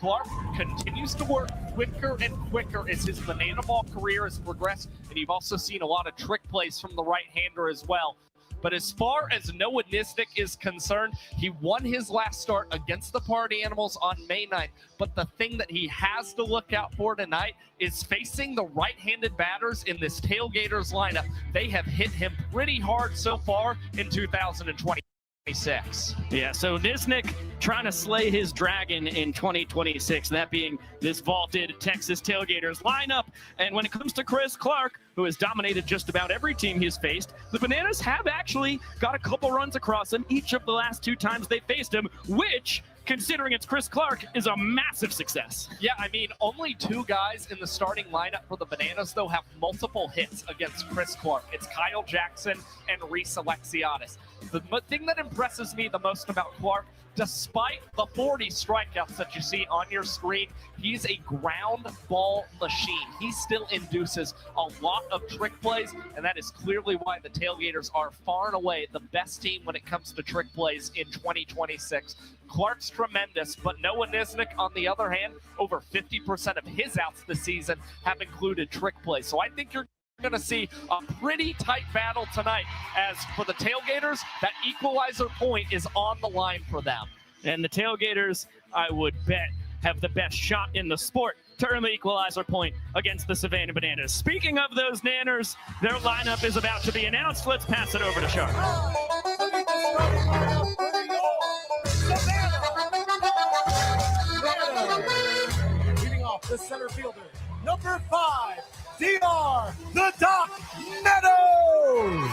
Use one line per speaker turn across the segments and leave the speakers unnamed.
Clark continues to work quicker and quicker as his banana ball career has progressed, and you've also seen a lot of trick plays from the right-hander as well. But as far as Noah Nisnik is concerned, he won his last start against the Party Animals on May 9th. But the thing that he has to look out for tonight is facing the right-handed batters in this Tailgaters lineup. They have hit him pretty hard so far in 2026.
Yeah, so Nisnik trying to slay his dragon in 2026, that being this vaulted Texas Tailgaters lineup. And when it comes to Chris Clark, who has dominated just about every team he's faced, the Bananas have actually got a couple runs across him each of the last 2 times they faced him, which, considering it's Chris Clark, is a massive success.
Yeah, I mean, only 2 guys in the starting lineup for the Bananas, though, have multiple hits against Chris Clark. It's Kyle Jackson and Reese Alexiadis. The thing that impresses me the most about Clark, despite the 40 strikeouts that you see on your screen, he's a ground ball machine. He still induces a lot of trick plays, and that is clearly why the Tailgaters are far and away the best team when it comes to trick plays in 2026. Clark's tremendous, but Noah Nisnik, on the other hand, over 50% of his outs this season have included trick plays. So I think you're going to see a pretty tight battle tonight, as for the Tailgaters, that equalizer point is on the line for them.
And the Tailgaters, I would bet, have the best shot in the sport to earn the equalizer point against the Savannah Bananas. Speaking of those Nanners, their lineup is about to be announced. Let's pass it over to Sharp.
Leading off the center fielder, number 5, DR, the Doc Meadows.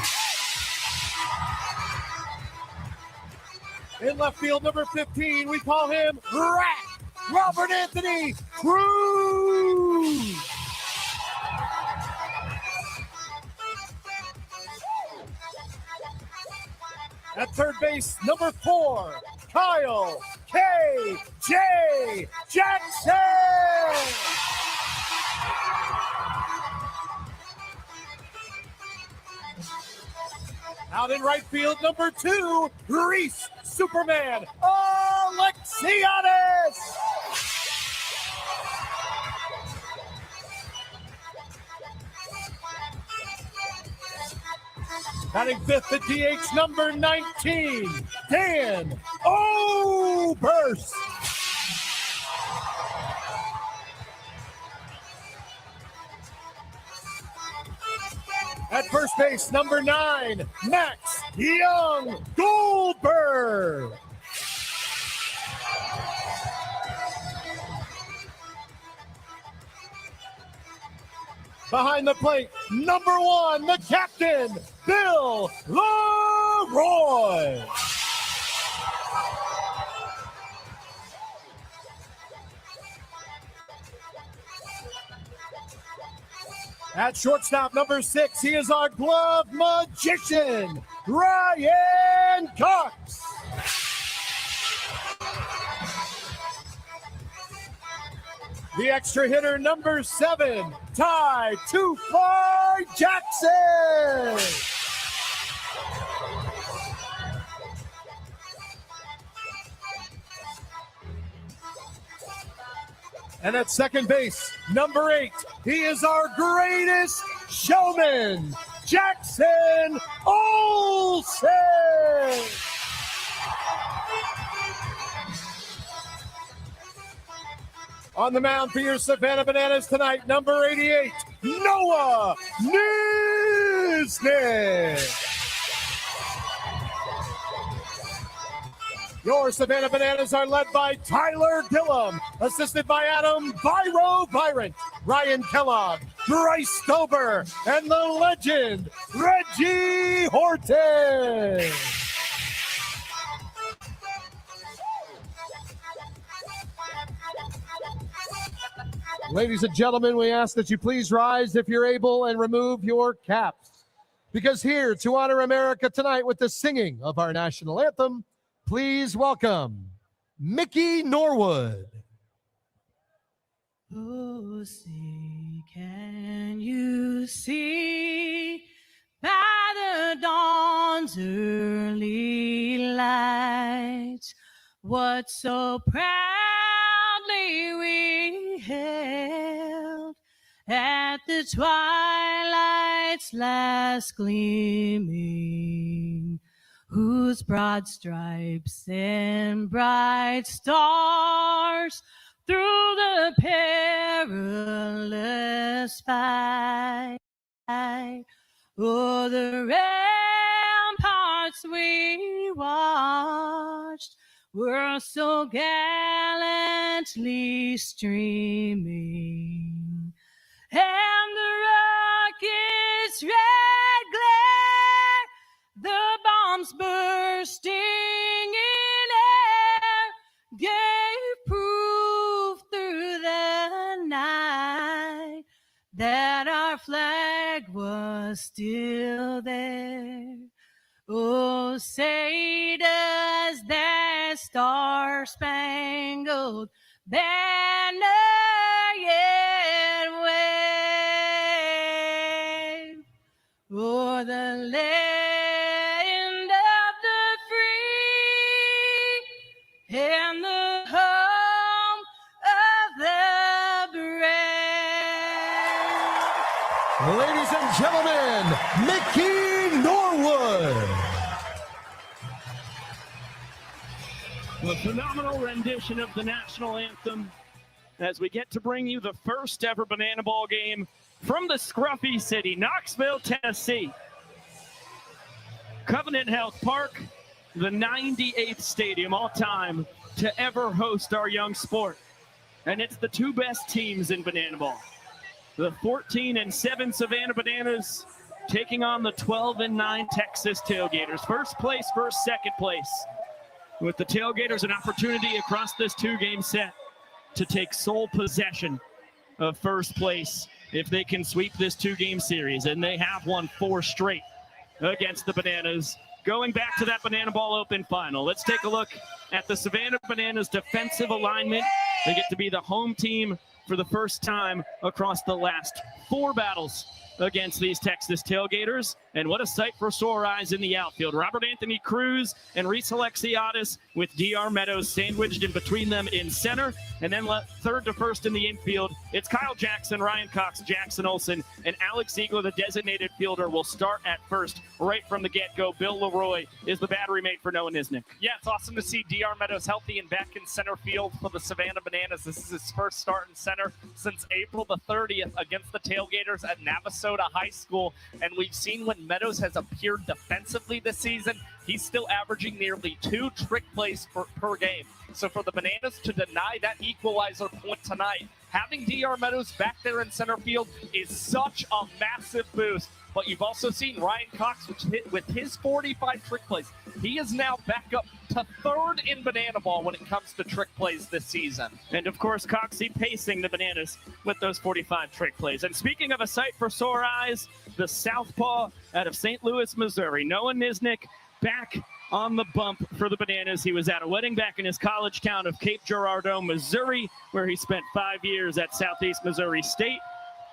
In left field, number 15, we call him Rat, Robert Anthony Cruz. At third base, number 4, Kyle K.J. Jackson. Out in right field, number 2, Reese Superman Alexiadis. Batting fifth at DH, number 19, Dan Oberst. At first base, number 9, Max Young Goldberg. Behind the plate, number 1, the captain, Bill Leroy. At shortstop, number 6, he is our glove magician, Ryan Cox. The extra hitter, number 7, Ty Too Far Jackson. And at second base, number 8, he is our greatest showman, Jackson Olsen. On the mound for your Savannah Bananas tonight, number 88, Noah Nisnik. Your Savannah Bananas are led by Tyler Gillum, assisted by Adam Byron, Ryan Kellogg, Bryce Dober, and the legend, Reggie Horton. Ladies and gentlemen, we ask that you please rise if you're able and remove your caps. Because here to honor America tonight with the singing of our national anthem, please welcome Mickey Norwood.
Oh, see, can you see by the dawn's early light what so proudly the twilight's last gleaming, whose broad stripes and bright stars through the perilous fight, o'er the ramparts we watched, were so gallantly streaming, and the rocket's red glare, the bombs bursting in air, gave proof through the night that our flag was still there. Oh, say does that star-spangled banner yet wave o'er the land of the free and the home of the brave?
Ladies and gentlemen, Mickey Norwood.
A phenomenal rendition of the national anthem as we get to bring you the first ever Banana Ball game from the scruffy city, Knoxville, Tennessee. Covenant Health Park, the 98th stadium all time to ever host our young sport. And it's the two best teams in Banana Ball. The 14-7 Savannah Bananas taking on the 12-9 Texas Tailgaters. First place versus second place, with the Tailgaters an opportunity across this two-game set to take sole possession of first place if they can sweep this two-game series. And they have won 4 straight against the Bananas, going back to that Banana Ball Open final. Let's take a look at the Savannah Bananas defensive alignment. They get to be the home team for the first time across the last 4 battles against these Texas Tailgaters. And what a sight for sore eyes in the outfield. Robert Anthony Cruz and Reese Alexiadis with DR Meadows sandwiched in between them in center. And then third to first in the infield, it's Kyle Jackson, Ryan Cox, Jackson Olsen, and Alex Ziegler, the designated fielder, will start at first right from the get-go. Bill Leroy is the battery mate for Noah Nisnik.
Yeah, it's awesome to see DR Meadows healthy and back in center field for the Savannah Bananas. This is his first start in center since April the 30th against the Tailgaters at Navasota High School. And we've seen when Meadows has appeared defensively this season, he's still averaging nearly 2 trick plays per game. So for the Bananas to deny that equalizer point tonight, having DR Meadows back there in center field is such a massive boost. But you've also seen Ryan Cox, which hit with his 45 trick plays. He is now back up to 3rd in Banana Ball when it comes to trick plays this season.
And of course, Coxie pacing the Bananas with those 45 trick plays. And speaking of a sight for sore eyes, the southpaw out of St. Louis, Missouri, Noah Nisnik, back on the bump for the Bananas. He was at a wedding back in his college town of Cape Girardeau, Missouri, where he spent 5 years at Southeast Missouri State.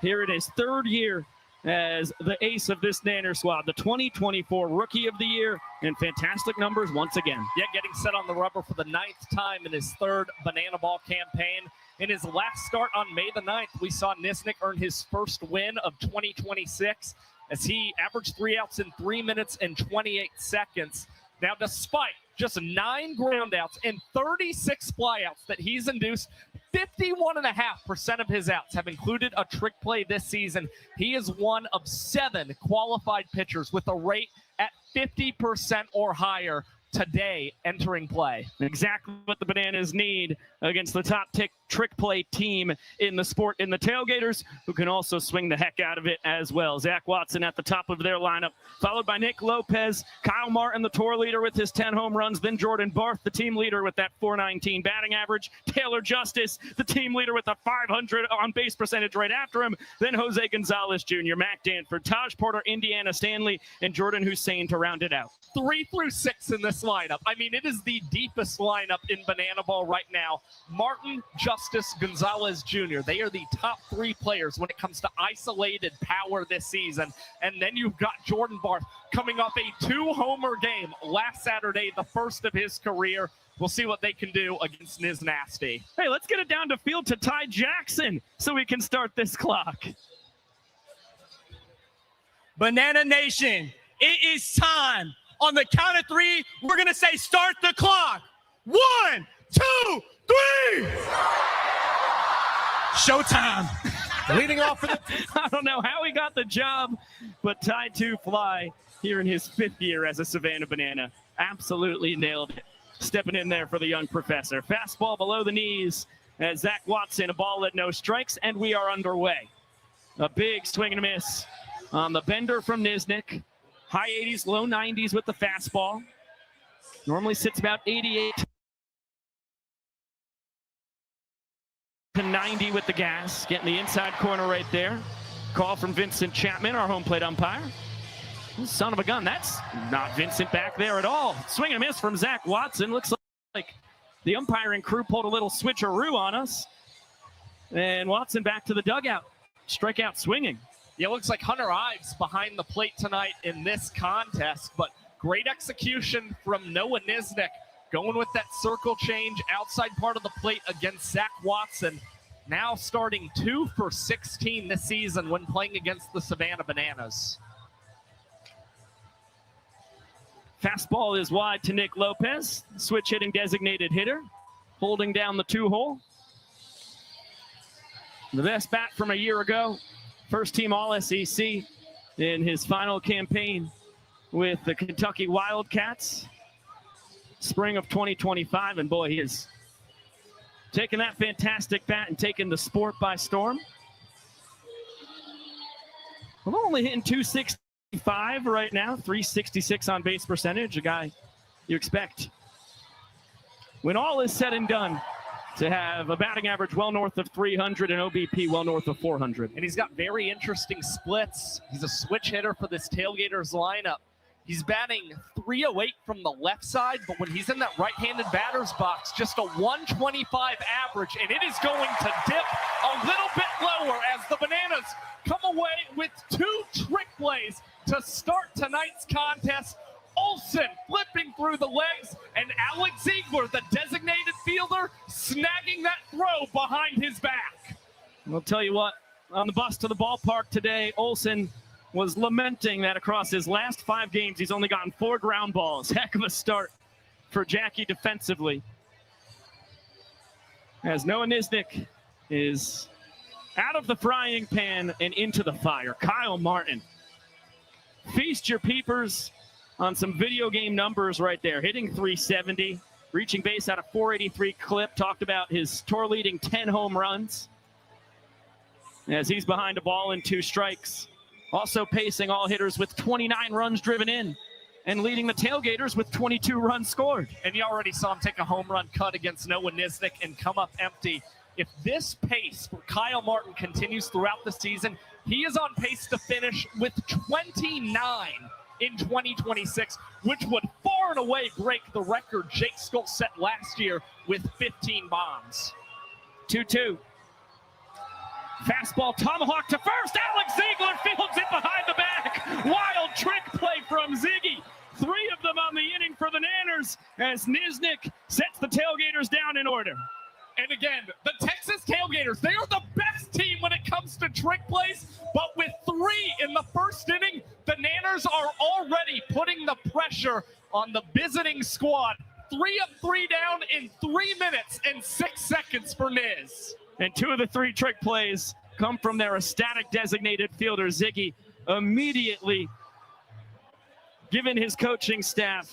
Here in his 3rd year as the ace of this Nanner squad, the 2024 Rookie of the Year, and fantastic numbers once again.
Yeah, getting set on the rubber for the 9th time in his 3rd Banana Ball campaign. In his last start on May the 9th, we saw Nisnik earn his first win of 2026 as he averaged 3 outs in 3 minutes and 28 seconds. Now, despite just 9 groundouts and 36 flyouts that he's induced, 51.5% of his outs have included a trick play this season. He is one of 7 qualified pitchers with a rate at 50% or higher today entering play.
Exactly what the Bananas need against the top trick play team in the sport, in the Tailgaters, who can also swing the heck out of it as well. Zach Watson at the top of their lineup, followed by Nick Lopez, Kyle Martin, the tour leader with his 10 home runs, then Jordan Barth, the team leader with that .419 batting average, Taylor Justice, the team leader with a .500 on-base percentage right after him, then Jose Gonzalez Jr., Mac Danford, Taj Porter, Indiana Stanley, and Jordan Hussein to round it out.
3 through 6 in this lineup. I mean, it is the deepest lineup in Banana Ball right now. Martin, Justice, Gonzalez Jr. They are the top 3 players when it comes to isolated power this season. And then you've got Jordan Barth coming off a 2-homer game last Saturday, the first of his career. We'll see what they can do against Niz Nasty.
Hey, let's get it down to field to Ty Jackson so we can start this clock.
Banana Nation, it is time. On the count of three, we're going to say start the clock. 1, 2, 3. Showtime.
Leading off for the
I don't know how he got the job, but Ty Two Fly here in his 5th year as a Savannah Banana absolutely nailed it. Stepping in there for the young professor. Fastball below the knees as Zach Watson, a ball at no strikes, and we are underway. A big swing and a miss on the bender from Nisnik. High 80s, low 90s with the fastball. Normally sits about 88 to 90 with the gas. Getting the inside corner right there. Call from Vincent Chapman, our home plate umpire. Son of a gun, that's not Vincent back there at all. Swing and a miss from Zach Watson. Looks like the umpiring crew pulled a little switcheroo on us. And Watson back to the dugout. Strikeout swinging.
Yeah, it looks like Hunter Ives behind the plate tonight in this contest, but great execution from Noah Nisnik, going with that circle change outside part of the plate against Zach Watson. Now starting 2 for 16 this season when playing against the Savannah Bananas.
Fastball is wide to Nick Lopez, switch hitting designated hitter, holding down the 2-hole. The best bat from a year ago, first team All-SEC in his final campaign with the Kentucky Wildcats, spring of 2025. And boy, he is taking that fantastic bat and taking the sport by storm. I'm only hitting 265 right now, 366 on base percentage, a guy you expect, when all is said and done, to have a batting average well north of 300 and OBP well north of 400.
And he's got very interesting splits. He's a switch hitter for this Tailgaters lineup. He's batting .308 from the left side, but when he's in that right-handed batter's box, just a 125 average, and it is going to dip a little bit lower as the Bananas come away with 2 trick plays to start tonight's contest. Olsen flipping through the legs, and Alex Ziegler, the designated fielder, snagging that throw behind his back.
I'll tell you what, on the bus to the ballpark today, Olsen was lamenting that across his last 5 games, he's only gotten 4 ground balls. Heck of a start for Jackie defensively. As Noah Nisnik is out of the frying pan and into the fire. Kyle Martin. Feast your peepers on some video game numbers right there. Hitting .370, reaching base at a .483 clip. Talked about his tour-leading 10 home runs as he's behind a ball and 2 strikes. Also pacing all hitters with 29 runs driven in and leading the Tailgaters with 22 runs scored.
And you already saw him take a home run cut against Noah Nisnik and come up empty. If this pace for Kyle Martin continues throughout the season, he is on pace to finish with 29 in 2026, which would far and away break the record Jake Skull set last year with 15 bombs.
2-2. Fastball tomahawk to first. Alex Ziegler fields it behind the back. Wild trick play from Ziggy. 3 of them on the inning for the Nanners as Nisnik sets the Tailgaters down in order.
And again, the Texas Tailgaters, they are the best team when it comes to trick plays, but with 3 in the first inning, the Nanners are already putting the pressure on the visiting squad. 3 up, 3 down in 3 minutes and 6 seconds for Niz.
And 2 of the 3 trick plays come from their ecstatic designated fielder, Ziggy, immediately giving his coaching staff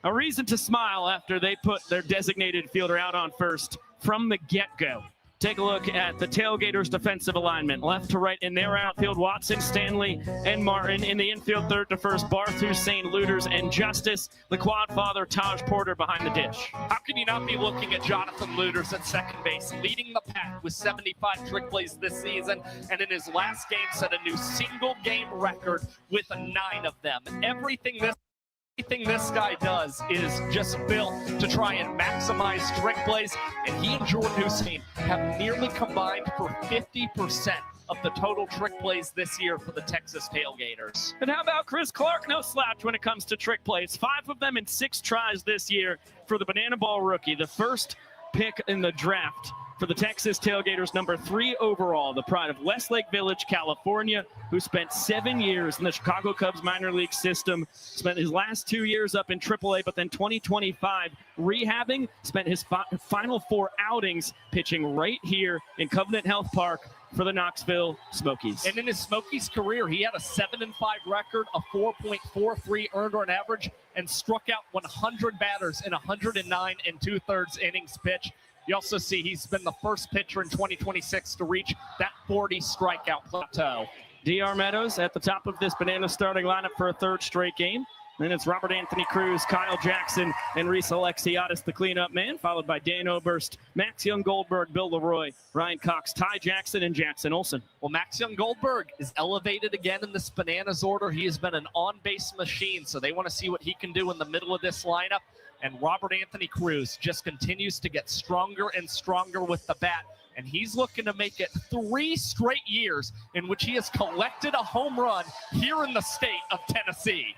a reason to smile after they put their designated fielder out on first from the get-go. Take a look at the Tailgaters' defensive alignment. Left to right in their outfield, Watson, Stanley, and Martin. In the infield, third to first, Barth, Hussein, Looters, and Justice. The quad father, Taj Porter, behind the dish.
How can you not be looking at Jonathan Looters at second base, leading the pack with 75 trick plays this season, and in his last game set a new single-game record with 9 of them. Everything this guy does is just built to try and maximize trick plays, and he and Jordan Hussein have nearly combined for 50% of the total trick plays this year for the Texas Tailgaters.
And how about Chris Clark? No slouch when it comes to trick plays. 5 of them in 6 tries this year for the Banana Ball rookie, the first pick in the draft for the Texas Tailgaters, number 3 overall, the pride of Westlake Village, California, who spent 7 years in the Chicago Cubs minor league system, spent his last 2 years up in AAA, but then 2025 rehabbing, spent his final 4 outings pitching right here in Covenant Health Park for the Knoxville Smokies.
And in his Smokies career, he had a 7-5 record, a 4.43 earned run average, and struck out 100 batters in 109 2/3 innings pitched. You also see he's been the first pitcher in 2026 to reach that 40 strikeout plateau.
DR Meadows at the top of this Banana starting lineup for a 3rd straight game. Then it's Robert Anthony Cruz, Kyle Jackson, and Reese Alexiadis, the cleanup man, followed by Dan Oberst, Max Young-Goldberg, Bill Leroy, Ryan Cox, Ty Jackson, and Jackson Olsen.
Well, Max Young-Goldberg is elevated again in this Bananas order. He has been an on-base machine, so they want to see what he can do in the middle of this lineup. And Robert Anthony Cruz just continues to get stronger and stronger with the bat. And he's looking to make it 3 straight years in which he has collected a home run here in the state of Tennessee.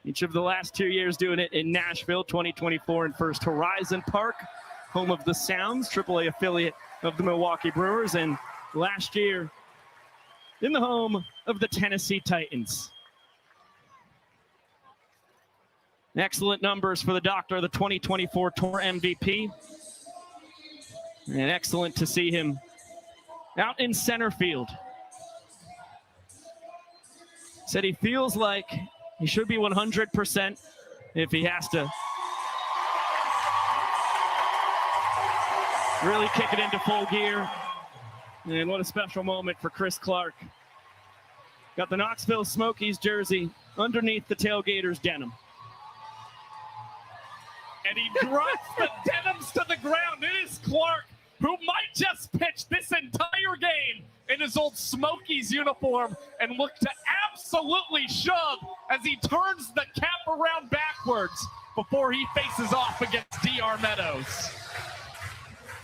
Each of the last 2 years doing it in Nashville, 2024 in First Horizon Park, home of the Sounds, AAA affiliate of the Milwaukee Brewers, and last year in the home of the Tennessee Titans. Excellent numbers for the Doctor, the 2024 Tour MVP. And excellent to see him out in center field. Said he feels like he should be 100% if he has to really kick it into full gear. And what a special moment for Chris Clark. Got the Knoxville Smokies jersey underneath the Tailgaters denim.
And he drops the denims to the ground. It is Clark, who might just pitch this entire game in his old Smokies uniform and look to absolutely shove as he turns the cap around backwards before he faces off against DR Meadows.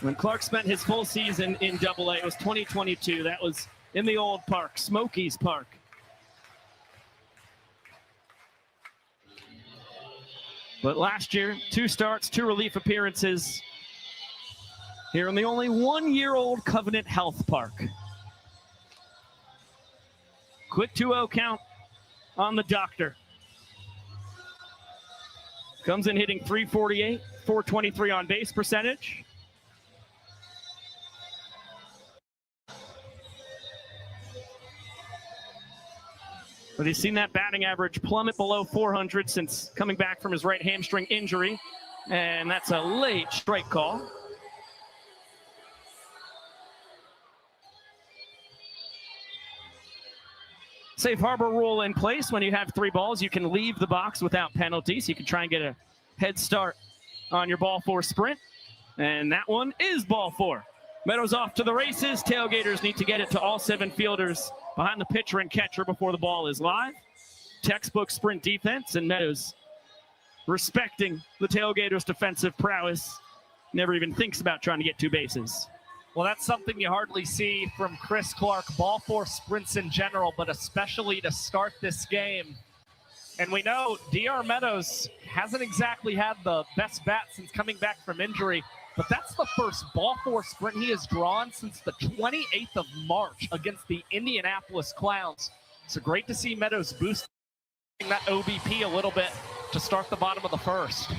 When Clark spent his full season in AA, it was 2022. That was in the old park, Smokies Park. But last year, 2 starts, 2 relief appearances here in the only 1-year-old Covenant Health Park. Quick 2-0 count on the Doctor. Comes in hitting .348, .423 on base percentage. But he's seen that batting average plummet below 400 since coming back from his right hamstring injury. And that's a late strike call. Safe harbor rule in place. When you have 3 balls, you can leave the box without penalties. You can try and get a head start on your ball 4 sprint. And that one is ball 4. Meadows off to the races. Tailgaters need to get it to all 7 fielders behind the pitcher and catcher before the ball is live. Textbook sprint defense, and Meadows respecting the Tailgaters' defensive prowess. Never even thinks about trying to get 2 bases.
Well, that's something you hardly see from Chris Clark. Ball 4 sprints in general, but especially to start this game. And we know DR Meadows hasn't exactly had the best bat since coming back from injury, but that's the first ball 4 sprint he has drawn since the 28th of March against the Indianapolis Clowns. So great to see Meadows boosting that OBP a little bit to start the bottom of the first.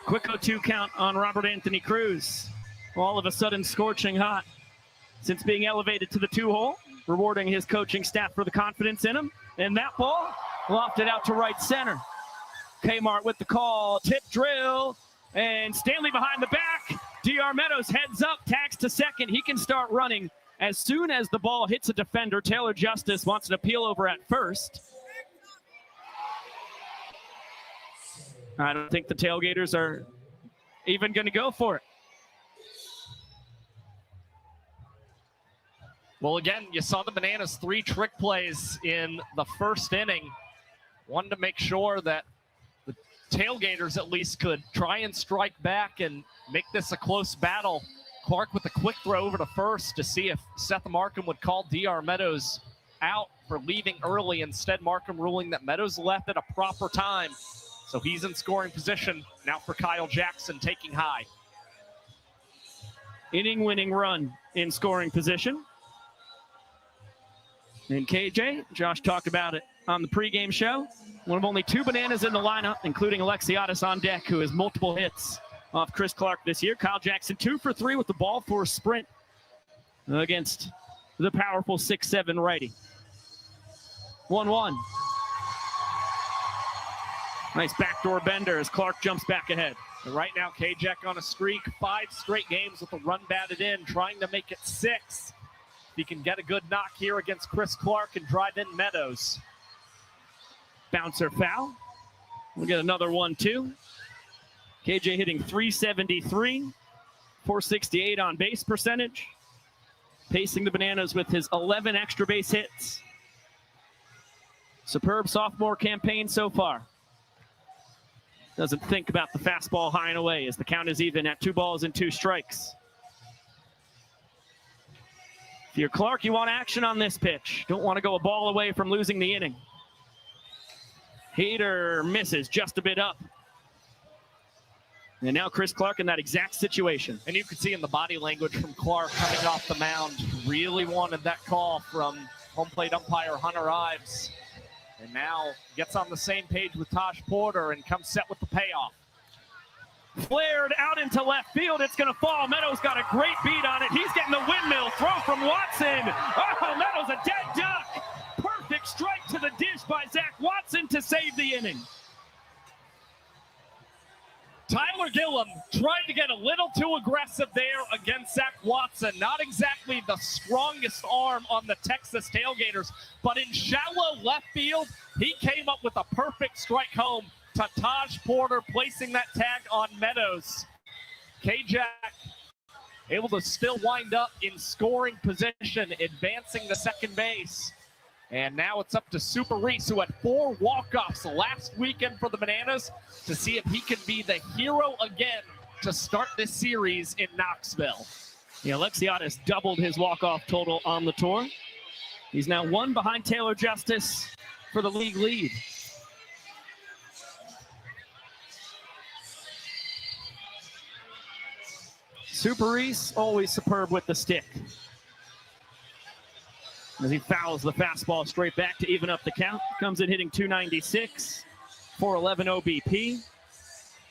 Quick 0-2 count on Robert Anthony Cruz. All of a sudden scorching hot since being elevated to the 2-hole, rewarding his coaching staff for the confidence in him. And that ball lofted out to right center. Kmart with the call, tip drill, and Stanley behind the back. DR Meadows heads up, tags to second. He can start running as soon as the ball hits a defender. Taylor Justice wants an appeal over at first. I don't think the Tailgaters are even going to go for it.
Well, again, you saw the Bananas 3 trick plays in the first inning. Wanted to make sure that the Tailgaters at least could try and strike back and make this a close battle. Clark with a quick throw over to first to see if Seth Markham would call DR Meadows out for leaving early. Instead, Markham ruling that Meadows left at a proper time. So he's in scoring position now for Kyle Jackson, taking high.
Inning-winning run in scoring position. And KJ, Josh talked about it on the pregame show. One of only 2 Bananas in the lineup, including Alexiadis on deck, who has multiple hits off Chris Clark this year. Kyle Jackson 2 for 3 with the ball for a sprint against the powerful 6'7" righty. 1-1. Nice backdoor bender as Clark jumps back ahead.
And right now, K-Jack on a streak, 5 straight games with a run batted in, trying to make it 6. If he can get a good knock here against Chris Clark and drive in Meadows. Bouncer foul. We'll get another 1-2. KJ hitting .373, .468 on base percentage. Pacing the Bananas with his 11 extra base hits. Superb sophomore campaign so far. Doesn't think about the fastball high and away as the count is even at 2 balls and 2 strikes. If you're Clark, you want action on this pitch. Don't want to go a ball away from losing the inning. Heater misses just a bit up. And now Chris Clark in that exact situation. And you could see in the body language from Clark coming off the mound, really wanted that call from home plate umpire Hunter Ives. And now gets on the same page with Taj Porter and comes set with the payoff.
Flared out into left field. It's going to fall. Meadows got a great beat on it. He's getting the windmill throw from Watson. Oh, Meadows a dead duck. Perfect strike to the dish by Zach Watson to save the inning.
Tyler Gillum tried to get a little too aggressive there against Zach Watson. Not exactly the strongest arm on the Texas Tailgaters, but in shallow left field, he came up with a perfect strike home to Taj Porter, placing that tag on Meadows. K-Jack able to still wind up in scoring position, advancing to second base. And now it's up to Super Reese, who had 4 walk-offs last weekend for the Bananas, to see if he can be the hero again to start this series in Knoxville.
Yeah, Alexiadis doubled his walk-off total on the tour. He's now 1 behind Taylor Justice for the league lead. Super Reese, always superb with the stick. As he fouls the fastball straight back to even up the count. Comes in hitting .296, .411 OBP.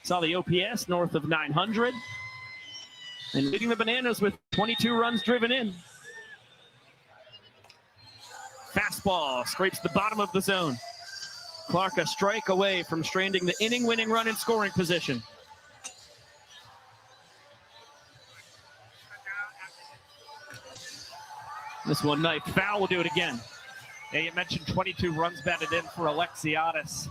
Saw the OPS north of 900. And leading the Bananas with 22 runs driven in. Fastball scrapes the bottom of the zone. Clark a strike away from stranding the inning-winning run in scoring position. This one knife foul, will do it again.
Yeah, you mentioned 22 runs batted in for Alexiadis.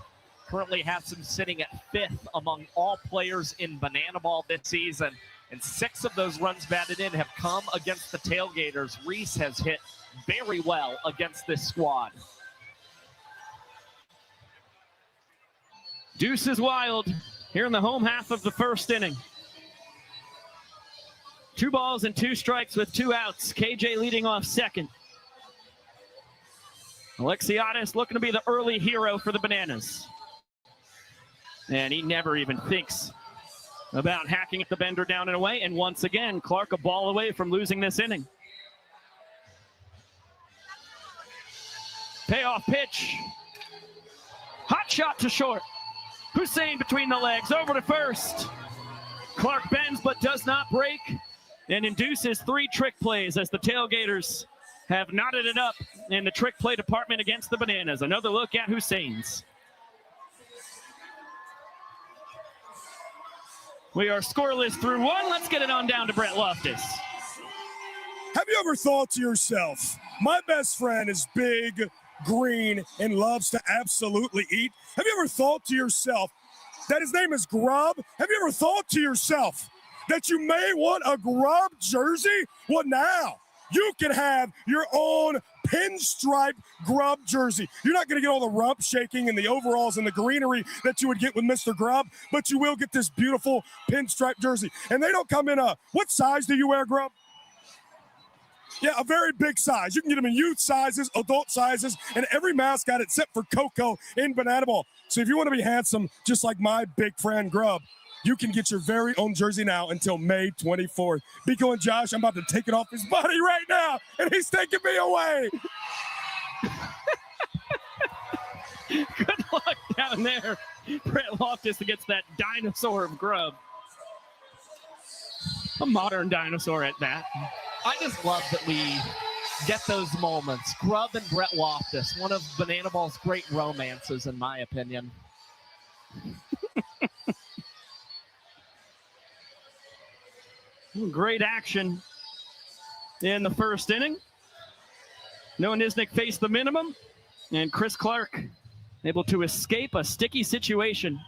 Currently has him sitting at 5th among all players in Banana Ball this season. And 6 of those runs batted in have come against the Tailgaters. Reese has hit very well against this squad.
Deuce is wild here in the home half of the first inning. 2 balls and 2 strikes with 2 outs. KJ leading off second. Alexiadis looking to be the early hero for the Bananas. And he never even thinks about hacking at the bender down and away. And once again, Clark a ball away from losing this inning. Payoff pitch. Hot shot to short. Hussein between the legs, over to first. Clark bends but does not break and induces 3 trick plays as the Tailgaters have knotted it up in the trick play department against the Bananas. Another look at Hussein's. We are scoreless through 1. Let's get it on down to Brett Loftus.
Have you ever thought to yourself, my best friend is big, green, and loves to absolutely eat? Have you ever thought to yourself that his name is Grub? Have you ever thought to yourself that you may want a Grub jersey? Well, now you can have your own pinstripe Grub jersey. You're not going to get all the rump shaking and the overalls and the greenery that you would get with Mr. Grub, but you will get this beautiful pinstripe jersey. And they don't come in what size do you wear, Grub? Yeah, a very big size. You can get them in youth sizes, adult sizes, and every mascot except for Coco in Banana Ball. So if you want to be handsome, just like my big friend Grub, you can get your very own jersey now until May 24th. Biko and Josh, I'm about to take it off his body right now, and he's taking me away.
Good luck down there. Brett Loftus against that dinosaur of Grub. A modern dinosaur at that.
I just love that we get those moments. Grub and Brett Loftus, one of Banana Ball's great romances, in my opinion.
Great action in the first inning. Noah Nisnik faced the minimum, and Chris Clark able to escape a sticky situation.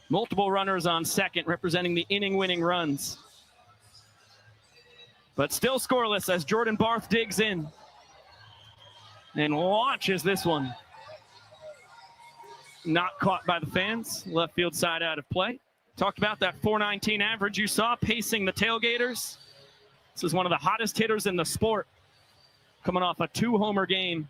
Multiple runners on second, representing the inning-winning runs. But still scoreless as Jordan Barth digs in and launches this one. Not caught by the fans. Left field side out of play. Talked about that .419 average you saw pacing the Tailgaters. This is one of the hottest hitters in the sport, coming off a 2-homer game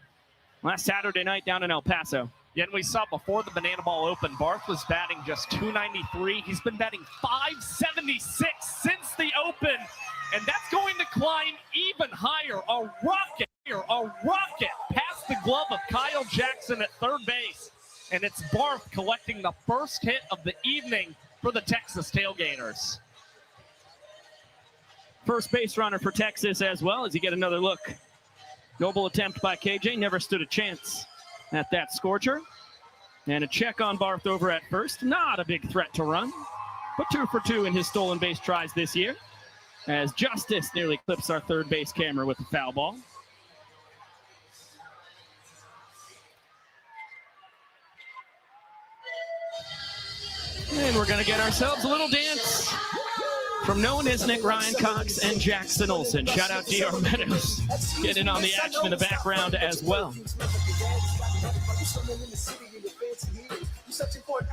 last Saturday night down in El Paso.
Yeah, and we saw before the Banana Ball Open, Barth was batting just .293. He's been batting .576 since the Open, and that's going to climb even higher. A rocket past the glove of Kyle Jackson at third base, and it's Barth collecting the first hit of the evening for the Texas Tailgaters.
First base runner for Texas as well as you get another look. Noble attempt by KJ, never stood a chance at that scorcher. And a check on Barth over at first. Not a big threat to run, but 2 for 2 in his stolen base tries this year, as Justice nearly clips our third base camera with the foul ball. And we're going to get ourselves a little dance from Noah Nisnik, Ryan Cox, and Jackson Olsen. Shout out DR Meadows. Get in on the action in the background as well.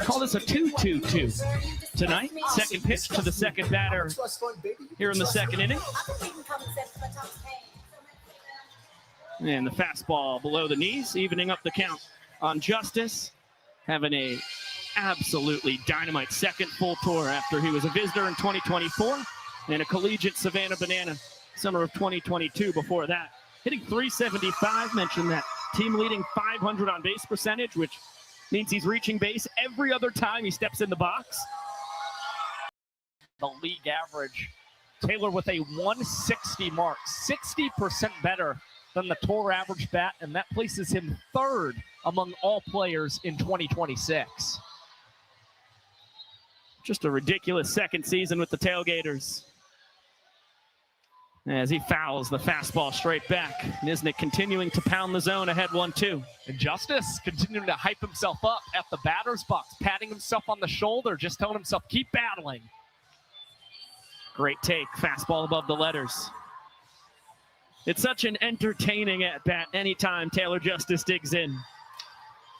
Call this a 2-2-2 tonight. Second pitch to the second batter here in the second inning. And the fastball below the knees, evening up the count on Justice. Having a absolutely dynamite second full tour after he was a visitor in 2024 and a collegiate Savannah Banana summer of 2022 before that. Hitting .375, mentioned that team leading .500 on base percentage, which means he's reaching base every other time he steps in the box.
The league average, Taylor with a 160 mark, 60% better than the tour average bat, and that places him third among all players in 2026.
Just a ridiculous second season with the Tailgaters. As he fouls the fastball straight back. Nisnik continuing to pound the zone ahead 1-2.
And Justice continuing to hype himself up at the batter's box, patting himself on the shoulder, just telling himself, keep battling.
Great take, fastball above the letters. It's such an entertaining at-bat anytime Taylor Justice digs in.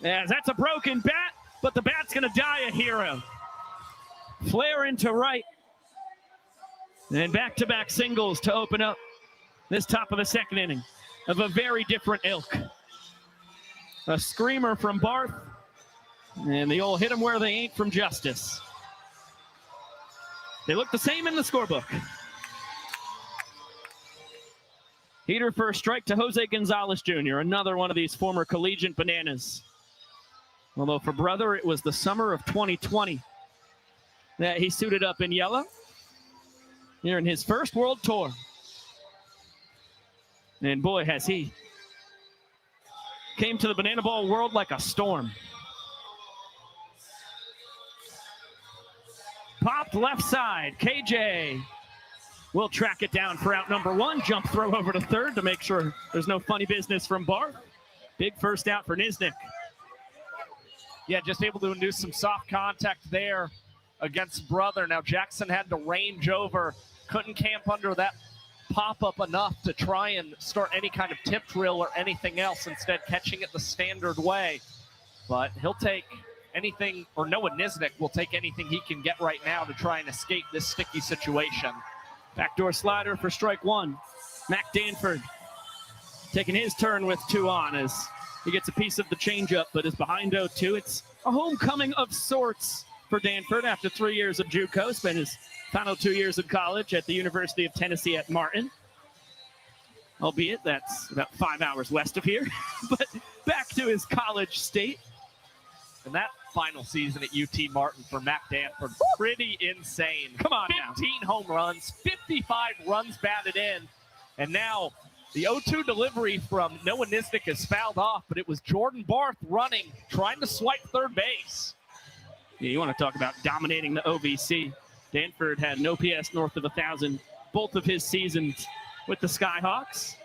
As that's a broken bat, but the bat's gonna die a hero. Flare into right. And back-to-back singles to open up this top of the second inning of a very different ilk. A screamer from Barth, and the old hit them where they ain't from Justice. They look the same in the scorebook. Heater for a strike to Jose Gonzalez Jr., another one of these former collegiate Bananas. Although for brother, it was the summer of 2020 that he suited up in yellow here in his first world tour. And boy, has he came to the Banana Ball world like a storm. Popped left side, KJ will track it down for out number one. Jump throw over to third to make sure there's no funny business from Barth. Big first out for Nisnik.
Yeah, just able to induce some soft contact there against brother. Now Jackson had to range over, couldn't camp under that pop-up enough to try and start any kind of tip drill or anything else, instead catching it the standard way. But he'll take anything, or Noah Nisnik will take anything he can get right now to try and escape this sticky situation.
Backdoor slider for strike one. Mac Danford taking his turn with 2 on as he gets a piece of the changeup, but is behind 0-2. It's a homecoming of sorts for Danford after 3 years of JUCO. Spent his final 2 years of college at the University of Tennessee at Martin. Albeit that's about 5 hours west of here, but back to his college state.
And that final season at UT Martin for Mac Danford, pretty insane.
Come on
15 home runs, 55 runs batted in, and now the 0-2 delivery from Noah Nisnik is fouled off, but it was Jordan Barth running, trying to swipe third base.
Yeah, you want to talk about dominating the OVC. Danford had an OPS north of 1,000 both of his seasons with the Skyhawks.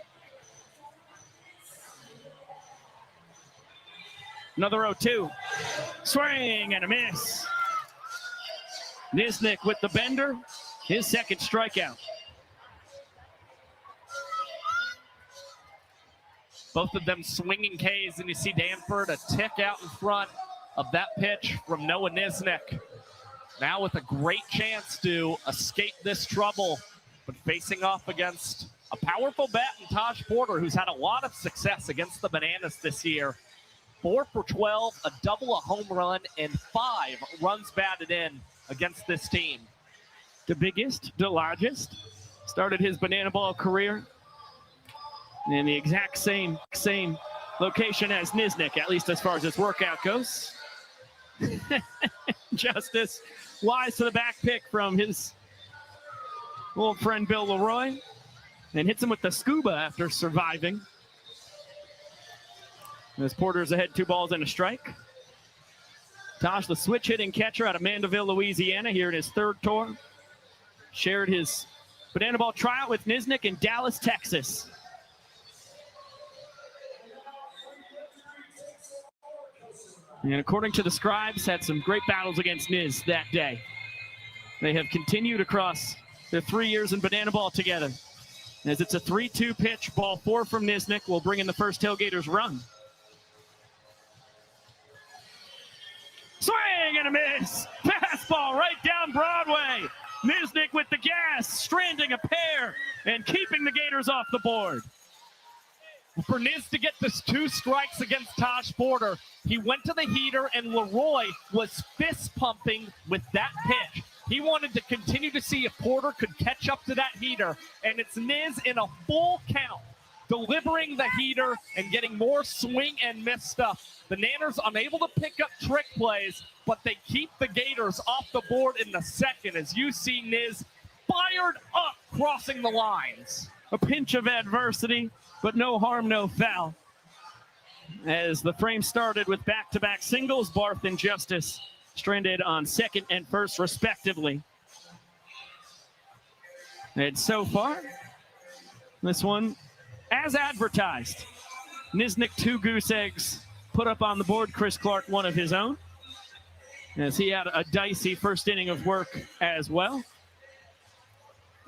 Another 0-2. Swing and a miss. Nisnik with the bender, his second strikeout.
Both of them swinging Ks, and you see Danford a tick out in front of that pitch from Noah Nisnik. Now with a great chance to escape this trouble, but facing off against a powerful bat in Taj Porter, who's had a lot of success against the Bananas this year. 4 for 12, a double, a home run, and 5 runs batted in against this team.
The biggest, the largest, started his banana ball career in the exact same location as Nisnik, at least as far as his workout goes. Justice wise to the back pick from his old friend Bill Leroy, and hits him with the scuba after surviving. As Porter's ahead 2 balls and a strike. Tosh, the switch hitting catcher out of Mandeville, Louisiana, here in his 3rd tour. Shared his banana ball tryout with Nisnik in Dallas, Texas. And according to the scribes, had some great battles against Niz that day. They have continued across their 3 years in banana ball together. As it's a 3-2 pitch, ball 4 from Nisnik will bring in the first Tailgaters run. Swing and a miss. Fastball right down Broadway. Nisnik with the gas, stranding a pair and keeping the Gators off the board.
For Niz to get this 2 strikes against Taj Porter, he went to the heater, and Leroy was fist pumping with that pitch. He wanted to continue to see if Porter could catch up to that heater, and it's Niz in a full count, delivering the heater and getting more swing and miss stuff. The Nanners unable to pick up trick plays, but they keep the Gators off the board in the 2nd as you see Niz fired up crossing the lines.
A pinch of adversity, but no harm, no foul. As the frame started with back-to-back singles, Barth and Justice stranded on 2nd and 1st, respectively. And so far, this one, as advertised, Nisnik 2 goose eggs put up on the board. Chris Clark 1 of his own, as he had a dicey 1st inning of work as well.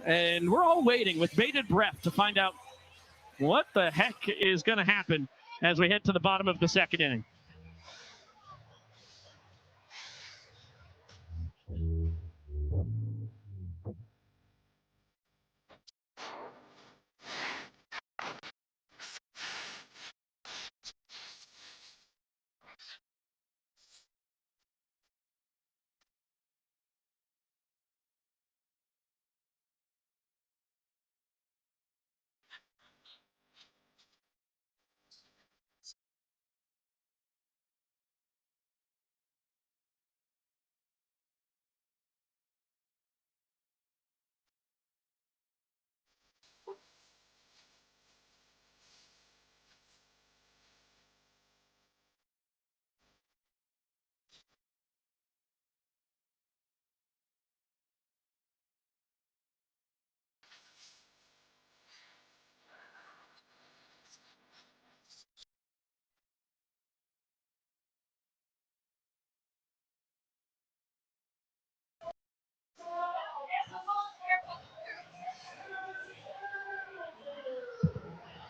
And we're all waiting with bated breath to find out what the heck is going to happen as we head to the bottom of the 2nd inning.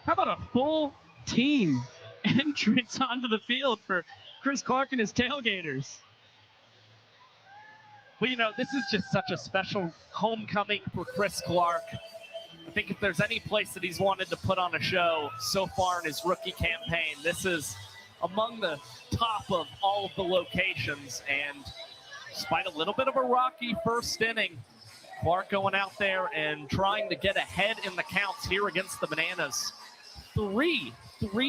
How about a full team entrance onto the field for Chris Clark and his Tailgaters?
Well, you know, this is just such a special homecoming for Chris Clark. think if there's any place that he's wanted to put on a show so far in his rookie campaign, this is among the top of all of the locations. And despite a little bit of a rocky first inning, Clark going out there and trying to get ahead in the counts here against the Bananas. Three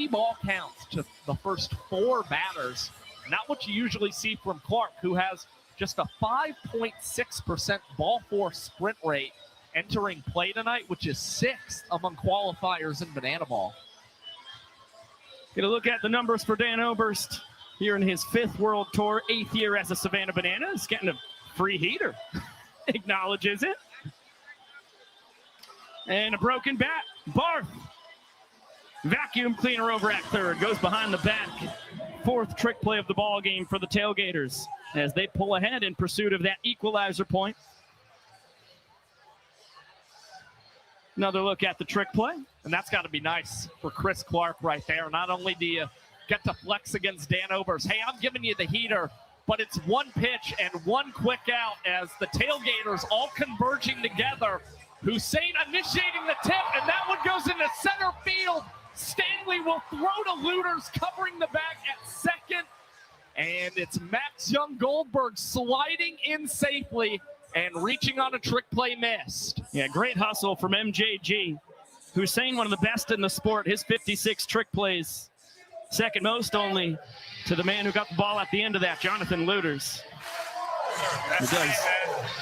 ball counts to the first 4 batters. Not what you usually see from Clark, who has just a 5.6% ball force sprint rate entering play tonight, which is 6th among qualifiers in banana ball.
Get a look at the numbers for Dan Oberst here in his 5th World Tour, 8th year as a Savannah Bananas, getting a free heater. Acknowledges it. And a broken bat. Barth. Vacuum cleaner over at third. Goes behind the back. 4th trick play of the ball game for the Tailgaters as they pull ahead in pursuit of that equalizer point. Another look at the trick play.
And that's got to be nice for Chris Clark right there. Not only do you get to flex against Dan Oberst, hey, I'm giving you the heater, but it's one pitch and one quick out as the Tailgaters all converging together. Hussein initiating the tip, and that one goes into center field. Stanley will throw to Looters, covering the bag at second. And it's Max Young Goldberg sliding in safely and reaching on a trick play missed.
Yeah, great hustle from MJG. Hussein, one of the best in the sport, his 56 trick plays. Second most only to the man who got the ball at the end of that, Jonathan Looters. Who does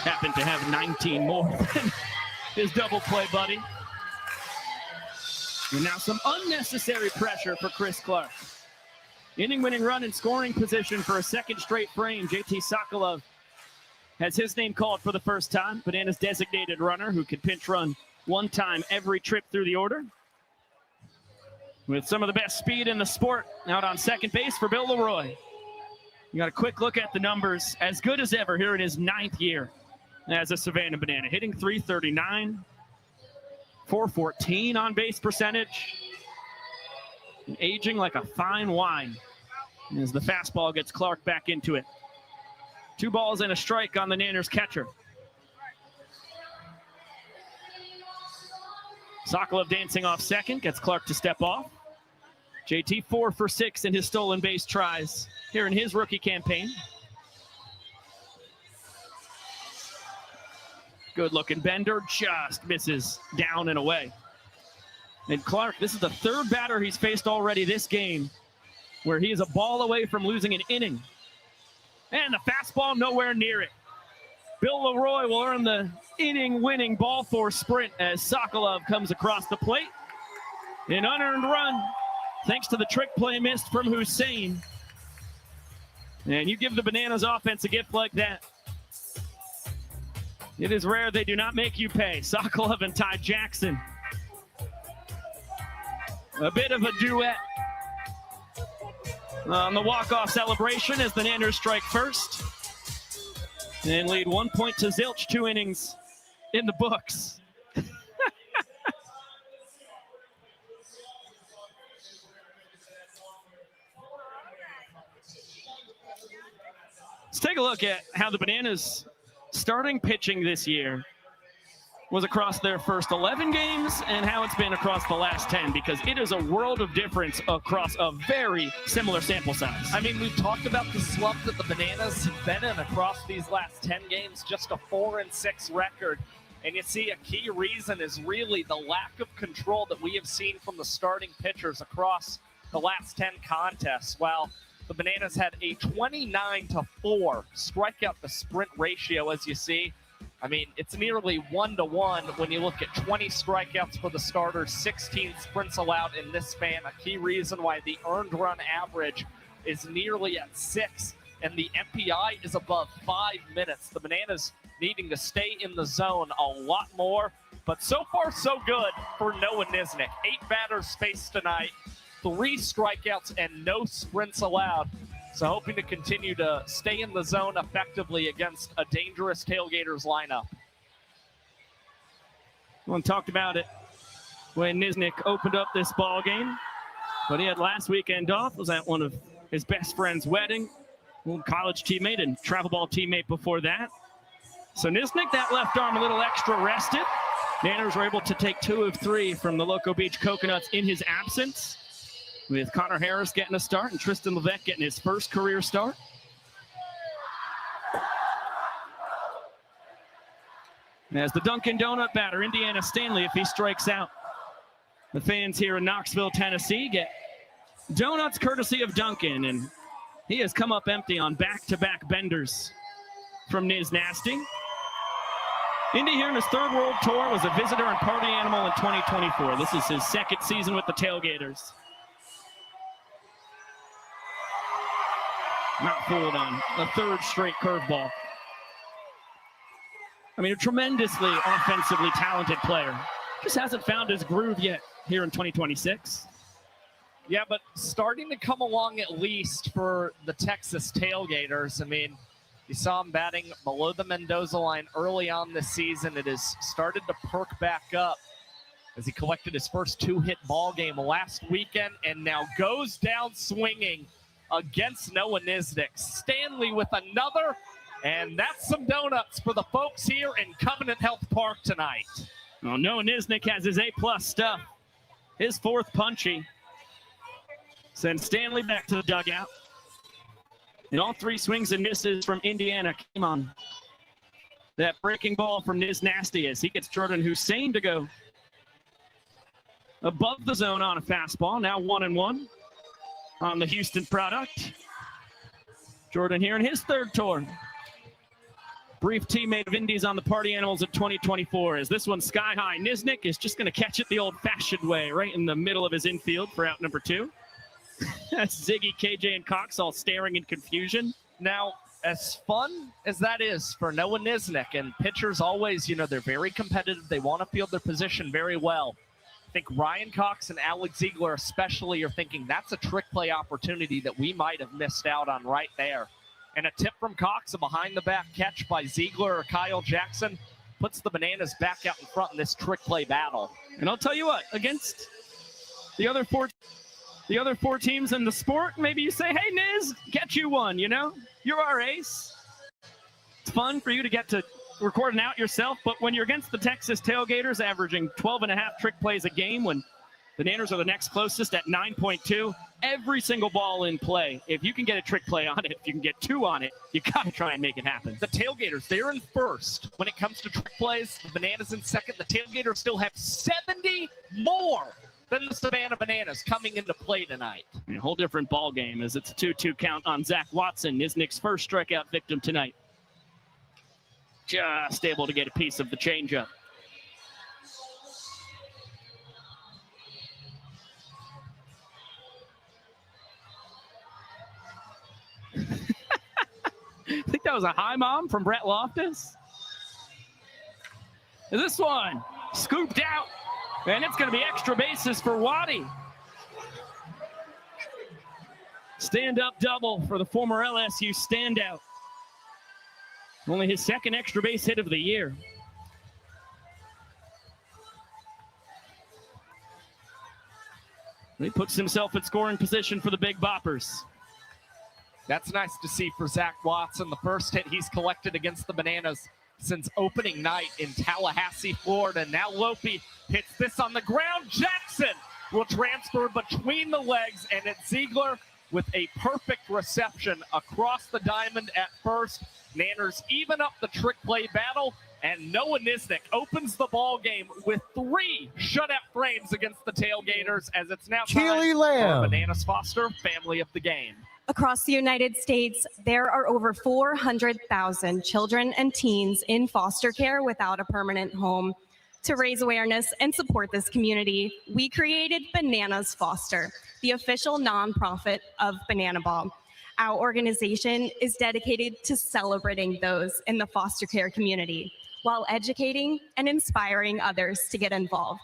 happen to have 19 more than his double play buddy. And now some unnecessary pressure for Chris Clark. Inning-winning run in scoring position for a second straight frame. JT Sokolov has his name called for the first time. Bananas designated runner who can pinch run one time every trip through the order. With some of the best speed in the sport out on second base for Bill Leroy. You got a quick look at the numbers. As good as ever here in his 9th year as a Savannah Banana. Hitting .339, .414 on base percentage. And aging like a fine wine as the fastball gets Clark back into it. 2 balls and a strike on the Nanners catcher. Sokolov dancing off second, gets Clark to step off. JT 4 for 6 in his stolen base tries here in his rookie campaign. Good looking bender, just misses down and away. And Clark, this is the 3rd batter he's faced already this game where he is a ball away from losing an inning. And the fastball nowhere near it. Bill Leroy will earn the inning-winning ball force sprint as Sokolov comes across the plate. An unearned run thanks to the trick play missed from Hussein. And you give the Bananas offense a gift like that, it is rare they do not make you pay. Sokolov and Ty Jackson. A bit of a duet on the walk-off celebration as the Nanners strike first. And lead 1 point to zilch, 2 innings in the books. Let's take a look at how the Bananas starting pitching this year was across their first 11 games and how it's been across the last 10, because it is a world of difference across a very similar sample size.
I mean, we've talked about the slump that the Bananas have been in across these last 10 games, just a 4-6 record. And you see a key reason is really the lack of control that we have seen from the starting pitchers across the last 10 contests. While the Bananas had a 29-4 strikeout to sprint ratio, as you see. I mean, it's nearly 1-to-1 when you look at 20 strikeouts for the starters, 16 sprints allowed in this span. A key reason why the earned run average is nearly at 6, and the MPI is above 5 minutes. The Bananas needing to stay in the zone a lot more, but so far so good for Noah Nisnik. 8 batters faced tonight, 3 strikeouts and no sprints allowed. So hoping to continue to stay in the zone effectively against a dangerous Tailgaters lineup.
One talked about it when Nisnik opened up this ball game, but he had last weekend off. Was at one of his best friend's wedding, old college teammate and travel ball teammate before that. So Nisnik, that left arm a little extra rested. Nanners were able to take 2 of 3 from the Loco Beach Coconuts in his absence, with Connor Harris getting a start and Tristan Levesque getting his first career start. And as the Dunkin' Donut batter, Indiana Stanley, if he strikes out, the fans here in Knoxville, Tennessee get donuts courtesy of Dunkin', and he has come up empty on back-to-back benders from Niz Nasty. Indy here in his third world tour was a visitor and party animal in 2024. This is his second season with the Tailgaters. Not fooled on a third straight curveball. I mean, a tremendously offensively talented player. Just hasn't found his groove yet here in 2026.
Yeah, but starting to come along at least for the Texas Tailgaters. I mean, you saw him batting below the Mendoza line early on this season. It has started to perk back up as he collected his first 2-hit ball game last weekend and now goes down swinging against Noah Nisnik. Stanley with another, and that's some donuts for the folks here in Covenant Health Park tonight.
Well, Noah Nisnik has his A-plus stuff. His fourth punchy. Sends Stanley back to the dugout. And all 3 swings and misses from Indiana came on that breaking ball from Niz Nasty as he gets Jordan Hussein to go above the zone on a fastball. Now 1-1 on the Houston product. Jordan here in his third tour. Brief teammate of Indy's on the Party Animals at 2024. As this one's sky high, Nisnik is just going to catch it the old-fashioned way, right in the middle of his infield for out number 2. That's Ziggy, KJ, and Cox all staring in confusion.
Now, as fun as that is for Noah Nisnik, and pitchers always, you know, they're very competitive. They want to field their position very well. I think Ryan Cox and Alex Ziegler especially are thinking that's a trick play opportunity that we might have missed out on right there. And a tip from Cox, a behind-the-back catch by Ziegler or Kyle Jackson, puts the Bananas back out in front in this trick play battle.
And I'll tell you what, against the other four teams in the sport, maybe you say, hey, Niz, get you one, you know? You're our ace. It's fun for you to get to record an out yourself, but when you're against the Texas Tailgaters, averaging 12.5 trick plays a game, when the Nanners are the next closest at 9.2, every single ball in play, if you can get a trick play on it, if you can get 2 on it, you got to try and make it happen.
The Tailgaters, they're in first. When it comes to trick plays, the Bananas in second. The Tailgaters still have 70 more than the Savannah Bananas coming into play tonight.
A whole different ball game as it's a 2-2 count on Zach Watson, Nisnik's first strikeout victim tonight. Just able to get a piece of the changeup. I think that was a high mom from Brett Loftus. And this one scooped out, and it's going to be extra bases for Waddy. Stand-up double for the former LSU standout. Only his second extra base hit of the year. He puts himself at scoring position for the Big Boppers.
That's nice to see for Zach Watson. The first hit he's collected against the Bananas since opening night in Tallahassee, Florida. Now Lopi hits this on the ground. Jackson will transfer between the legs, and it's Ziegler with a perfect reception across the diamond at first. Nanners even up the trick play battle, and Noah Nisnik opens the ball game with 3 shutout frames against the Tailgaters, as it's now
Keely
time
Lamb.
for Bananas Foster Family of the Game.
Across the United States, there are over 400,000 children and teens in foster care without a permanent home. To raise awareness and support this community, we created Bananas Foster, the official nonprofit of Banana Ball. Our organization is dedicated to celebrating those in the foster care community while educating and inspiring others to get involved.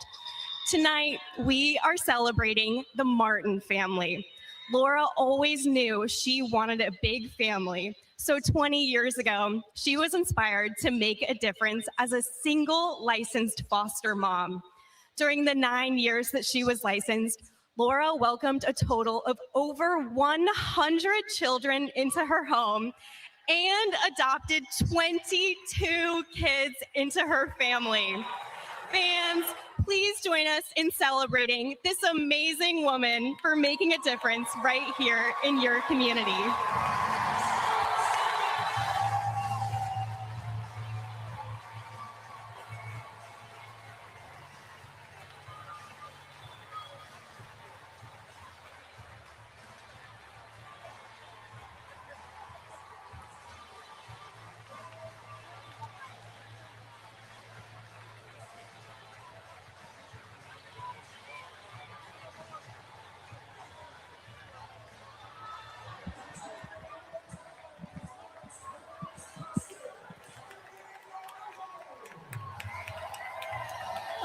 Tonight, we are celebrating the Martin family. Laura always knew she wanted a big family. So 20 years ago, she was inspired to make a difference as a single licensed foster mom. During the 9 years that she was licensed, Laura welcomed a total of over 100 children into her home and adopted 22 kids into her family. Fans, please join us in celebrating this amazing woman for making a difference right here in your community.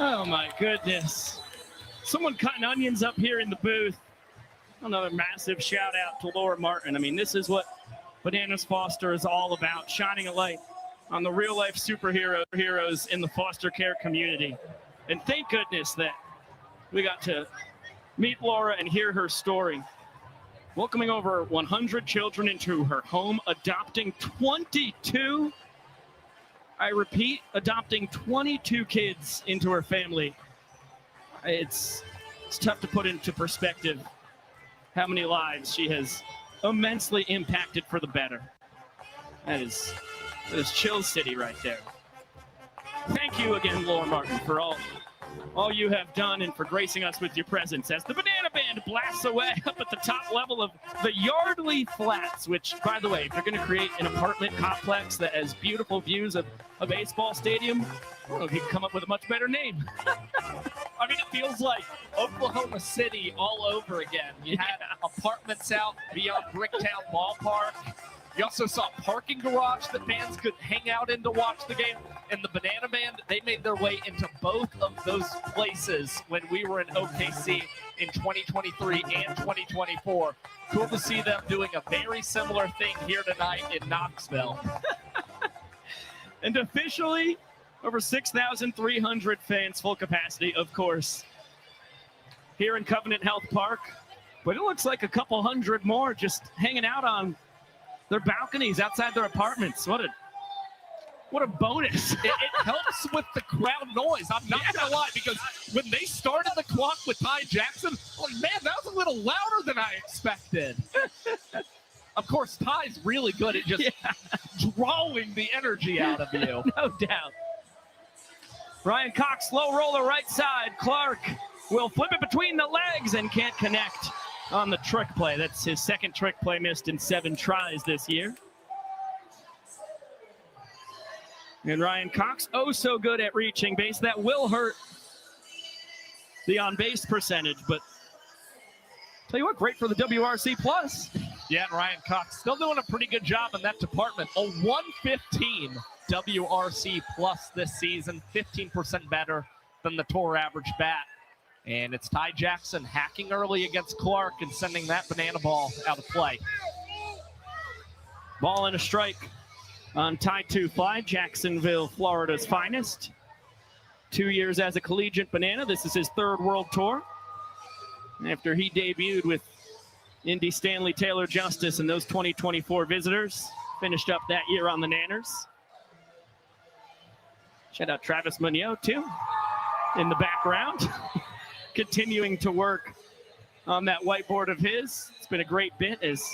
Oh my goodness. Someone cutting onions up here in the booth. Another massive shout out to Laura Martin. I mean, this is what Bananas Foster is all about, shining a light on the real life heroes in the foster care community. And thank goodness that we got to meet Laura and hear her story. Welcoming over 100 children into her home, adopting 22. I repeat, adopting 22 kids into her family. It's tough to put into perspective how many lives she has immensely impacted for the better. That is Chill City right there. Thank you again, Laura Martin, for all you have done and for gracing us with your presence as the Banana Band blasts away up at the top level of the Yardley Flats, which, by the way, if they're going to create an apartment complex that has beautiful views of a baseball stadium, I don't know if you can come up with a much better name.
I mean, it feels like Oklahoma City all over again. You had apartments out beyond Bricktown Ballpark. You also saw a parking garage that fans could hang out in to watch the game. And the Banana Band, they made their way into both of those places when we were in OKC in 2023 and 2024. Cool to see them doing a very similar thing here tonight in Knoxville.
And officially, over 6,300 fans, full capacity, of course, here in Covenant Health Park. But it looks like a couple hundred more just hanging out on their balconies outside their apartments. What a bonus.
It helps with the crowd noise. I'm not going to lie, because when they started the clock with Ty Jackson, I'm like, man, that was a little louder than I expected. Of course, Ty's really good at just drawing the energy out of you.
No doubt. Ryan Cox, slow roller right side. Clark will flip it between the legs and can't connect on the trick play. That's his second trick play missed in 7 tries this year. And Ryan Cox, oh so good at reaching base. That will hurt the on-base percentage, but tell you what, great for the WRC plus.
Yeah, and Ryan Cox still doing a pretty good job in that department. A 115 WRC plus this season, 15% better than the tour average bat. And it's Ty Jackson hacking early against Clark and sending that banana ball out of play.
Ball and a strike on Ty 2-5, Jacksonville, Florida's finest. 2 years as a collegiate Banana. This is his 3rd World Tour. After he debuted with Indy Stanley Taylor Justice and those 2024 visitors, finished up that year on the Nanners. Shout out Travis Munoz, too, in the background. Continuing to work on that whiteboard of his. It's been a great bit as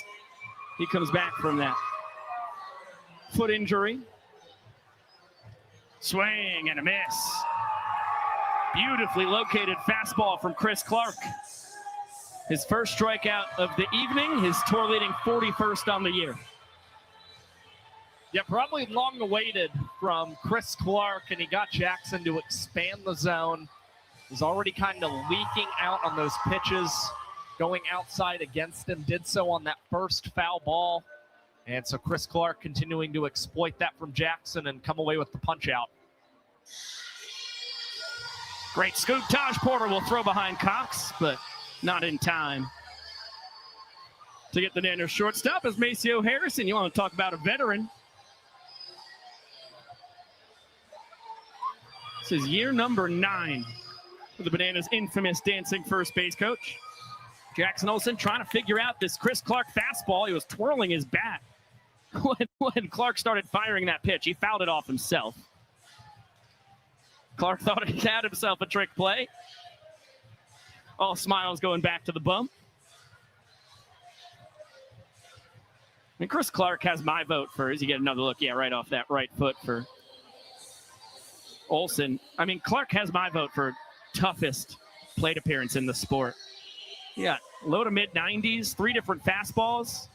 he comes back from that foot injury. Swing and a miss. Beautifully located fastball from Chris Clark. His first strikeout of the evening, his tour leading 41st on the year.
Yeah, probably long awaited from Chris Clark, and he got Jackson to expand the zone. Was already kind of leaking out on those pitches, going outside against him, did so on that first foul ball. And so Chris Clark continuing to exploit that from Jackson and come away with the punch out.
Great scoop. Taj Porter will throw behind Cox, but not in time to get the Nanners shortstop as Maceo Harrison. You want to talk about a veteran. This is year number 9 for the Bananas' infamous dancing first base coach. Jackson Olsen trying to figure out this Chris Clark fastball. He was twirling his bat when Clark started firing that pitch. He fouled it off himself. Clark thought he had himself a trick play. All smiles going back to the bump. And Chris Clark has my vote for, as you get another look, yeah, right off that right foot for Olsen. I mean, Clark has my vote for toughest plate appearance in the sport. Yeah, low to mid 90s, 3 different fastballs.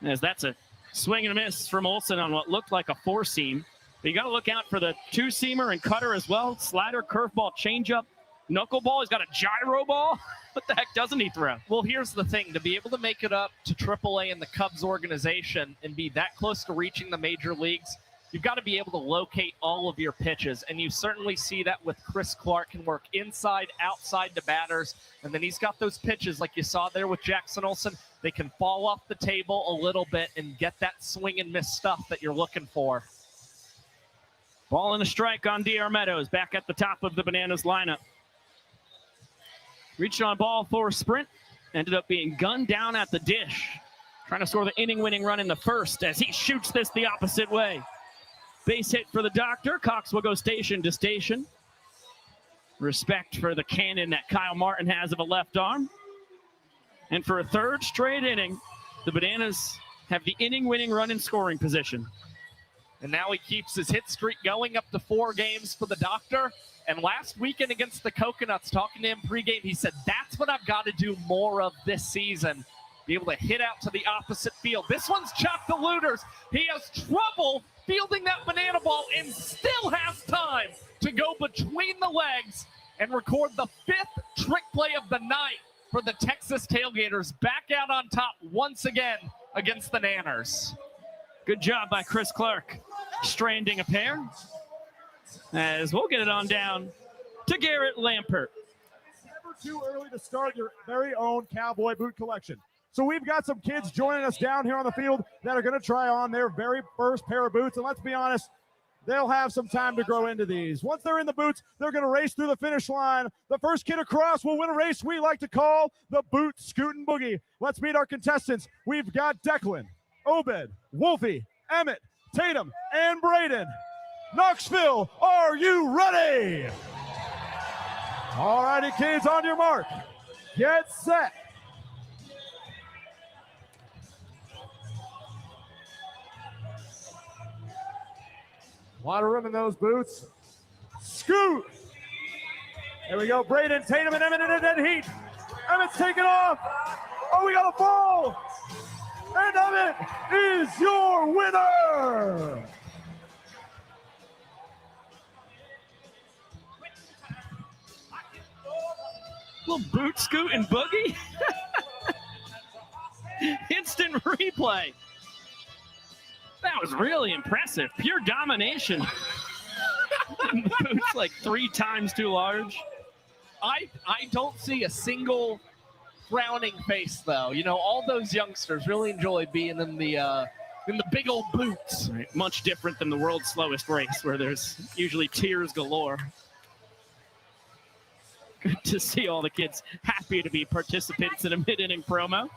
As that's a swing and a miss from Olsen on what looked like a 4-seam. But you got to look out for the 2-seamer and cutter as well. Slider, curveball, changeup, knuckleball. He's got a gyro ball. What the heck doesn't he throw?
Well, here's the thing. To be able to make it up to AAA in the Cubs organization and be that close to reaching the major leagues, you've got to be able to locate all of your pitches. And you certainly see that with Chris Clark. Can work inside, outside to batters. And then he's got those pitches like you saw there with Jackson Olsen. They can fall off the table a little bit and get that swing and miss stuff that you're looking for.
Ball and a strike on DR Meadows, back at the top of the Bananas lineup. Reached on ball for a sprint, ended up being gunned down at the dish. Trying to score the inning-winning run in the first as he shoots this the opposite way. Base hit for the doctor. Cox will go station to station. Respect for the cannon that Kyle Martin has of a left arm. And for a third straight inning, the Bananas have the inning-winning run in scoring position.
And now he keeps his hit streak going up to 4 games for the doctor. And last weekend against the Coconuts, talking to him pregame, he said, that's what I've got to do more of this season. Be able to hit out to the opposite field. This one's chopped to looters. He has trouble fielding that banana ball and still has time to go between the legs and record the 5th trick play of the night for the Texas Tailgaters. Back out on top once again against the Nanners.
Good job by Chris Clark, stranding a pair. As we'll get it on down to Garrett Lampert.
Never too early to start your very own cowboy boot collection. So we've got some kids joining us down here on the field that are going to try on their very first pair of boots. And let's be honest, they'll have some time to grow into these. Once they're in the boots, they're going to race through the finish line. The first kid across will win a race we like to call the Boot Scootin' Boogie. Let's meet our contestants. We've got Declan, Obed, Wolfie, Emmett, Tatum, and Braden. Knoxville, are you ready? All righty, kids, on your mark. Get set. A lot of room in those boots. Scoot. There we go. Braden, Tatum, and Emmett in a dead heat. Emmett's taking off. Oh, we got a ball. And Emmett is your winner.
Little boot scoot and boogie. Instant replay. That was really impressive. Pure domination. The boot's like 3 times too large.
I don't see a single frowning face, though. You know, all those youngsters really enjoy being in the big old boots.
Right. Much different than the world's slowest race, where there's usually tears galore. Good to see all the kids happy to be participants in a mid-inning promo.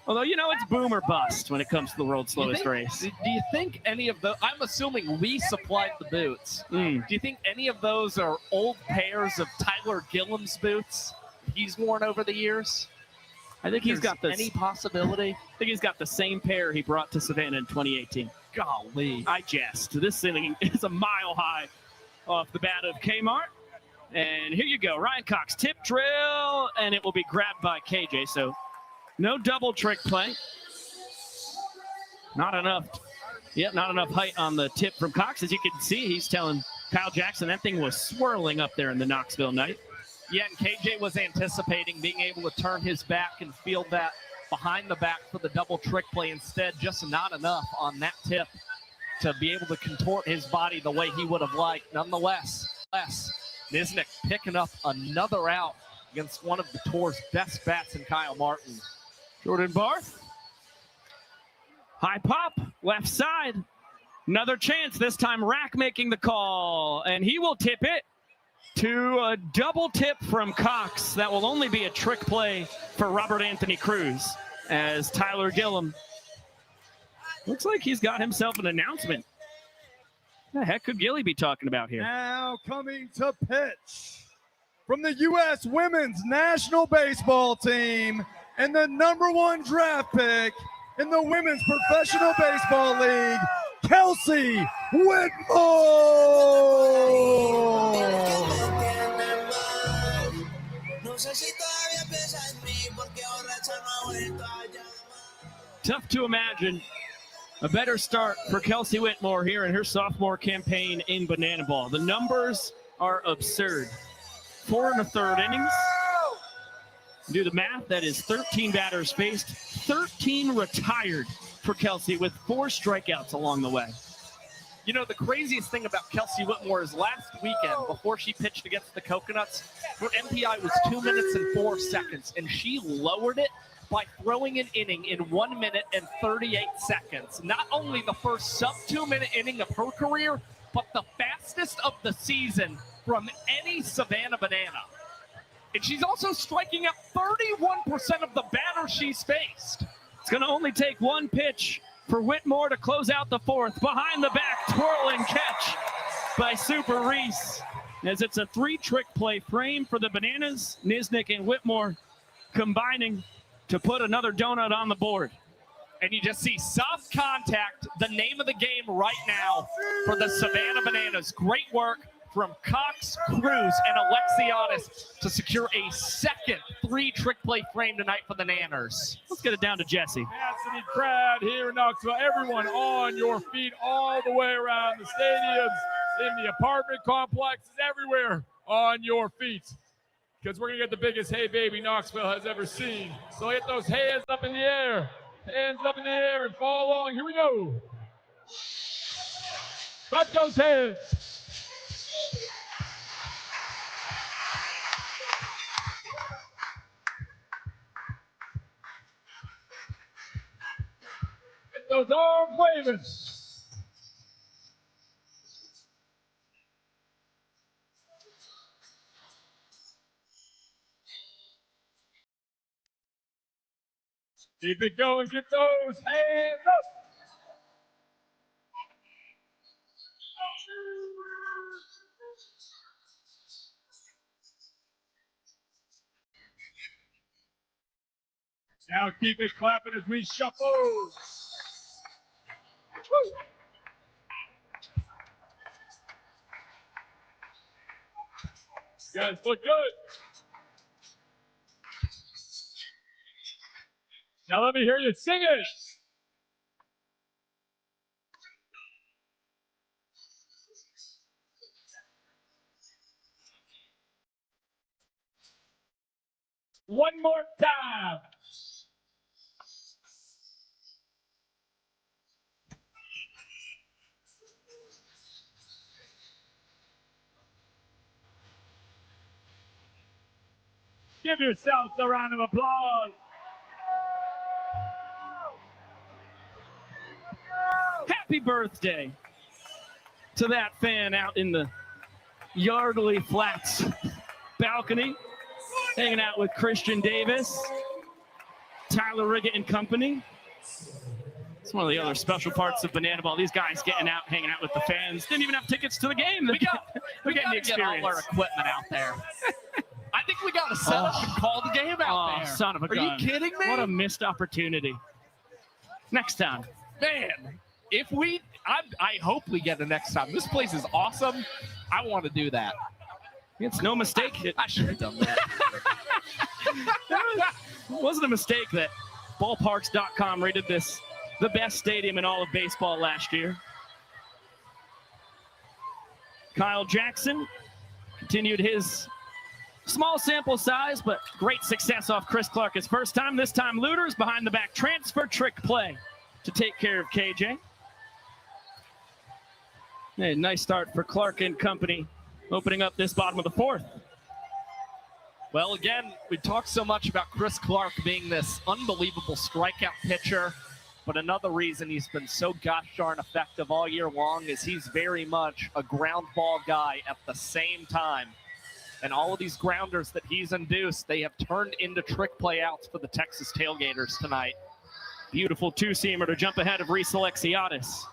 Although, you know, it's boom or bust when it comes to the world's slowest race.
Do you think any of those, I'm assuming we supplied the boots. Do you think any of those are old pairs of Tyler Gilliam's boots he's worn over the years?
I think he's got
any possibility.
I think he's got the same pair he brought to Savannah in 2018.
Golly.
I jest. This inning is a mile high off the bat of Kmart. And here you go. Ryan Cox, tip drill, and it will be grabbed by KJ. So no double trick play. Not enough. Yep, not enough height on the tip from Cox. As you can see, he's telling Kyle Jackson that thing was swirling up there in the Knoxville night.
Yeah, and KJ was anticipating being able to turn his back and field that behind the back for the double trick play. Instead, just not enough on that tip to be able to contort his body the way he would have liked. Nonetheless, Nisnik picking up another out against one of the tour's best bats in Kyle Martin.
Jordan Barth. High pop, left side. Another chance, this time Rack making the call, and he will tip it to a double tip from Cox. That will only be a trick play for Robert Anthony Cruz, as Tyler Gillum looks like he's got himself an announcement. The heck could Gilly be talking about here?
Now coming to pitch from the U.S. Women's National Baseball Team and the #1 draft pick in the Women's Professional Baseball League, Kelsey Whitmore.
Tough to imagine a better start for Kelsey Whitmore here in her sophomore campaign in Banana Ball. The numbers are absurd. 4 1/3 innings. Do the math, that is 13 batters faced, 13 retired for Kelsey with 4 strikeouts along the way.
You know, the craziest thing about Kelsey Whitmore is last weekend, before she pitched against the Coconuts, her MPI was 2 minutes and 4 seconds, and she lowered it by throwing an inning in 1 minute and 38 seconds. Not only the first sub-2-minute inning of her career, but the fastest of the season from any Savannah Banana. And she's also striking out 31% of the batters she's faced.
It's going to only take one pitch for Whitmore to close out the 4th. Behind the back, twirling catch by Super Reese. As it's a 3-trick play frame for the Bananas, Nisnik and Whitmore combining to put another donut on the board.
And you just see soft contact, the name of the game right now for the Savannah Bananas. Great work from Cox, Cruz, and Alexiadis to secure a second 3-trick play frame tonight for the Nanners.
Let's get it down to Jesse.
Capacity crowd here in Knoxville. Everyone on your feet all the way around the stadiums, in the apartment complexes, everywhere on your feet. Because we're going to get the biggest Hey Baby Knoxville has ever seen. So get those hands up in the air. Hands up in the air and follow along. Here we go. Clap those hands. Get those arms waving. Keep it going, get those hands up. Now keep it clapping as we shuffle. Woo. You guys look good. Now let me hear you sing it. One more time. Give yourselves a round of applause.
Happy birthday to that fan out in the Yardley Flats balcony, hanging out with Christian Davis, Tyler Riggett and company. It's one of the other special parts of Banana Ball. These guys getting out, hanging out with the fans. Didn't even have tickets to the game.
We got to get all our equipment out there. I think we got to set up and call the game out there.
Son of a gun.
Are you kidding me?
What a missed opportunity. Next time.
Man, if we, I hope we get it next time. This place is awesome. I want to do that.
It's no mistake.
I should have done that.
It wasn't a mistake that ballparks.com rated this the best stadium in all of baseball last year. Kyle Jackson continued his small sample size, but great success off Chris Clark his first time. This time, Looters behind the back transfer trick play to take care of KJ. A nice start for Clark and company, opening up this bottom of the 4th.
Well, again, we talked so much about Chris Clark being this unbelievable strikeout pitcher, but another reason he's been so gosh darn effective all year long is he's very much a ground ball guy at the same time. And all of these grounders that he's induced, they have turned into trick play outs for the Texas Tailgaters tonight.
Beautiful two-seamer to jump ahead of Reese Alexiadis.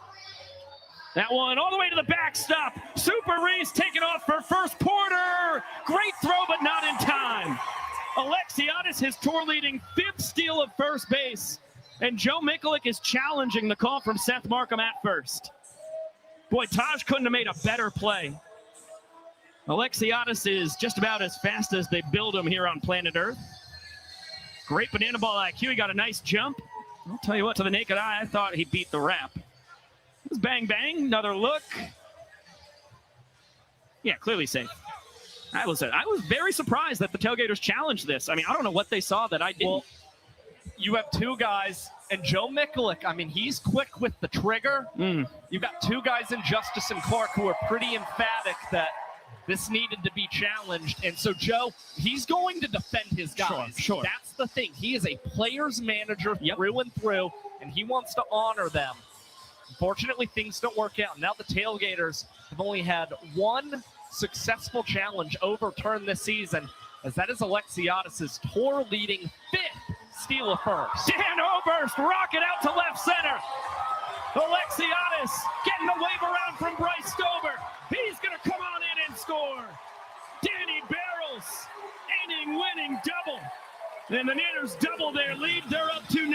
That one all the way to the backstop. Super Reese taking off for first. Porter. Great throw, but not in time. Alexiadis, his tour-leading 5th steal of first base. And Joe Mikulik is challenging the call from Seth Markham at first. Boy, Taj couldn't have made a better play. Alexiadis is just about as fast as they build him here on planet Earth. Great banana ball IQ. He got a nice jump. I'll tell you what, to the naked eye, I thought he beat the wrap. It was bang, bang. Another look. Yeah, clearly safe. I was very surprised that the Tailgaters challenged this. I mean, I don't know what they saw that I didn't.
Well, you have 2 guys, and Joe Mikulik, I mean, he's quick with the trigger. You've got 2 guys in Justice and Clark who are pretty emphatic that this needed to be challenged. And so Joe, he's going to defend his guys.
Sure.
That's the thing. He is a player's manager through and through, and he wants to honor them. Unfortunately, things don't work out. Now the Tailgaters have only had 1 successful challenge overturned this season, as that is Alexiadis' tour-leading 5th steal of first.
Dan Oberst, rocket out to left center. Alexiadis getting the wave around from Bryce Stover. He's going to come on in and score. Danny Barrels, inning-winning double. And the Niners double their lead. They're up 2-0.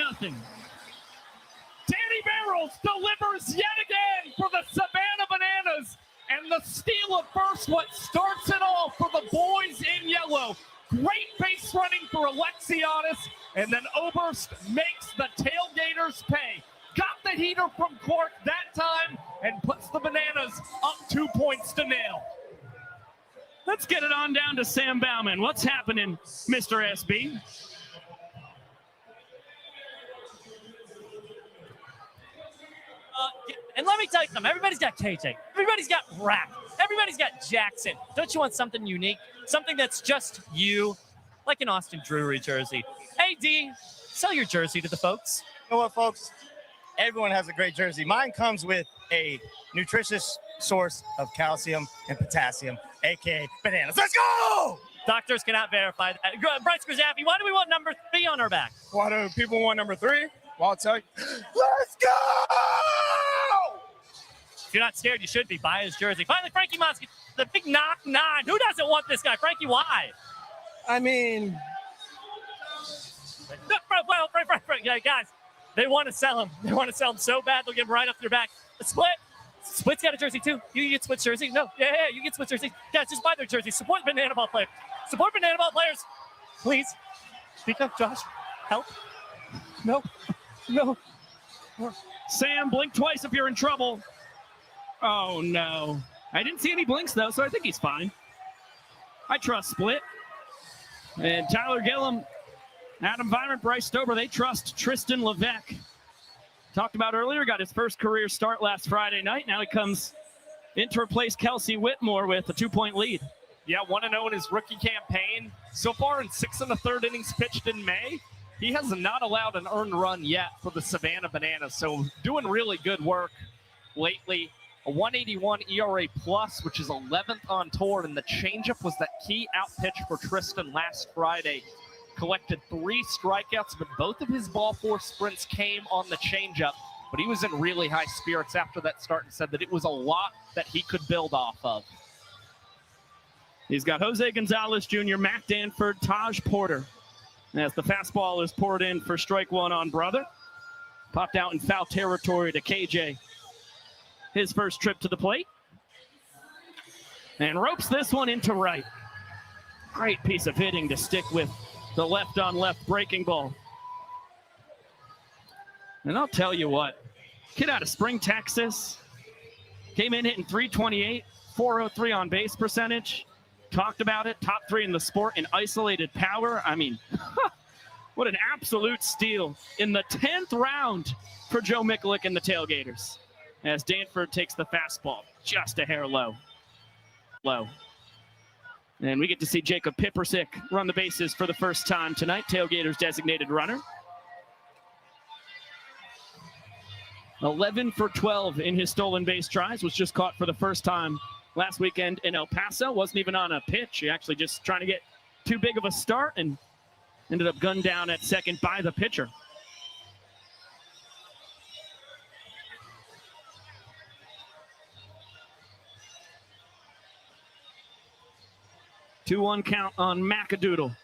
Danny Barrels delivers yet again for the Savannah Bananas. And the steal of first, what starts it all for the boys in yellow. Great base running for Alexiadis. And then Oberst makes the Tailgaters pay. Got the heater from Clark that time and puts the Bananas up 2 points to 0.
Let's get it on down to Sam Bauman. What's happening, Mr. SB?
And let me tell you something. Everybody's got KJ. Everybody's got Rack. Everybody's got Jackson. Don't you want something unique? Something that's just you? Like an Austin Drury jersey. Hey, D, sell your jersey to the folks.
You know what, folks? Everyone has a great jersey. Mine comes with a nutritious source of calcium and potassium, a.k.a. bananas. Let's go!
Doctors cannot verify that. Bryce Grzappi, why do we want number 3 on our back?
Why do people want number 3? Well, I'll tell you. Let's go!
If you're not scared, you should be. Buy his jersey. Finally, Frankie Monsky, the big knock 9. Who doesn't want this guy? Frankie, why?
I mean...
Frank. Yeah, guys, they want to sell him. They want to sell him so bad, they'll get him right up their back. Split. Split's got a jersey, too. You get Split's jersey? No. Yeah, you get Split's jersey. Guys, just buy their jersey. Support Banana Ball players. Support Banana Ball players. Please. Speak up, Josh. Help. No.
Sam, blink twice if you're in trouble. Oh, no. I didn't see any blinks, though, so I think he's fine. I trust Split. And Tyler Gillum, Adam Vibrant, Bryce Stover, they trust Tristan Levesque. Talked about earlier, got his first career start last Friday night. Now he comes in to replace Kelsey Whitmore with a 2-point lead.
Yeah, 1-0 in his rookie campaign. So far in 6 1/3 innings pitched in May, he has not allowed an earned run yet for the Savannah Bananas. So doing really good work lately. A 181 ERA plus, which is 11th on tour. And the changeup was that key out pitch for Tristan last Friday. Collected 3 strikeouts, but both of his ball 4 sprints came on the changeup. But he was in really high spirits after that start and said that it was a lot that he could build off of.
He's got Jose Gonzalez Jr., Matt Danford, Taj Porter. As the fastball is poured in for strike 1 on Brother. Popped out in foul territory to KJ. His first trip to the plate. And ropes this one into right. Great piece of hitting to stick with the left-on-left breaking ball. And I'll tell you what, kid out of Spring, Texas, came in hitting .328, .403 on base percentage. Talked about it, top 3 in the sport in isolated power. I mean, what an absolute steal in the 10th round for Joe Mikulik and the Tailgaters. As Danford takes the fastball just a hair low. And we get to see Jacob Pipersick run the bases for the first time tonight, Tailgaters designated runner. 11 for 12 in his stolen base tries, was just caught for the first time last weekend in El Paso. Wasn't even on a pitch. He actually just trying to get too big of a start and ended up gunned down at second by the pitcher. 2-1 count on Macadoodle.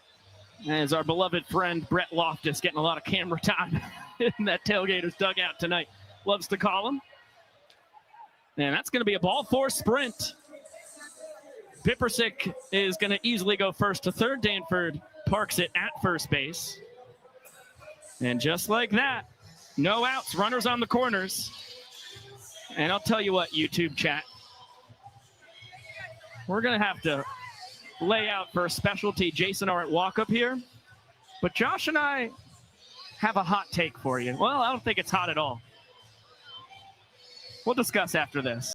As our beloved friend Brett Loftus getting a lot of camera time in that Tailgaters dugout tonight. Loves to call him. And that's going to be a ball four sprint. Pippersick is going to easily go first to third. Danford parks it at first base. And just like that, no outs, runners on the corners. And I'll tell you what, YouTube chat, we're going to have to lay out for a specialty Jason Arndt walk-up here. But Josh and I have a hot take for you. Well, I don't think it's hot at all. We'll discuss after this.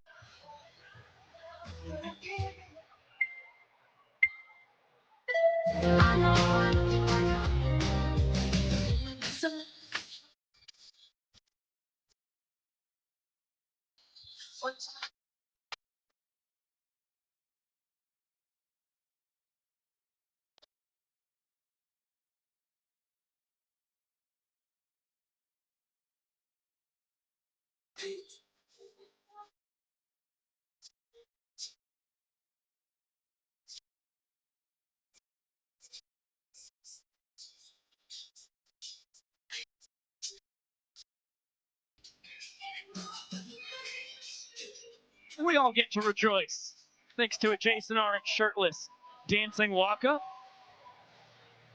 We all get to rejoice thanks to a Jason Arndt shirtless dancing walk-up.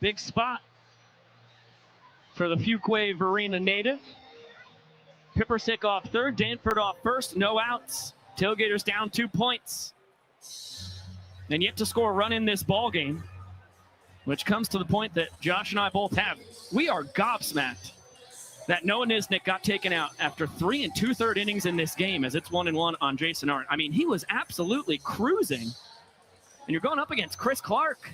Big spot for the Fuquay Arena native. Pippersick off third, Danford off first, no outs. Tailgaters down 2 points. And yet to score a run in this ball game, which comes to the point that Josh and I both have. We are gobsmacked that Noah Nisnik got taken out after 3 2/3 innings in this game, as it's 1-1 on Jason Arndt. I mean, he was absolutely cruising. And you're going up against Chris Clark.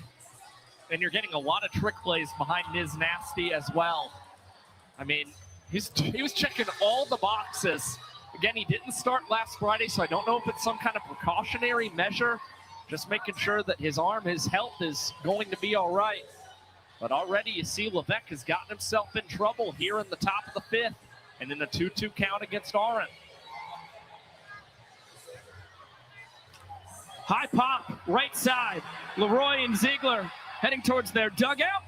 And you're getting a lot of trick plays behind Niz Nasty as well. I mean, he was checking all the boxes. Again, he didn't start last Friday, so I don't know if it's some kind of precautionary measure. Just making sure that his arm, his health is going to be all right. But already you see Levesque has gotten himself in trouble here in the top of the fifth and in a 2-2 count against Arndt.
High pop, right side. Leroy and Ziegler heading towards their dugout.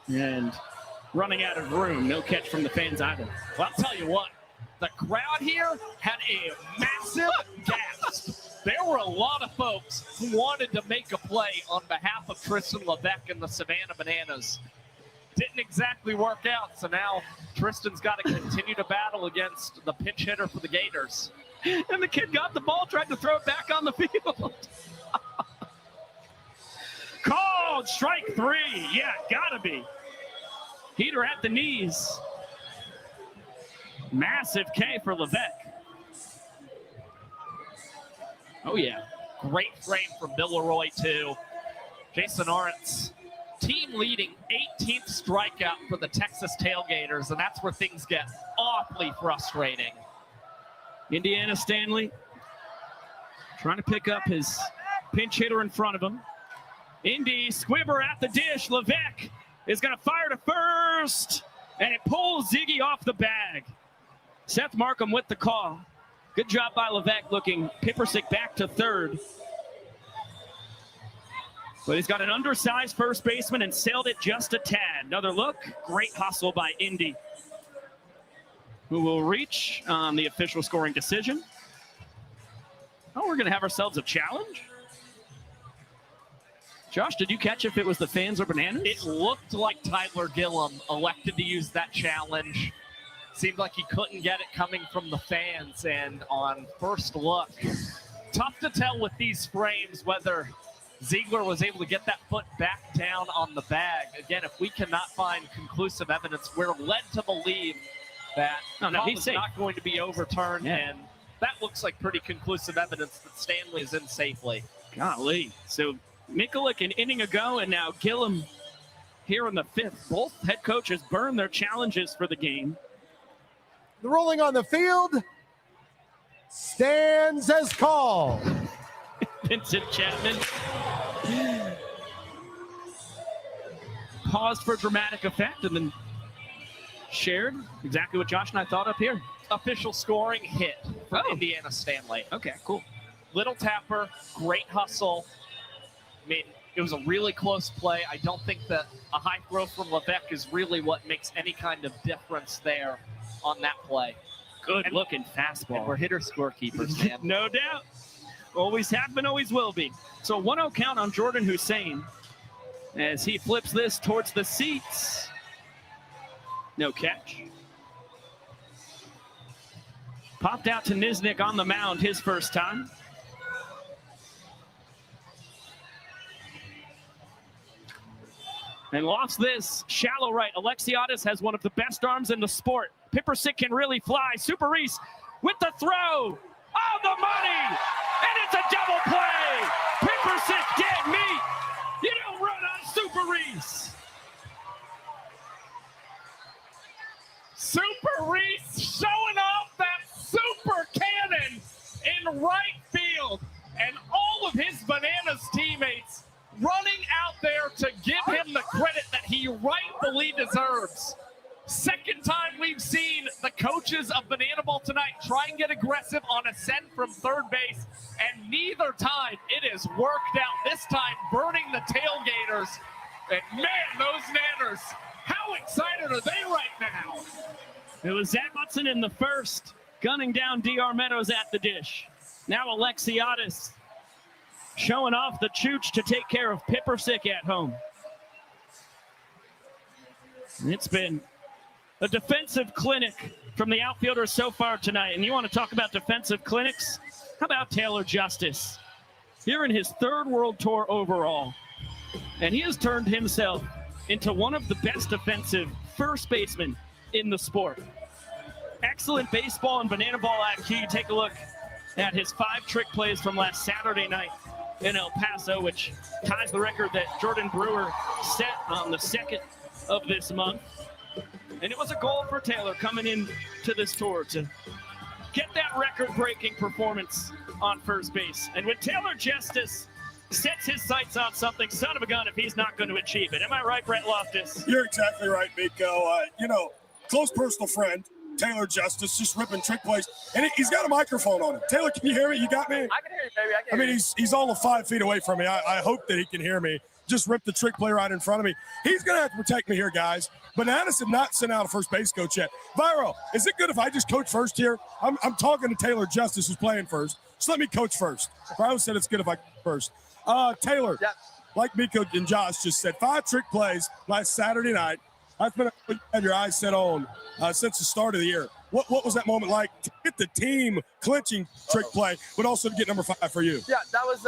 And running out of room. No catch from the fans either.
Well, I'll tell you what, the crowd here had a massive gasp. There were a lot of folks who wanted to make a play on behalf of Tristan Levesque and the Savannah Bananas. Didn't exactly work out, so now Tristan's got to continue to battle against the pinch hitter for the Gators.
And the kid got the ball, tried to throw it back on the field. Called strike 3. Yeah, gotta be. Heater at the knees. Massive K for Levesque.
Oh, yeah. Great frame from Bill Leroy, too. Jason Arndt's team-leading 18th strikeout for the Texas Tailgaters, and that's where things get awfully frustrating.
Indiana Stanley trying to pick up his pinch hitter in front of him. Indy, Squibber at the dish. Levesque is going to fire to first, and it pulls Ziggy off the bag. Seth Markham with the call. Good job by Levesque, looking Pippersick back to third. But he's got an undersized first baseman and sailed it just a tad. Another look, great hustle by Indy, who will reach on the official scoring decision. Oh, we're going to have ourselves a challenge? Josh, did you catch if it was the fans or Bananas?
It looked like Tyler Gillum elected to use that challenge. Seemed like he couldn't get it coming from the fans, and on first look, tough to tell with these frames whether Ziegler was able to get that foot back down on the bag. Again, if we cannot find conclusive evidence, we're led to believe that he's not going to be overturned, and that looks like pretty conclusive evidence that Stanley is in safely.
Golly. So Mikulik an inning ago, and now Gillum here in the fifth. Both head coaches burned their challenges for the game.
The rolling on the field stands as called.
Vincent Chapman paused for dramatic effect and then shared exactly what Josh and I thought up here.
Official scoring hit for Indiana Stanley.
Okay, cool.
Little tapper, great hustle. I mean, It was a really close play. I don't think that a high throw from Levesque is really what makes any kind of difference there on that play.
Good looking fastball.
And we're hitter scorekeepers, man.
No doubt. Always have been, always will be. So 1-0 count on Jordan Hussein as he flips this towards the seats. No catch. Popped out to Niznik on the mound his first time. And lofts this shallow right. Alexiadis has one of the best arms in the sport. Pippersick can really fly. Super Reese with the throw. Oh, the money! And it's a double play! Pippersick dead meat! You don't run on Super Reese!
Super Reese showing off that super cannon in right field. And all of his Bananas teammates running out there to give him the credit that he rightfully deserves. Second time we've seen the coaches of Banana Ball tonight try and get aggressive on a send from third base, and neither time it has worked out. This time burning the tailgaters. And man, those Nanners, how excited are they right now?
It was Zach Hudson in the first, gunning down DR Meadows at the dish. Now Alexiadis showing off the chooch to take care of Pippersick at home. It's been a defensive clinic from the outfielders so far tonight. And you want to talk about defensive clinics? How about Taylor Justice? Here in his third World Tour overall. And he has turned himself into one of the best defensive first basemen in the sport. Excellent baseball and Banana Ball IQ. Take a look at his 5 trick plays from last Saturday night in El Paso, which ties the record that Jordan Brewer set on the 2nd of this month. And it was a goal for Taylor coming in to this tour to get that record-breaking performance on first base. And when Taylor Justice sets his sights on something, son of a gun if he's not going to achieve it. Am I right, Brett Loftus?
You're exactly right, Miko. Close personal friend, Taylor Justice, just ripping trick plays. And he's got a microphone on him. Taylor, can you hear me? You got me?
I can hear you, baby. I mean,
he's all of 5 feet away from me. I hope that he can hear me. Just ripped the trick play right in front of me. He's going to have to protect me here, guys. Bananas have not sent out a first base coach yet. Viro, is it good if I just coach first here? I'm talking to Taylor Justice, who's playing first. Just let me coach first. Viro said it's good if I coach first. Taylor, like Miko and Josh just said, 5 trick plays last Saturday night. That's been what you had your eyes set on since the start of the year. What was that moment like to get the team clinching trick play, but also to get number 5 for you?
Yeah, that was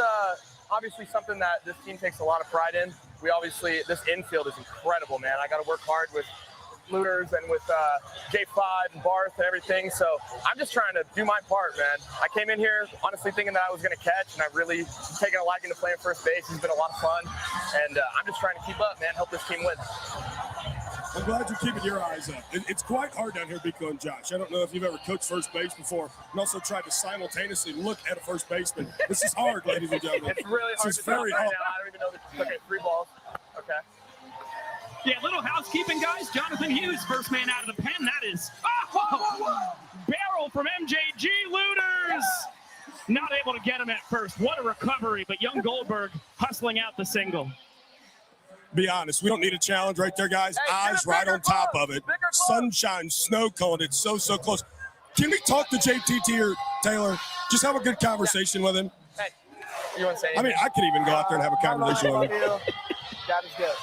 obviously something that this team takes a lot of pride in. This infield is incredible, man. I got to work hard with Looters and with J5 and Barth and everything. So I'm just trying to do my part, man. I came in here honestly thinking that I was going to catch, and I've really taken a liking to playing first base. It's been a lot of fun, and I'm just trying to keep up, man, help this team win.
I'm glad you're keeping your eyes up. It's quite hard down here, Miko and Josh. I don't know if you've ever coached first base before and also tried to simultaneously look at a first baseman. This is hard, ladies and gentlemen.
It's really hard to
very
right
hard.
now. I don't even know that. Okay, 3 balls. Okay.
Yeah, little housekeeping, guys. Jonathan Hughes, first man out of the pen. That is barrel from MJG Looters. Not able to get him at first. What a recovery, but young Goldberg hustling out the single.
Be honest, we don't need a challenge right there, guys.
Hey,
Eyes right on top of it. Sunshine, snow cone. It's so close. Can we talk to JTT here, Taylor? Just have a good conversation with him.
Hey, you want to say anything?
I could even go out there and have a conversation with him.
God is good.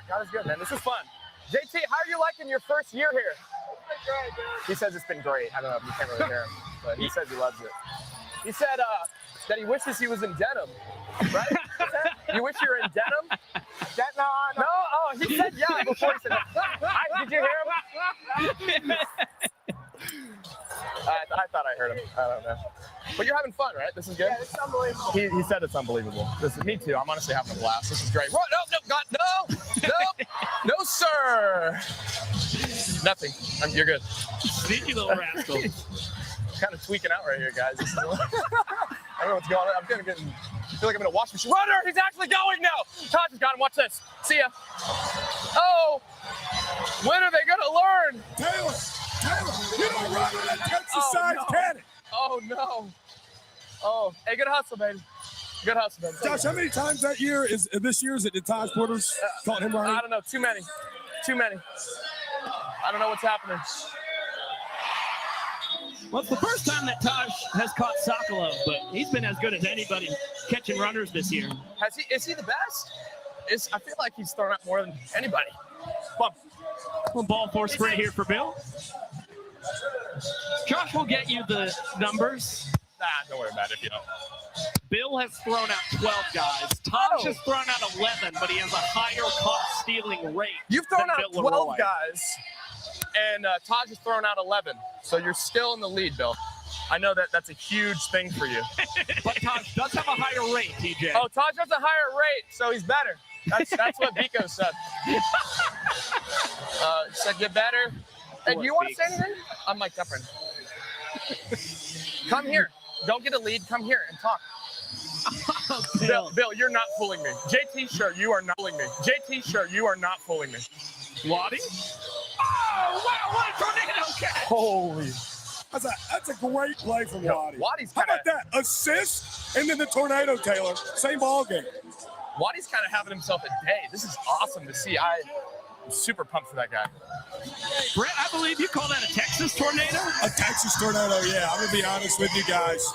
God is good, man. This is fun. JT, how are you liking your first year here? It's been great, dude. He says it's been great. I don't know if you can't really hear him, but he says he loves it. He said that he wishes he was in denim, right? You wish you were in denim? No. Oh, he said yeah before he said that. Did you hear him? I thought I heard him. I don't know. But you're having fun, right? This is good? Yeah, it's unbelievable. He said it's unbelievable. Me too. I'm honestly having a blast. This is great. No, sir. Nothing. You're good.
Sneaky little rascal.
Kind of tweaking out right here, guys. I don't know what's going on. I feel like I'm in a washing machine. Runner, he's actually going now. Todd has got him. Watch this. See ya. Oh, when are they going to learn?
Taylor, you don't run with that Texas size cannon.
Oh, no. Oh, hey, good hustle, baby. Good hustle, man.
Josh, how many times this year is it the Taj Porters caught him right?
I don't know. Too many. I don't know what's happening.
Well, it's the first time that Taj has caught Sokolov, but he's been as good as anybody catching runners this year.
Is he the best? I feel like he's thrown out more than anybody. Come on.
Well, ball force spray here for Bill. Josh will get you the numbers.
Nah, don't worry about it if you don't.
Bill has thrown out 12 guys. Taj has thrown out 11, but he has a higher caught stealing rate.
You've thrown
than
out
Bill
12
Leroy.
guys, and Taj has thrown out 11. So you're still in the lead, Bill. I know that's a huge thing for you.
But Taj does have a higher rate, TJ.
Oh, Taj has a higher rate, so he's better. That's what Biko said. Said get better. Hey, do you want to say anything? I'm Mike Dufferin. Come here. Don't get a lead. Come here and talk. Bill, you're not fooling me. JT, sure, you are not fooling me. JT, sure, you are not fooling me.
Waddy? Oh, wow, what a tornado catch!
Holy.
That's a great play from Waddy.
Waddy's
How
kinda,
about that? Assist and then the tornado, Taylor. Same ball game.
Waddy's kind of having himself a day. This is awesome to see. I'm super pumped for that guy.
Brett, I believe you call that a Texas tornado?
A Texas tornado, yeah. I'm going to be honest with you guys.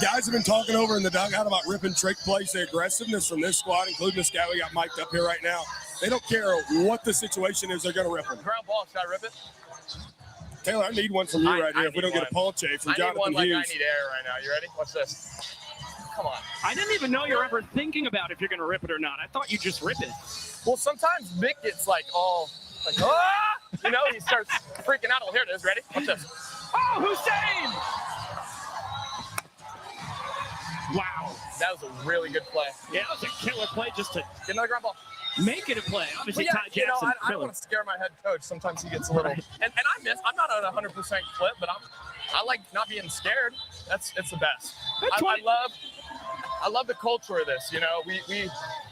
Guys have been talking over in the dugout about ripping trick plays, the aggressiveness from this squad, including this guy we got mic'd up here right now. They don't care what the situation is, they're going to rip them.
Ground ball, should I rip it?
Taylor, I need one from you right here if we don't get a Ponche from Jonathan
I need one like
Hughes.
I need air right now. You ready? Watch this. Come on.
I didn't even know you were ever thinking about if you're going to rip it or not. I thought you just rip it.
Well, sometimes Mick gets like all like, ah! You know, he starts freaking out. Oh, here it is. Ready? Watch this.
Oh, Hussein!
Wow.
That was a really good play.
Yeah, that was a killer play just to
Get another ground ball.
make it a play. Obviously,
But yeah,
Ty Jackson.
I don't want to scare my head coach. Sometimes he gets a little, and I miss. I'm not at 100% clip, but I like not being scared. It's the best. I love the culture of this. You know,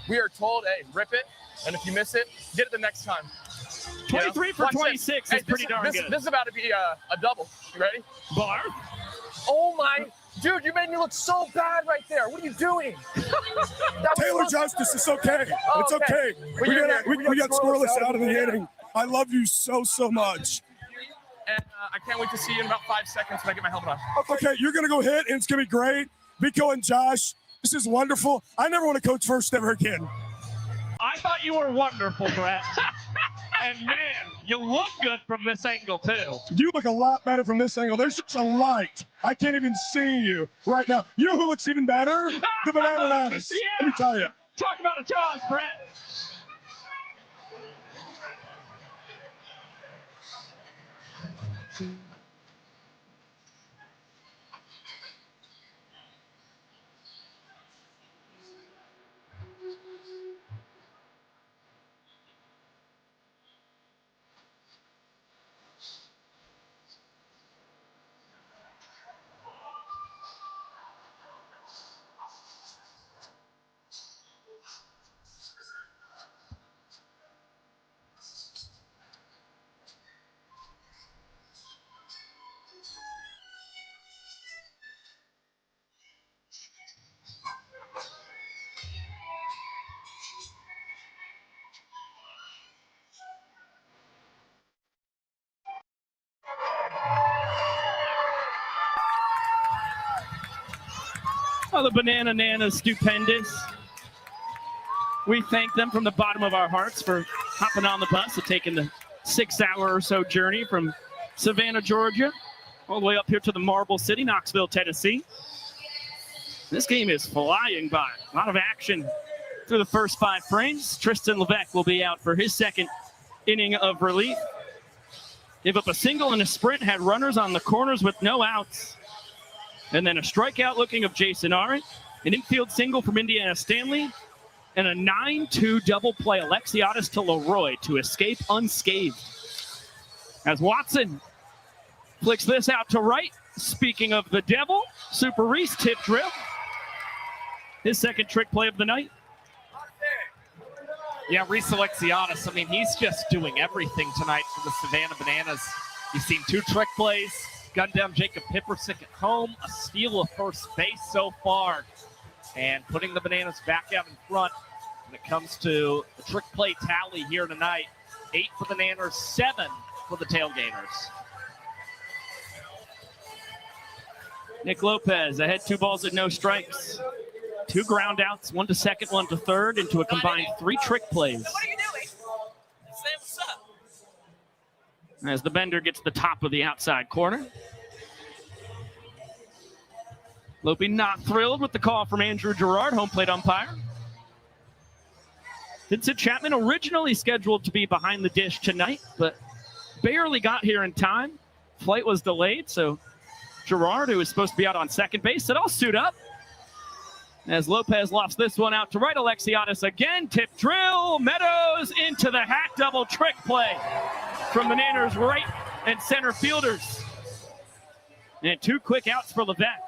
we are told, hey, rip it, and if you miss it, get it the next time.
23 for 26 is pretty darn good.
This is about to be a double. You ready?
Bar.
Oh my. Dude, you made me look so bad right there. What are you doing?
Taylor Justice, it's okay.
Oh,
it's okay. We got scoreless out of the inning. I love you so much.
And I can't wait to see you in about 5 seconds when I get my helmet on.
Okay, you're going to go hit, and it's going to be great. Biko and Josh, this is wonderful. I never want to coach first ever again.
I thought you were wonderful, Brett. And man, you look good from this angle too.
You look a lot better from this angle. There's just a light. I can't even see you right now. You know who looks even better? The Savannah Bananas.
Yeah.
Let me tell you.
Talk about a toss, Brett. Oh, the Banana Nana's stupendous. We thank them from the bottom of our hearts for hopping on the bus and taking the 6-hour or so journey from Savannah, Georgia, all the way up here to the Marble City, Knoxville, Tennessee. This game is flying by. A lot of action through the first 5 frames. Tristan Levesque will be out for his second inning of relief. Gave up a single and a sprint, had runners on the corners with no outs. And then a strikeout looking of Jason Arendt, an infield single from Indiana Stanley, and a 9-2 double play Alexiadis to Leroy to escape unscathed. As Watson flicks this out to right. Speaking of the devil, Super Reese tip drill. His second trick play of the night.
Yeah, Reese Alexiadis, I mean, he's just doing everything tonight for the Savannah Bananas. You've seen 2 trick plays, gunned down Jacob Pippersick at home, a steal of first base so far. and putting the Bananas back out in front when it comes to the trick play tally here tonight. 8 for the Nanners, 7 for the Tailgaters.
Nick Lopez ahead 2 balls and no strikes. 2 ground outs, 1 to second, 1 to third, into a combined 3 trick plays.
What are you doing? Say what's up.
As the bender gets the top of the outside corner. Lope not thrilled with the call from Andrew Gerard, home plate umpire. Vincent Chapman originally scheduled to be behind the dish tonight, but barely got here in time. Flight was delayed, so Gerard, who was supposed to be out on second base, said, "I'll suit up." As Lopez lofts this one out to right, Alexiadis again, tip drill, Meadows into the hat, double trick play from the Nanners right and center fielders. And 2 quick outs for Levesque.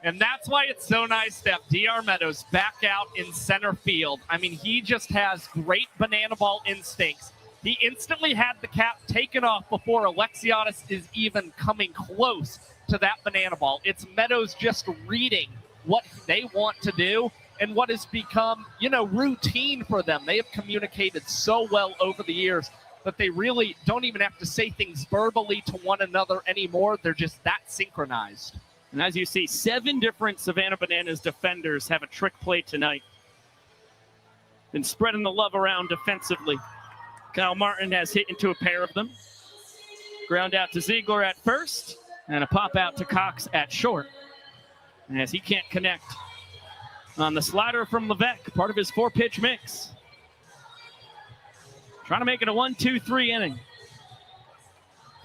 And that's why it's so nice to have DR Meadows back out in center field. I mean, he just has great banana ball instincts. He instantly had the cap taken off before Alexiadis is even coming close to that banana ball. It's Meadows just reading what they want to do and what has become, routine for them. They have communicated so well over the years that they really don't even have to say things verbally to one another anymore. They're just that synchronized.
And as you see, 7 different Savannah Bananas defenders have a trick play tonight. Been spreading the love around defensively. Kyle Martin has hit into a pair of them. Ground out to Ziegler at first, and a pop out to Cox at short. And as he can't connect on the slider from Levesque, part of his 4-pitch mix. Trying to make it a 1-2-3 inning.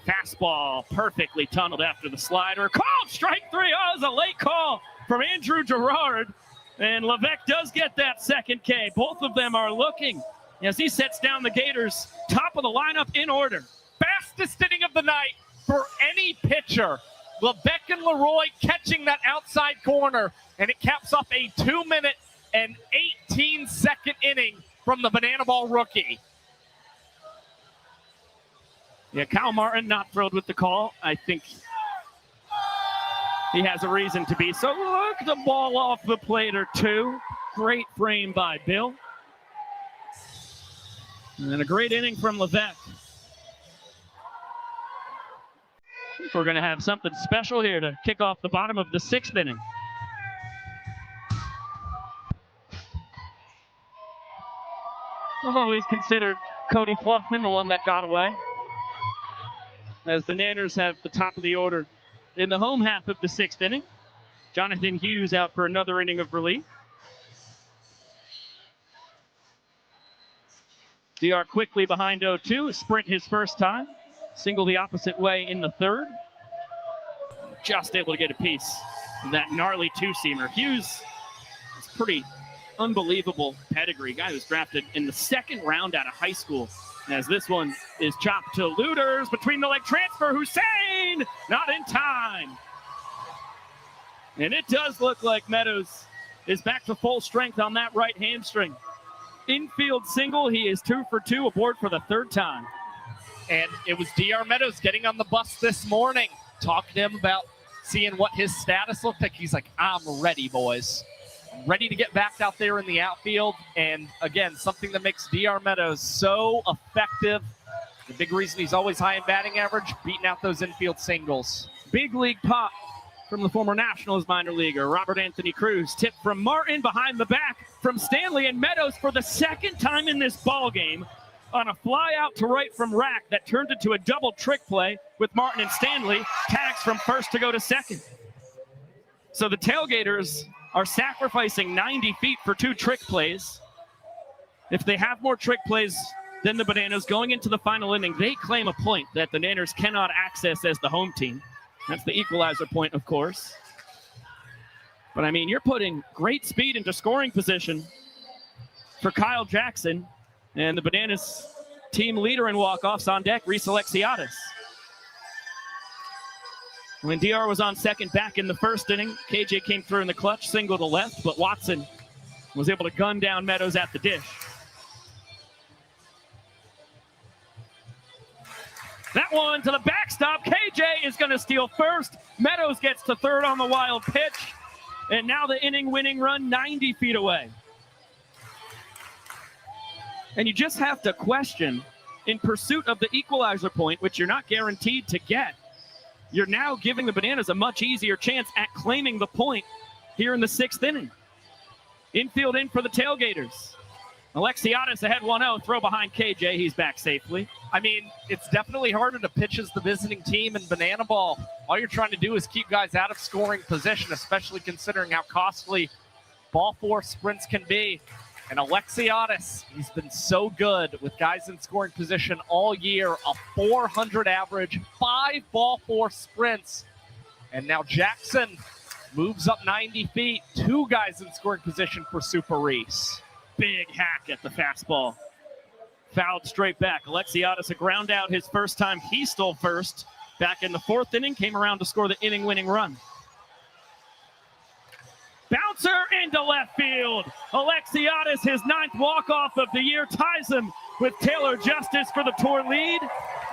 Fastball perfectly tunneled after the slider. Called strike 3. Oh, it was a late call from Andrew Gerard. And Levesque does get that second K. Both of them are looking as he sets down the Gators. Top of the lineup in order.
Fastest inning of the night for any pitcher. Levesque and Leroy catching that outside corner. And it caps off a 2-minute and 18-second inning from the banana ball rookie.
Yeah, Kyle Martin not thrilled with the call. I think he has a reason to be. So look, the ball off the plate or 2. Great frame by Bill. And then a great inning from Levesque. We're going to have something special here to kick off the bottom of the 6th inning. I've always considered Cody Fluffman the one that got away, as the Nanners have the top of the order in the home half of the 6th inning. Jonathan Hughes out for another inning of relief. DR quickly behind 0-2, sprint his first time. Single the opposite way in the 3rd. Just able to get a piece of that gnarly 2-seamer. Hughes is pretty unbelievable pedigree. Guy who's drafted in the 2nd round out of high school. As this one is chopped to Looters, between the leg transfer, Hussein, not in time. And it does look like Meadows is back to full strength on that right hamstring. Infield single, he is 2 for 2 aboard for the 3rd time.
And it was DR Meadows getting on the bus this morning, talking to him about seeing what his status looked like. He's like, "I'm ready, boys. I'm ready to get back out there in the outfield." And again, something that makes DR Meadows so effective. The big reason he's always high in batting average, beating out those infield singles.
Big league pop from the former Nationals minor leaguer, Robert Anthony Cruz. Tip from Martin behind the back from Stanley, and Meadows for the 2nd time in this ball game on a fly out to right from Rack that turned into a double trick play with Martin and Stanley. Tags from first to go to 2nd. So the Tailgaters are sacrificing 90 feet for 2 trick plays. If they have more trick plays than the Bananas going into the final inning, they claim a point that the Nanners cannot access as the home team. That's the equalizer point, of course. But I mean, you're putting great speed into scoring position for Kyle Jackson, and the Bananas team leader in walk-offs on deck, Reese Alexiadis. When DR was on second back in the 1st inning, KJ came through in the clutch, single to left, but Watson was able to gun down Meadows at the dish. That one to the backstop. KJ is going to steal first. Meadows gets to 3rd on the wild pitch. And now the inning-winning run 90 feet away. And you just have to question, in pursuit of the equalizer point, which you're not guaranteed to get, you're now giving the Bananas a much easier chance at claiming the point here in the 6th inning. Infield in for the Tailgaters. Alexiadis ahead 1-0, throw behind KJ, he's back safely.
I mean, it's definitely harder to pitch as the visiting team in Banana Ball. All you're trying to do is keep guys out of scoring position, especially considering how costly ball four sprints can be. And Alexiadis, he's been so good with guys in scoring position all year. A 400 average, 5 ball four sprints. And now Jackson moves up 90 feet. 2 guys in scoring position for Super Reese.
Big hack at the fastball. Fouled straight back. Alexiadis, a ground out his first time. He stole first. Back in the 4th inning, came around to score the inning-winning run. Bouncer into left field. Alexiadis, his 9th walk-off of the year, ties him with Taylor Justice for the tour lead.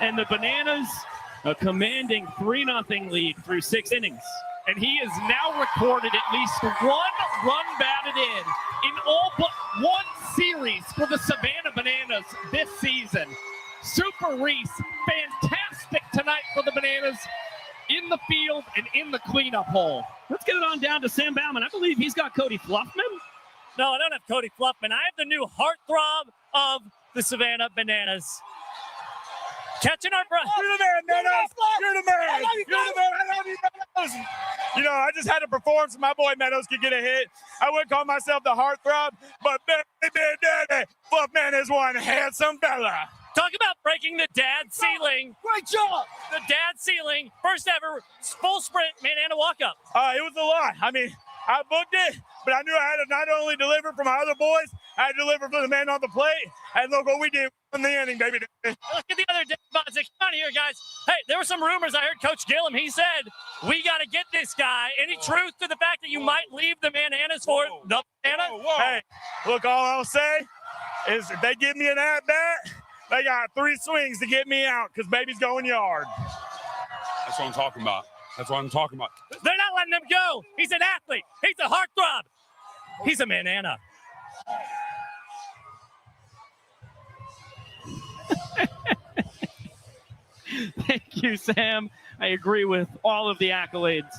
And the Bananas, a commanding 3-0 lead through 6 innings.
And he has now recorded at least 1 run batted in all but 1 series for the Savannah Bananas this season. Super Reese, fantastic tonight for the Bananas in the field and in the cleanup hole.
Let's get it on down to Sam Bauman. I believe he's got Cody Fluffman.
No, I don't have Cody Fluffman. I have the new heartthrob of the Savannah Bananas. Catching our breath.
You're the man, Meadows. You're the man. You're the man. I love you, Meadows. You know, I just had to perform so my boy Meadows could get a hit. I wouldn't call myself the heartthrob, but baby, Fluffman is one handsome fella.
Talk about breaking the dad ceiling.
Great job.
The dad ceiling. First ever full sprint Manana walk-up.
It was a lot. I mean, I booked it, but I knew I had to not only deliver for my other boys, I had to deliver for the man on the plate. And look what we did in the inning, baby.
Look at the other dad bods. Come on here, guys. Hey, there were some rumors. I heard Coach Gillum. He said, we got to get this guy. Any truth to the fact that you might leave the Bananas for the Bananas?
Hey, look, all I'll say is if they give me an at-bat, they got 3 swings to get me out because baby's going yard.
That's what I'm talking about. That's what I'm talking about.
They're not letting him go. He's an athlete. He's a heartthrob. He's a Manana.
Thank you, Sam. I agree with all of the accolades.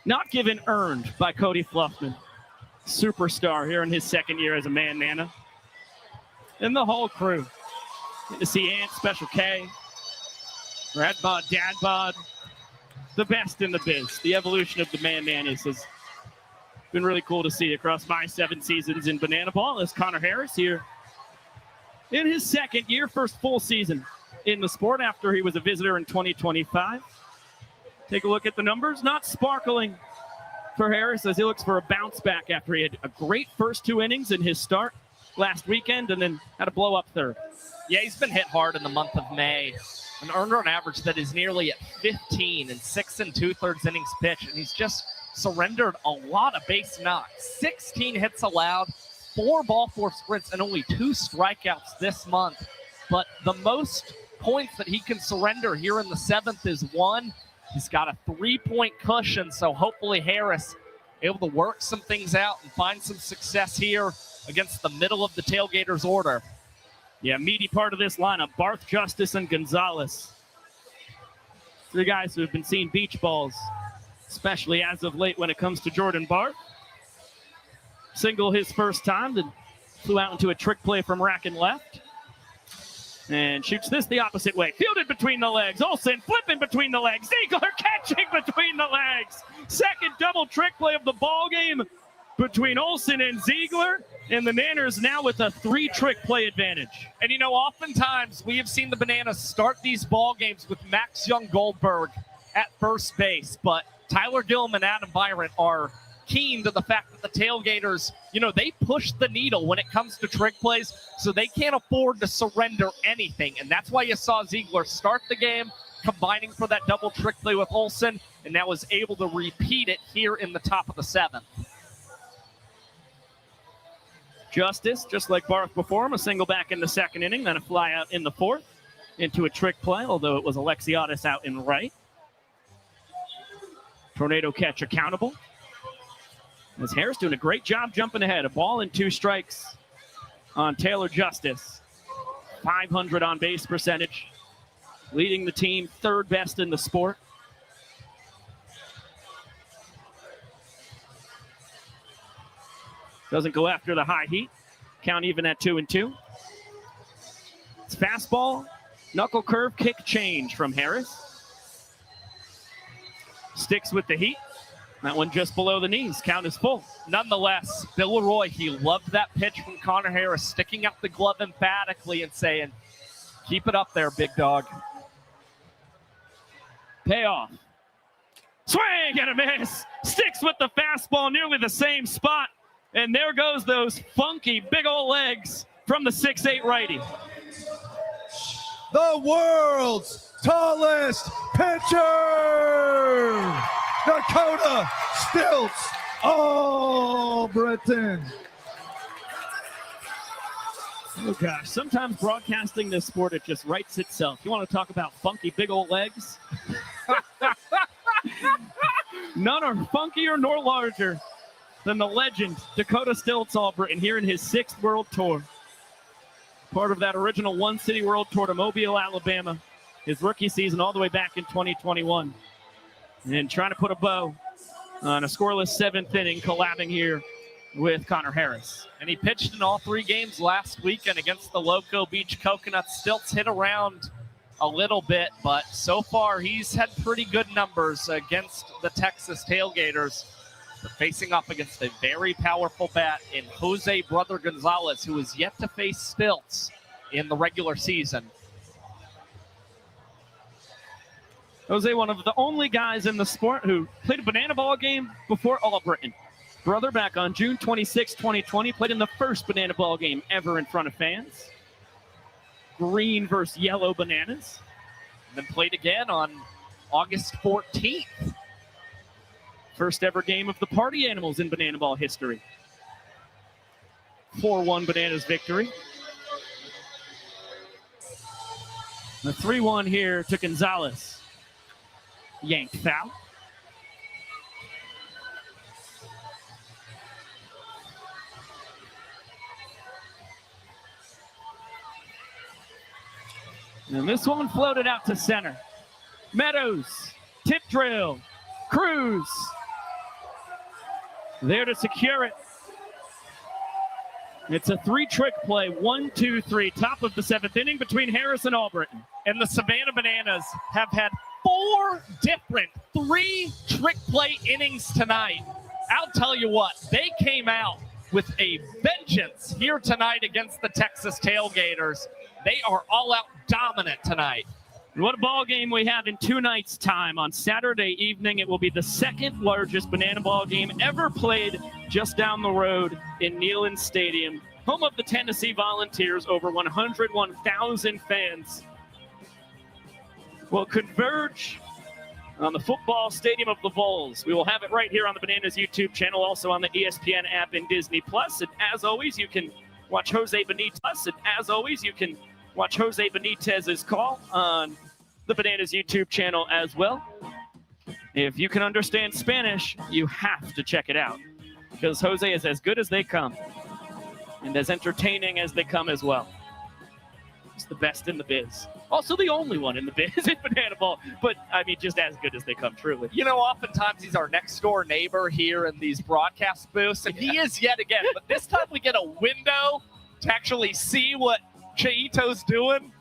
Not given, earned by Cody Fluffman. Superstar here in his 2nd year as a Manana. And the whole crew. Good to see Ant, Special K, Brad Bod, Dad Bod, the best in the biz. The evolution of the Bananas has been really cool to see across my 7 seasons in Banana Ball as Connor Harris here in his 2nd year, first full season in the sport after he was a visitor in 2025. Take a look at the numbers. Not sparkling for Harris as he looks for a bounce back after he had a great first 2 innings in his start last weekend and then had a blow up 3rd.
Yeah, he's been hit hard in the month of May. An earned run average that is nearly at 15 in 6 2/3 innings pitched, and he's just surrendered a lot of base knocks. 16 hits allowed, 4 ball four sprints, and only 2 strikeouts this month. But the most points that he can surrender here in the 7th is 1. He's got a 3-point cushion, so hopefully Harris able to work some things out and find some success here against the middle of the Tailgaters order.
Yeah, meaty part of this lineup, Barth, Justice, and Gonzalez. 3 guys who have been seeing beach balls, especially as of late when it comes to Jordan Barth. Single his first time, then flew out into a trick play from rack and left. And shoots this the opposite way. Fielded between the legs. Olsen flipping between the legs. Ziegler catching between the legs. 2nd double trick play of the ball game between Olsen and Ziegler. And the Nanners now with a 3-trick play advantage.
And, you know, oftentimes we have seen the Bananas start these ball games with Max Young-Goldberg at first base. But Tyler Gillum and Adam Byron are keen to the fact that the Tailgaters, you know, they push the needle when it comes to trick plays, so they can't afford to surrender anything. And that's why you saw Ziegler start the game, combining for that double trick play with Olsen, and now was able to repeat it here in the top of the 7th.
Justice, just like Barth before him, a single back in the 2nd inning, then a fly out in the 4th into a trick play, although it was Alexiadis out in right. Tornado catch accountable. As Harris doing a great job jumping ahead. A ball and 2 strikes on Taylor Justice. 500 on base percentage. Leading the team 3rd best in the sport. Doesn't go after the high heat. Count even at 2-2. It's fastball, knuckle curve, kick change from Harris. Sticks with the heat. That one just below the knees. Count is full.
Nonetheless, Bill Leroy, he loved that pitch from Connor Harris, sticking out the glove emphatically and saying, keep it up there, big dog.
Payoff. Swing and a miss. Sticks with the fastball, nearly the same spot. And there goes those funky big old legs from the 6'8 righty.
The world's tallest pitcher, Dakota Stilts Albritton.
Oh gosh, sometimes broadcasting this sport, it just writes itself. You want to talk about funky big old legs? None are funkier nor larger than the legend Dakota Stilts Albritton here in his 6th World Tour. Part of that original One City World Tour to Mobile, Alabama. His rookie season all the way back in 2021. And trying to put a bow on a scoreless 7th inning, collabing here with Connor Harris.
And he pitched in all 3 games last weekend against the Loco Beach Coconuts. Stilts hit around a little bit, but so far he's had pretty good numbers against the Texas Tailgaters. They're facing up against a very powerful bat in Jose Brother Gonzalez, who is yet to face Stilts in the regular season.
Jose, one of the only guys in the sport who played a banana ball game before Albritton. Brother, back on June 26, 2020, played in the first banana ball game ever in front of fans. Green versus yellow bananas.
And then played again on August 14th.
First ever game of the Party Animals in banana ball history. 4-1 Bananas victory. The 3-1 here to Gonzalez. Yanked foul. And this one floated out to center. Meadows, tip drill, Cruz. There to secure it. It's a 3-trick play, 1, 2, 3, top of the 7th inning between Harris and Albritton.
And the Savannah Bananas have had 4 different 3-trick play innings tonight. I'll tell you what, they came out with a vengeance here tonight against the Texas Tailgaters. They are all out dominant tonight.
What a ball game we have in 2 nights' time. On Saturday evening, it will be the 2nd largest banana ball game ever played just down the road in Neyland Stadium, home of the Tennessee Volunteers. Over 101,000 fans will converge on the football stadium of the Vols. We will have it right here on the Bananas YouTube channel, also on the ESPN app and Disney+. And as always, you can watch Jose Benitez. And as always, you can watch Jose Benitez's call on the Bananas YouTube channel as well. If you can understand Spanish, you have to check it out, because Jose is as good as they come and as entertaining as they come as well. He's the best in the biz. Also the only one in the biz in banana ball, but I mean, just as good as they come, truly.
You know, oftentimes he's our next door neighbor here in these broadcast booths, and he is yet again, but this time we get a window to actually see what Cheito's doing.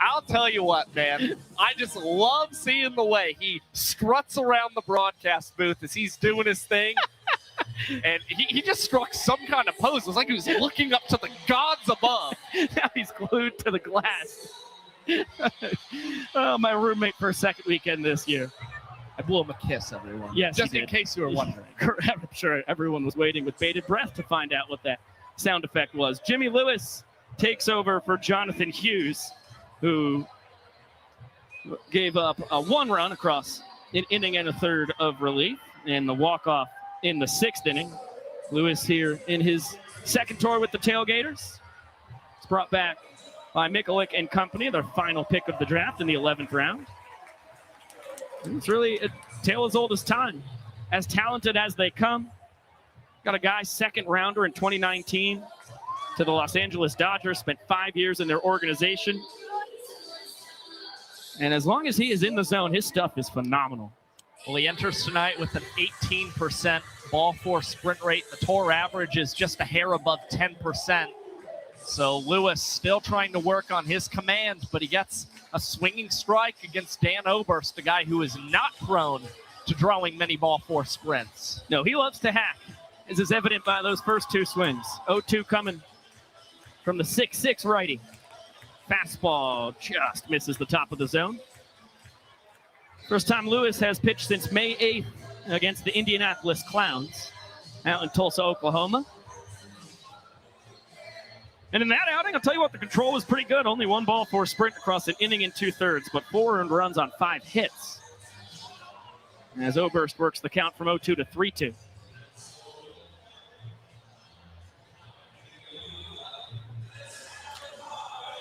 I'll tell you what, man, I just love seeing the way he struts around the broadcast booth as he's doing his thing. And he just struck some kind of pose. It was like he was looking up to the gods above.
Now he's glued to the glass. Oh, my roommate for a second weekend this year.
I blew him a kiss, everyone.
Yes,
just in case you were wondering.
I'm sure everyone was waiting with bated breath to find out what that sound effect was. Jimmy Lewis takes over for Jonathan Hughes, who gave up a 1 run across an inning and a third of relief, and the walk-off in the 6th inning. Lewis here in his 2nd tour with the Tailgaters. It's brought back by Mikulik and company, their final pick of the draft in the 11th round. It's really a tale as old as time. As talented as they come, Got a guy, second rounder in 2019 to the Los Angeles Dodgers, spent 5 years in their organization. And as long as he is in the zone, his stuff is phenomenal.
Well, he enters tonight with an 18% ball four sprint rate. The tour average is just a hair above 10%. So Lewis still trying to work on his command, but he gets a swinging strike against Dan Oberst, a guy who is not prone to drawing many ball four sprints.
No, he loves to hack, as is evident by those first two swings. 0-2 coming from the 6'6" righty. Fastball just misses the top of the zone. First time Lewis has pitched since May 8th against the Indianapolis Clowns out in Tulsa, Oklahoma. And in that outing, I'll tell you what, the control was pretty good. Only 1 ball, 4 sprint across an inning and 2/3, but 4 earned runs on 5 hits. As Oberst works the count from 0-2 to 3-2.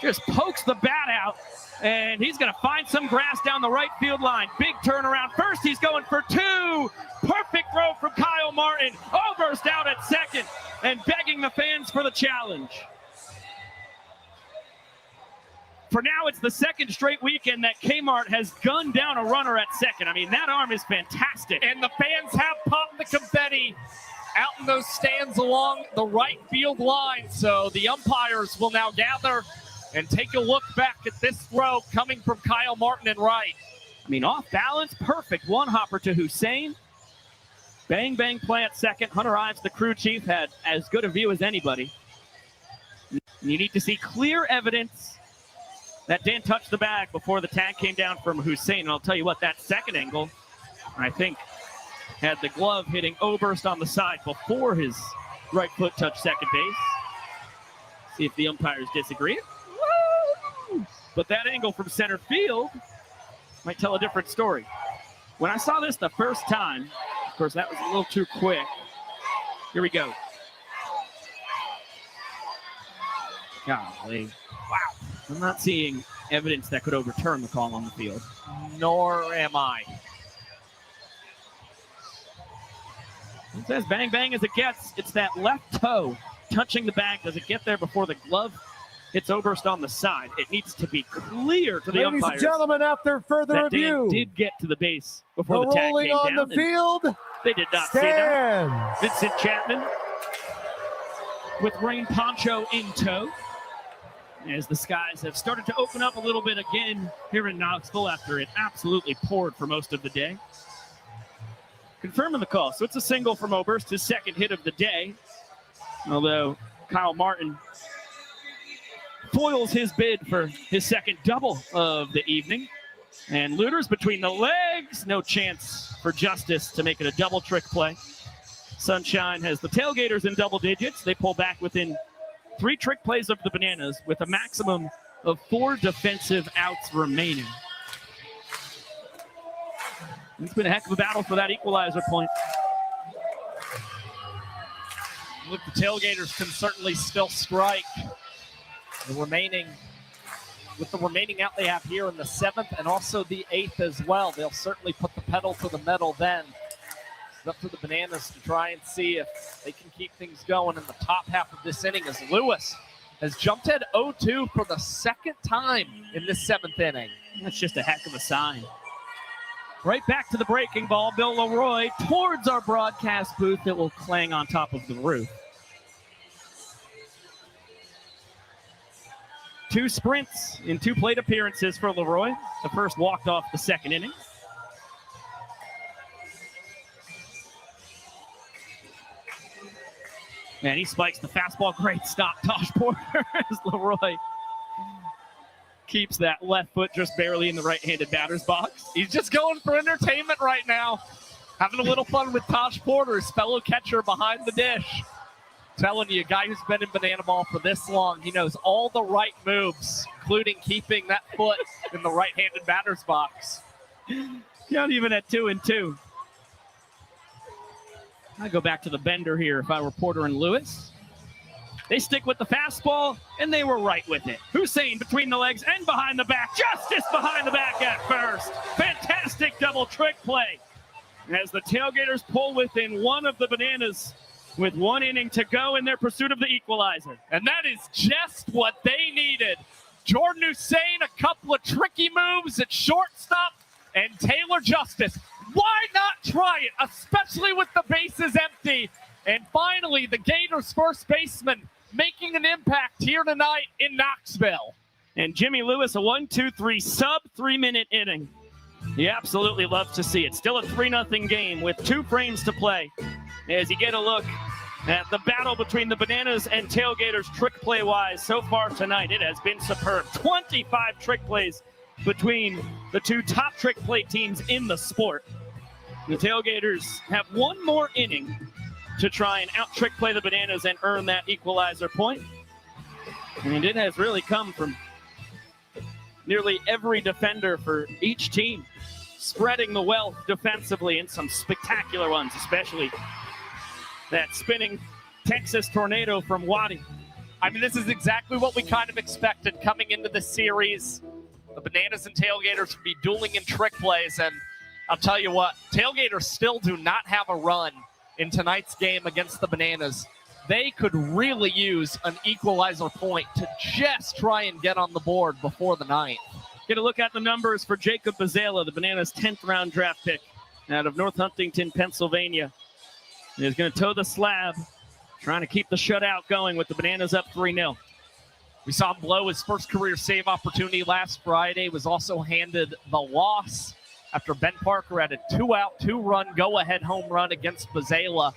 Just pokes the bat out, and he's going to find some grass down the right field line. Big turnaround. First, he's going for 2. Perfect throw from Kyle Martin. Oberst out at second and begging the fans for the challenge. For now, it's the second straight weekend that Kmart has gunned down a runner at second. I mean, that arm is fantastic.
And the fans have popped the confetti out in those stands along the right field line. So the umpires will now gather and take a look back at this throw coming from Kyle Martin in right.
I mean, off balance, perfect. One hopper to Hussein. Bang, bang play at second. Hunter Ives, the crew chief, had as good a view as anybody. You need to see clear evidence that Dan touched the bag before the tag came down from Hussein. And I'll tell you what, that second angle, I think, had the glove hitting Oberst on the side before his right foot touched second base. See if the umpires disagree. Woo! But that angle from center field might tell a different story. When I saw this the first time, of course, that was a little too quick. Here we go. Golly. Wow. I'm not seeing evidence that could overturn the call on the field.
Nor am I.
It's as bang bang as it gets. It's that left toe touching the bag. Does it get there before the glove hits Oberst on the side? It needs to be clear to the umpires.
Ladies and gentlemen, after further review,
Dan did get to the base before the tag
rolling
came
on
down.
the field.
They did not see that. Vincent Chapman with rain poncho in tow, as the skies have started to open up a little bit again here in Knoxville after it absolutely poured for most of the day. Confirming the call. So it's a single from Oberst, his second hit of the day. Although Kyle Martin foils his bid for his second double of the evening. And Luter's between the legs. No chance for Justice to make it a double trick play. Sunshine has the Tailgaters in double digits. They pull back within 3 trick plays of the Bananas with a maximum of 4 defensive outs remaining. It's been a heck of a battle for that equalizer point.
Look, the Tailgaters can certainly still strike. With the remaining out they have here in the 7th and also the 8th as well, they'll certainly put the pedal to the metal then. It's up to the Bananas to try and see if they can keep things going in the top half of this inning, as Lewis has jumped at 0-2 for the second time in this 7th inning.
That's just a heck of a sign. Right back to the breaking ball. Bill Leroy towards our broadcast booth. It will clang on top of the roof. 2 sprints in 2 plate appearances for Leroy. The first walked off the second inning. And he spikes the fastball. Great stop, Tosh Porter, as Leroy keeps that left foot just barely in the right-handed batter's box.
He's just going for entertainment right now. Having a little fun with Tosh Porter, his fellow catcher behind the dish. Telling you, a guy who's been in Banana Ball for this long, he knows all the right moves, including keeping that foot in the right-handed batter's box.
Not even at 2-2. I go back to the bender here if I were Porter and Lewis. They stick with the fastball, and they were right with it. Hussein between the legs and behind the back. Justice behind the back at first. Fantastic double trick play. As the Tailgaters pull within 1 of the Bananas with 1 inning to go in their pursuit of the equalizer.
And that is just what they needed. Jordan Hussein, a couple of tricky moves at shortstop, and Taylor Justice. Why not try it, especially with the bases empty? And finally, the Gators' first baseman making an impact here tonight in Knoxville.
And Jimmy Lewis, a 1-2-3 sub 3-minute inning. You absolutely love to see it. Still a 3-0 game with 2 frames to play. As you get a look at the battle between the Bananas and Tailgaters trick play wise so far tonight, it has been superb. 25 trick plays between the 2 top trick play teams in the sport. The Tailgaters have 1 more inning to try and out trick play the Bananas and earn that equalizer point. And it has really come from nearly every defender for each team, spreading the wealth defensively in some spectacular ones, especially that spinning Texas tornado from Waddy.
I mean, this is exactly what we kind of expected coming into the series. The Bananas and Tailgaters would be dueling in trick plays, and I'll tell you what, Tailgaters still do not have a run in tonight's game against the Bananas. They could really use an equalizer point to just try and get on the board before the ninth.
Get a look at the numbers for Jacob Bazela, the Bananas' 10th round draft pick out of North Huntington, Pennsylvania. He's going to toe the slab, trying to keep the shutout going with the Bananas up 3-0.
We saw him blow his first career save opportunity last Friday. Was also handed the loss after Ben Parker had a 2-out, 2-run go-ahead home run against Bazela,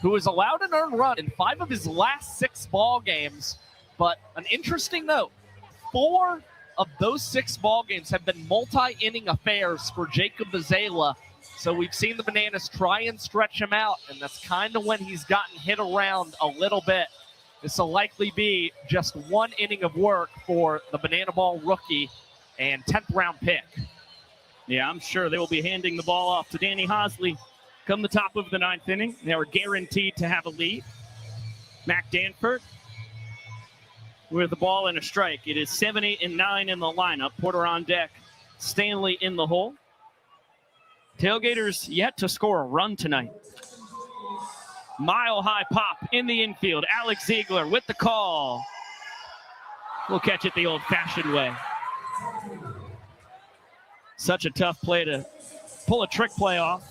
who was allowed an earned run in 5 of his last 6 ball games. But an interesting note, 4 of those 6 ball games have been multi-inning affairs for Jacob Bazela. So we've seen the Bananas try and stretch him out, and that's kind of when he's gotten hit around a little bit. This will likely be just 1 inning of work for the Banana Ball rookie and 10th round pick.
Yeah, I'm sure they will be handing the ball off to Danny Hosley come the top of the 9th inning. They were guaranteed to have a lead. Mac Danford with the ball and a strike. It is 7, 8, and 9 in the lineup. Porter on deck, Stanley in the hole. Tailgaters yet to score a run tonight. Mile-high pop in the infield. Alex Ziegler with the call. We'll catch it the old-fashioned way. Such a tough play to pull a trick play off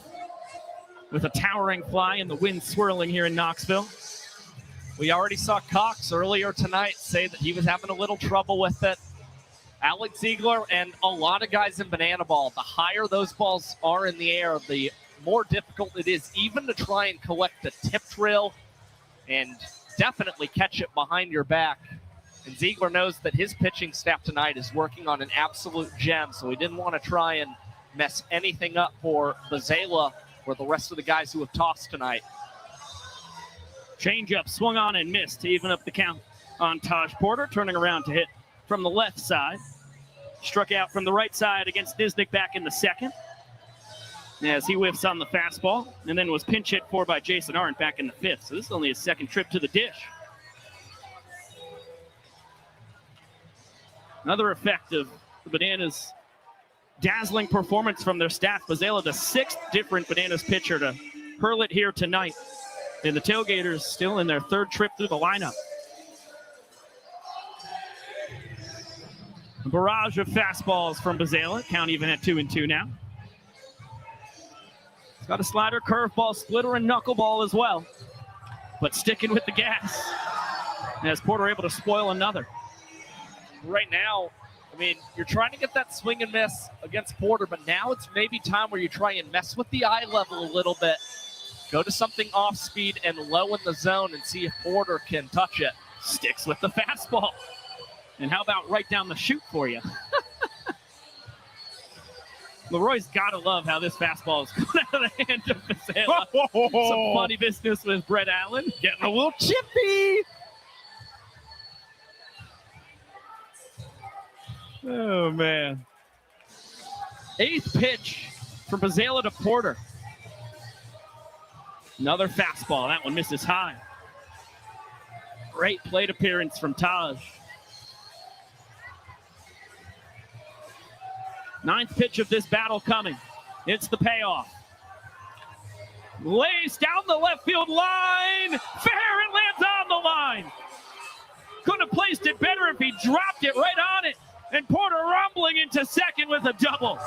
with a towering fly and the wind swirling here in Knoxville.
We already saw Cox earlier tonight say that he was having a little trouble with it. Alex Ziegler and a lot of guys in Banana Ball, the higher those balls are in the air, the more difficult it is even to try and collect a tip drill and definitely catch it behind your back. And Ziegler knows that his pitching staff tonight is working on an absolute gem, so he didn't want to try and mess anything up for Bazela or the rest of the guys who have tossed tonight.
Changeup swung on and missed to even up the count on Taj Porter, turning around to hit from the left side. Struck out from the right side against Disnick back in the 2nd. As he whiffs on the fastball, and then was pinch hit for by Jason Arndt back in the 5th. So this is only his 2nd trip to the dish. Another effect of the Bananas' dazzling performance from their staff. Bazela, the 6th different Bananas pitcher to hurl it here tonight. And the Tailgaters still in their 3rd trip through the lineup. A barrage of fastballs from Bazela. Count even at 2-2 now. He's got a slider, curveball, splitter, and knuckleball as well. But sticking with the gas. As Porter able to spoil another.
Right now, I mean, you're trying to get that swing and miss against Porter, but now it's maybe time where you try and mess with the eye level a little bit. Go to something off speed and low in the zone and see if Porter can touch it.
Sticks with the fastball. And how about right down the chute for you? Leroy's got to love how this fastball is coming out of the hand of Bazela. Some funny business with Brett Allen. Getting a little chippy. Oh, man. 8th pitch from Bazela to Porter. Another fastball. That one misses high. Great plate appearance from Taj. 9th pitch of this battle coming. It's the payoff. Lays down the left field line. Fair, it lands on the line. Could have placed it better if he dropped it right on it. And Porter rumbling into second with a double.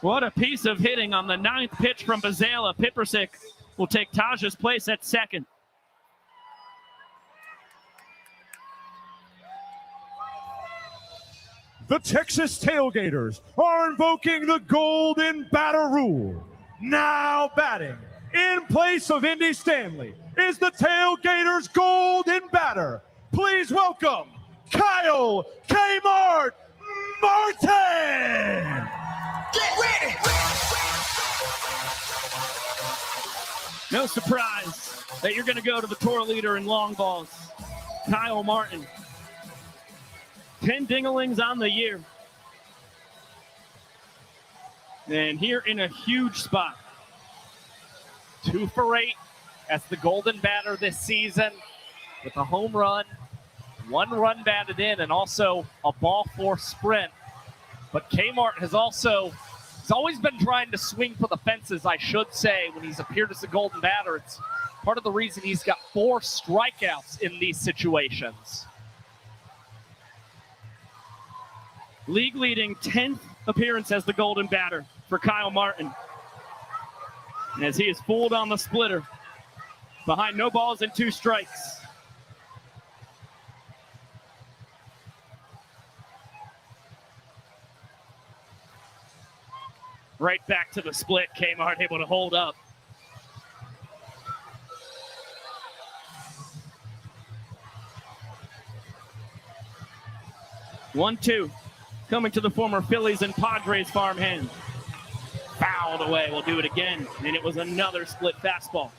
What a piece of hitting on the 9th pitch from Bazala. Pipersick will take Taj's place at second.
The Texas Tailgaters are invoking the golden batter rule. Now batting in place of Indy Stanley is the Tailgaters golden batter. Please welcome Kyle Kmart Martin.
Get ready!
No surprise that you're going to go to the tour leader in long balls, Kyle Martin. 10 dinglings on the year. And here in a huge spot.
2 for 8 as the golden batter this season with a home run, 1 run batted in, and also a ball 4 sprint. But Kmart he's always been trying to swing for the fences, I should say, when he's appeared as a golden batter. It's part of the reason he's got 4 strikeouts in these situations.
League leading 10th appearance as the golden batter for Kyle Martin. As he is fooled on the splitter behind no balls and 2 strikes. Right back to the split. Kmart able to hold up. One-two. Coming to the former Phillies and Padres farmhand. Fouled away. We'll do it again. And it was another split fastball.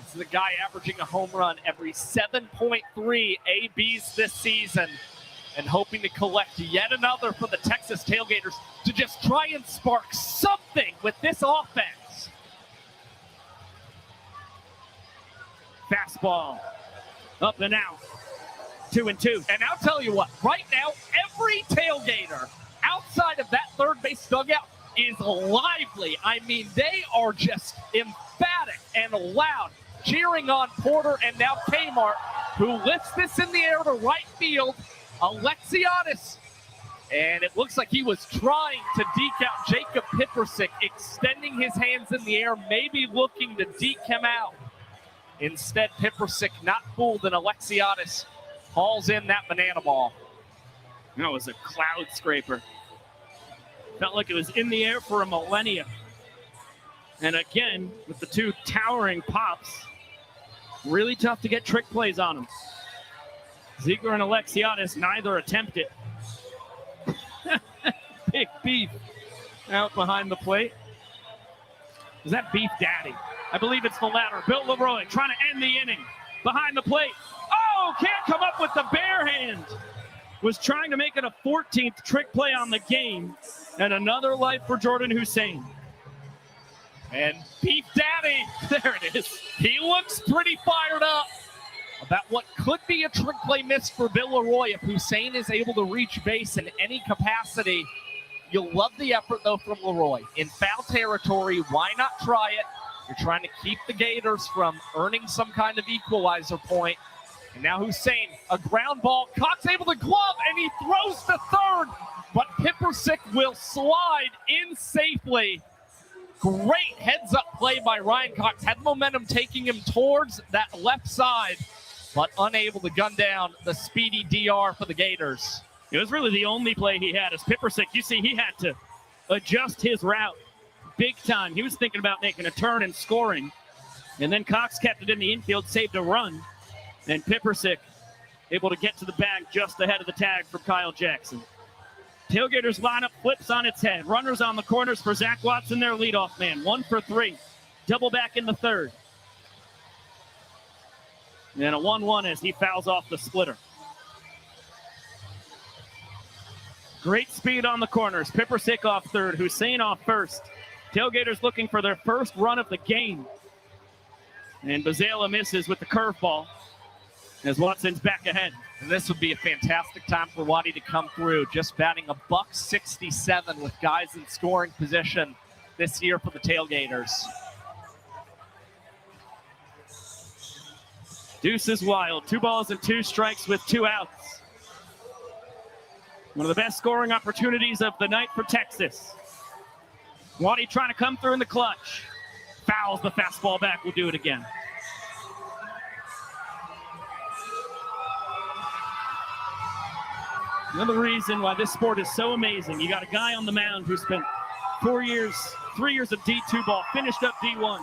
This is a guy averaging a home run every 7.3 ABs this season and hoping to collect yet another for the Texas Tailgaters to just try and spark something with this offense.
Fastball. Up and out. 2-2.
And I'll tell you what, right now, every tailgater outside of that third base dugout is lively. I mean, they are just emphatic and loud, cheering on Porter and now Kmart, who lifts this in the air to right field. Alexiadis. And it looks like he was trying to deke out Jacob Pipersick, extending his hands in the air, maybe looking to deke him out. Instead, Pipersick, not fooled, and Alexiadis hauls in that banana ball.
That was a cloud scraper. Felt like it was in the air for a millennia. And again, with the 2 towering pops, really tough to get trick plays on them. Ziegler and Alexiadis neither attempt it. Big Beef out behind the plate. Is that Beef Daddy? I believe it's the latter. Bill Leroy trying to end the inning. Behind the plate. Oh, can't come up with the bare hand. Was trying to make it a 14th trick play on the game. And another life for Jordan Hussein.
And Beef Daddy, there it is. He looks pretty fired up about what could be a trick play miss for Bill Leroy if Hussein is able to reach base in any capacity. You'll love the effort, though, from Leroy. In foul territory, why not try it? You're trying to keep the Gators from earning some kind of equalizer point. And now Hussein, a ground ball. Cox able to glove, and he throws to third. But Pipersick will slide in safely. Great heads-up play by Ryan Cox. Had momentum taking him towards that left side, but unable to gun down the speedy DR for the Gators.
It was really the only play he had as Pipersick. You see, he had to adjust his route big time. He was thinking about making a turn and scoring. And then Cox kept it in the infield, saved a run. And Pipersick able to get to the bag just ahead of the tag from Kyle Jackson. Tailgaters lineup flips on its head. Runners on the corners for Zach Watson, their leadoff man. 1 for 3. Double back in the third. And a 1-1 as he fouls off the splitter. Great speed on the corners. Pipersick off third. Hussein off first. Tailgaters looking for their first run of the game. And Bazala misses with the curveball as Watson's back ahead.
And this would be a fantastic time for Waddy to come through, just batting a $167 with guys in scoring position this year for the Tailgaters.
Deuce is wild. 2 balls and 2 strikes with 2 outs. One of the best scoring opportunities of the night for Texas. Waddy trying to come through in the clutch. Fouls the fastball back. We'll do it again. Another reason why this sport is so amazing. You got a guy on the mound who spent 3 years of D2 ball, finished up D1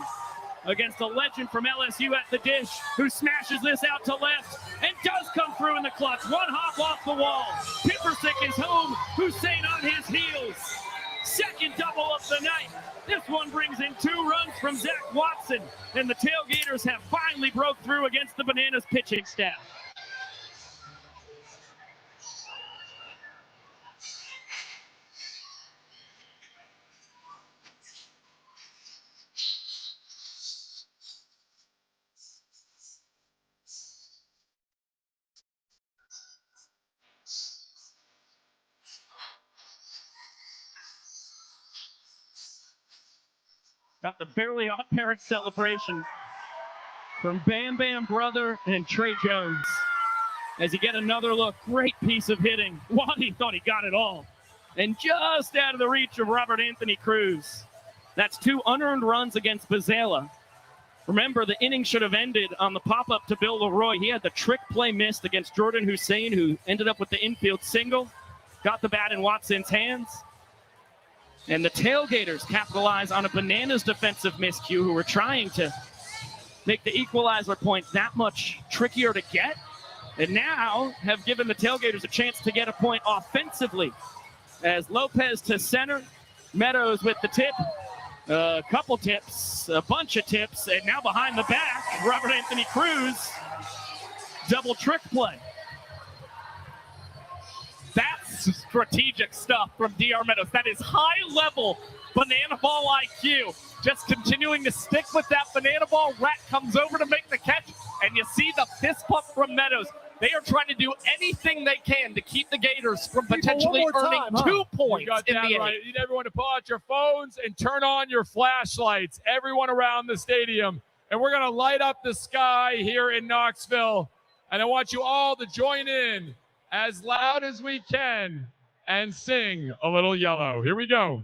against a legend from LSU at the dish who smashes this out to left and does come through in the clutch. 1 hop off the wall. Pippersick is home. Hussein on his heels. Second double of the night. This one brings in 2 runs from Zach Watson, and the Tailgaters have finally broke through against the Bananas pitching staff. Got the barely odd parent celebration from Bam Bam brother and Trey Jones. As you get another look, great piece of hitting. Waddy thought he got it all. And just out of the reach of Robert Anthony Cruz. That's 2 unearned runs against Bazela. Remember, the inning should have ended on the pop-up to Bill Leroy. He had the trick play missed against Jordan Hussein, who ended up with the infield single. Got the bat in Watson's hands. And the Tailgaters capitalize on a Bananas defensive miscue who were trying to make the equalizer point that much trickier to get. And now have given the Tailgaters a chance to get a point offensively. As Lopez to center, Meadows with the tip, a couple tips, a bunch of tips, and now behind the back, Robert Anthony Cruz, double trick play.
That's strategic stuff from DR Meadows. That is high-level banana ball IQ. Just continuing to stick with that banana ball. Rat comes over to make the catch, and you see the fist pump from Meadows. They are trying to do anything they can to keep the Gators from potentially earning 2 points in the inning.
You need everyone to pull out your phones and turn on your flashlights, everyone around the stadium. And we're going to light up the sky here in Knoxville. And I want you all to join in as loud as we can and sing a little yellow. Here we go.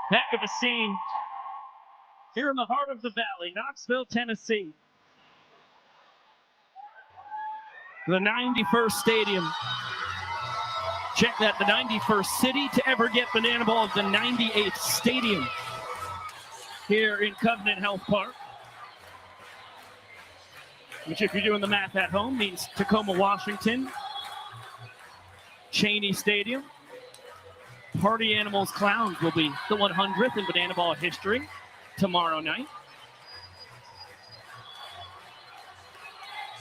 Heck of a scene here in the heart of the valley, Knoxville, Tennessee. The 91st stadium. Check that, the 91st city to ever get banana ball of the 98th stadium here in Covenant Health Park. Which, if you're doing the math at home, means Tacoma, Washington, Cheney Stadium. Party Animals Clowns will be the 100th in banana ball history tomorrow night.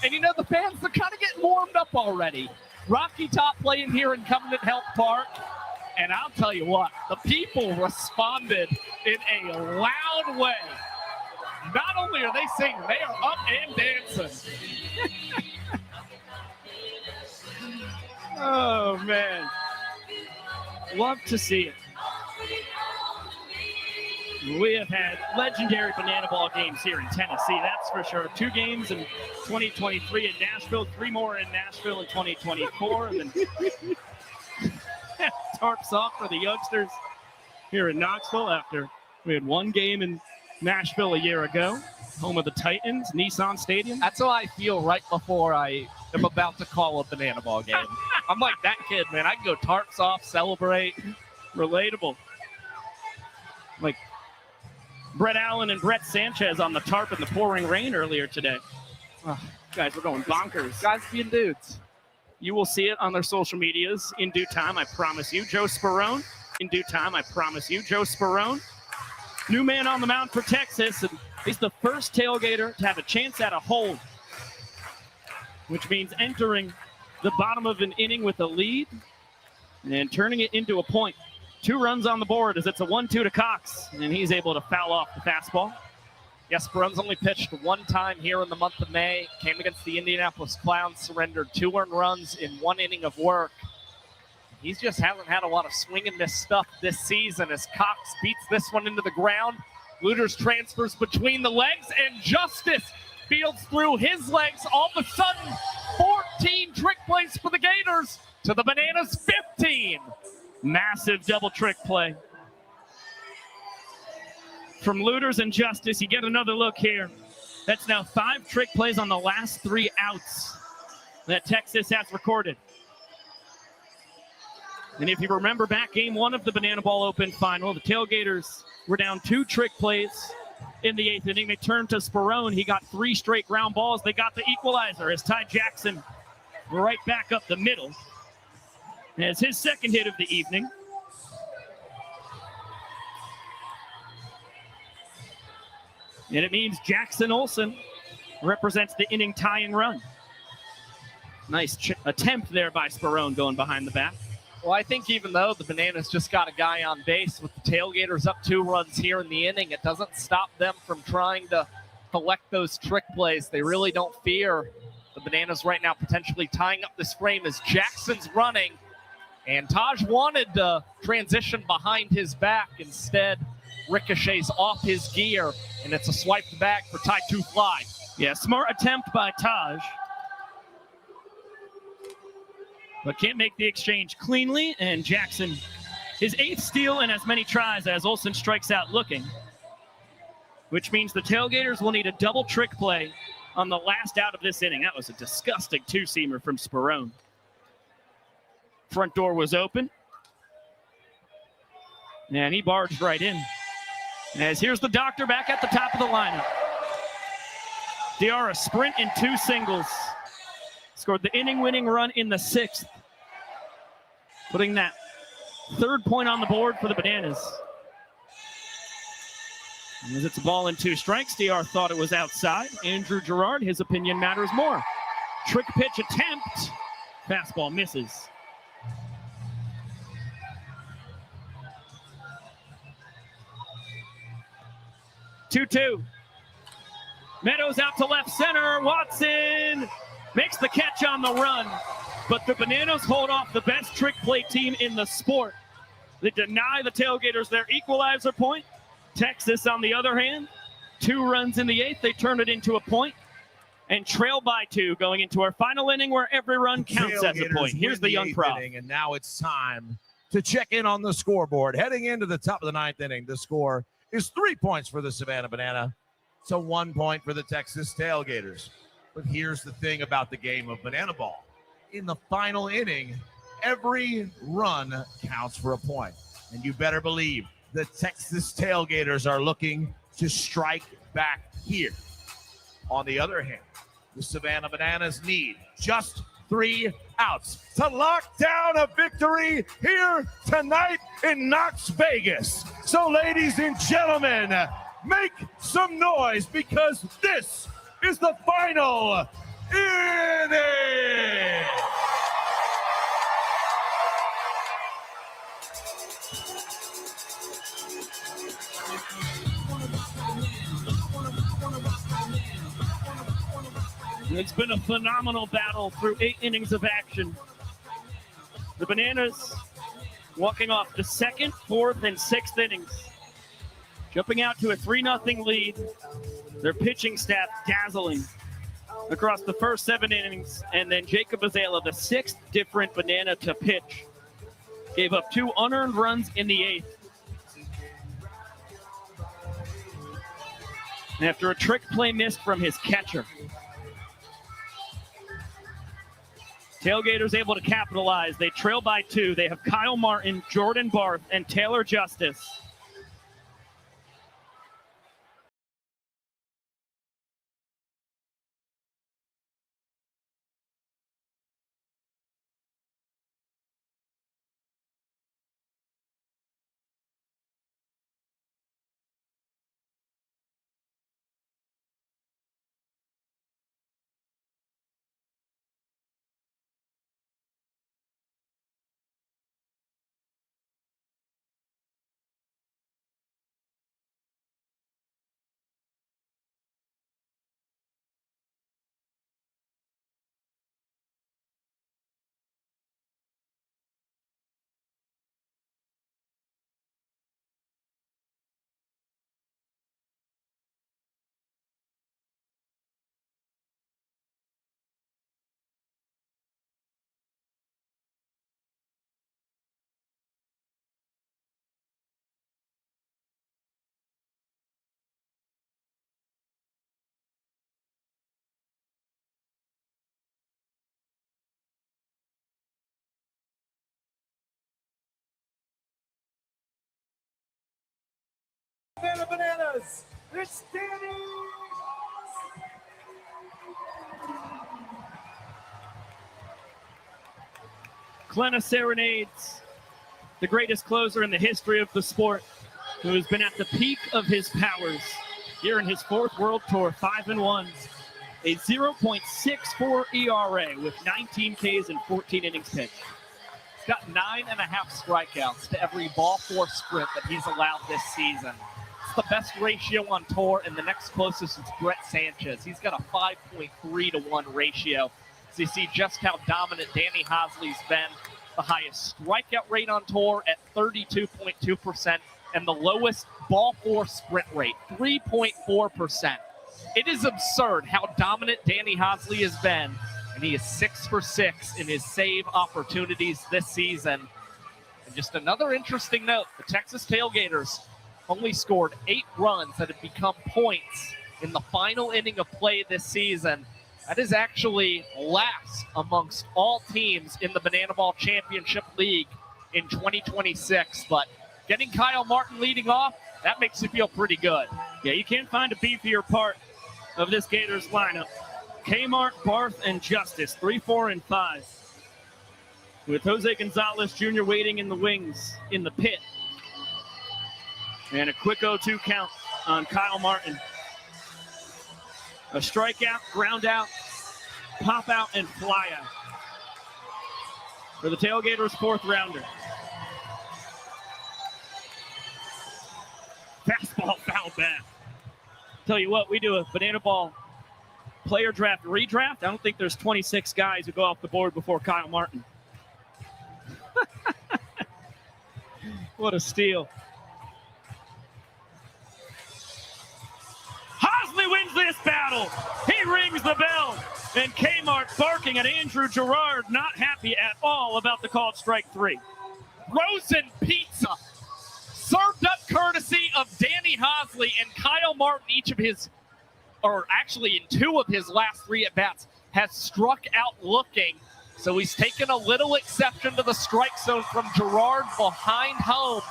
And you know, the fans are kind of getting warmed up already. Rocky Top playing here in Covenant Health Park. And I'll tell you what, the people responded in a loud way. Not only are they singing, they are up and dancing.
Oh, man. Love to see it. We have had legendary banana ball games here in Tennessee, that's for sure. 2 games in 2023 in Nashville, 3 more in Nashville in 2024. And then tarps off for the youngsters here in Knoxville after we had 1 game in Nashville a year ago, home of the Titans, Nissan Stadium.
That's how I feel right before I am about to call a banana ball game. I'm like that kid, man. I can go tarps off, celebrate.
Relatable. Like Brett Allen and Brett Sanchez on the tarp in the pouring rain earlier today. Oh, guys, we're going bonkers.
Guys being dudes.
You will see it on their social medias in due time, I promise you. Joe Sperone, in due time, I promise you. Joe Sperone, new man on the mound for Texas, and he's the first tailgater to have a chance at a hold, which means entering the bottom of an inning with a lead and turning it into a point. 2 runs on the board as it's a 1-2 to Cox, and he's able to foul off the fastball.
Yes, Bruns only pitched 1 time here in the month of May. Came against the Indianapolis Clowns, surrendered 2 earned runs in 1 inning of work. He just hasn't had a lot of swing and miss stuff this season as Cox beats this one into the ground. Looters transfers between the legs, and Justice fields through his legs. All of a sudden, 14 trick plays for the Gators to the Bananas 15.
Massive double trick play from Looters and Justice. You get another look here. That's now 5 trick plays on the last 3 outs that Texas has recorded. And if you remember back game 1 of the Banana Ball Open final, the Tailgaters were down 2 trick plays in the 8th inning. They turned to Sperone. He got 3 straight ground balls. They got the equalizer as Ty Jackson right back up the middle. As his second hit of the evening. And it means Jackson Olsen represents the inning tying run. Nice attempt there by Sperone going behind the bat.
Well, I think even though the Bananas just got a guy on base with the Tailgaters up 2 runs here in the inning, it doesn't stop them from trying to collect those trick plays. They really don't fear the Bananas right now potentially tying up this frame as Jackson's running. And Taj wanted to transition behind his back. Instead, ricochets off his gear, and it's a swiped back for tied 2 fly.
Yeah, smart attempt by Taj. But can't make the exchange cleanly, and Jackson, his 8th steal and as many tries as Olsen strikes out looking. Which means the Tailgaters will need a double trick play on the last out of this inning. That was a disgusting 2-seamer from Sperone. Front door was open. And he barged right in. As here's the doctor back at the top of the lineup. Diarra sprint and 2 singles. Scored the inning-winning run in the 6th. Putting that 3rd point on the board for the Bananas. And as it's a ball and 2 strikes, DR thought it was outside. Andrew Gerard, his opinion matters more. Trick pitch attempt. Fastball misses. Two. Meadows out to left center. Watson makes the catch on the run. But the Bananas hold off the best trick play team in the sport. They deny the Tailgaters their equalizer point. Texas, on the other hand, 2 runs in the 8th. They turn it into a point and trail by 2 going into our final inning where every run counts as a point. Here's the young prop.
And now it's time to check in on the scoreboard. Heading into the top of the 9th inning, the score is 3 points for the Savannah Banana. So 1 point for the Texas Tailgaters. But here's the thing about the game of banana ball. In the final inning, every run counts for a point. And you better believe the Texas Tailgaters are looking to strike back here. On the other hand, the Savannah Bananas need just 3 outs to lock down a victory here tonight in Knox Vegas. So, ladies and gentlemen, make some noise because this is the final inning.
It's been a phenomenal battle through 8 innings of action. The Bananas walking off the 2nd, 4th, and 6th innings, jumping out to a 3-0 lead. Their pitching staff dazzling across the first 7 innings, and then Jacob Azela, the 6th different Banana to pitch, gave up 2 unearned runs in the 8th. After a trick play missed from his catcher. Tailgaters able to capitalize. They trail by 2. They have Kyle Martin, Jordan Barth, and Taylor Justice.
Savannah Bananas, it's Danny!
Glenna serenades the greatest closer in the history of the sport, who has been at the peak of his powers here in his 4th World Tour, 5-1, a 0.64 ERA with 19 Ks and 14 innings pitched.
He's got 9.5 strikeouts to every ball 4 sprint that he's allowed this season. It's the best ratio on tour, and the next closest is Brett Sanchez. He's got a 5.3 to 1 ratio. So you see just how dominant Danny Hosley's been. The highest strikeout rate on tour at 32.2%, and the lowest ball 4 sprint rate, 3.4%. It is absurd how dominant Danny Hosley has been, and he is 6 for 6 in his save opportunities this season. And just another interesting note, the Texas Tailgaters only scored 8 runs that have become points in the final inning of play this season. That is actually last amongst all teams in the Banana Ball Championship League in 2026. But getting Kyle Martin leading off, that makes you feel pretty good.
Yeah, you can't find a beefier part of this Gators lineup. Kmart, Barth, and Justice, 3, 4, and 5. With Jose Gonzalez Jr. waiting in the wings in the pit. And a quick 0-2 count on Kyle Martin. A strikeout, ground out, pop out, and fly out for the Tailgaters' 4th rounder. Fastball foul back. Tell you what, we do a Banana Ball player draft redraft. I don't think there's 26 guys who go off the board before Kyle Martin. What a steal. Hosley wins this battle. He rings the bell. And Kmart barking at Andrew Gerard, not happy at all about the called strike 3.
Frozen pizza served up courtesy of Danny Hosley and Kyle Martin. Each of his, or actually in 2 of his last 3 at-bats, has struck out looking. So he's taken a little exception to the strike zone from Gerard behind home,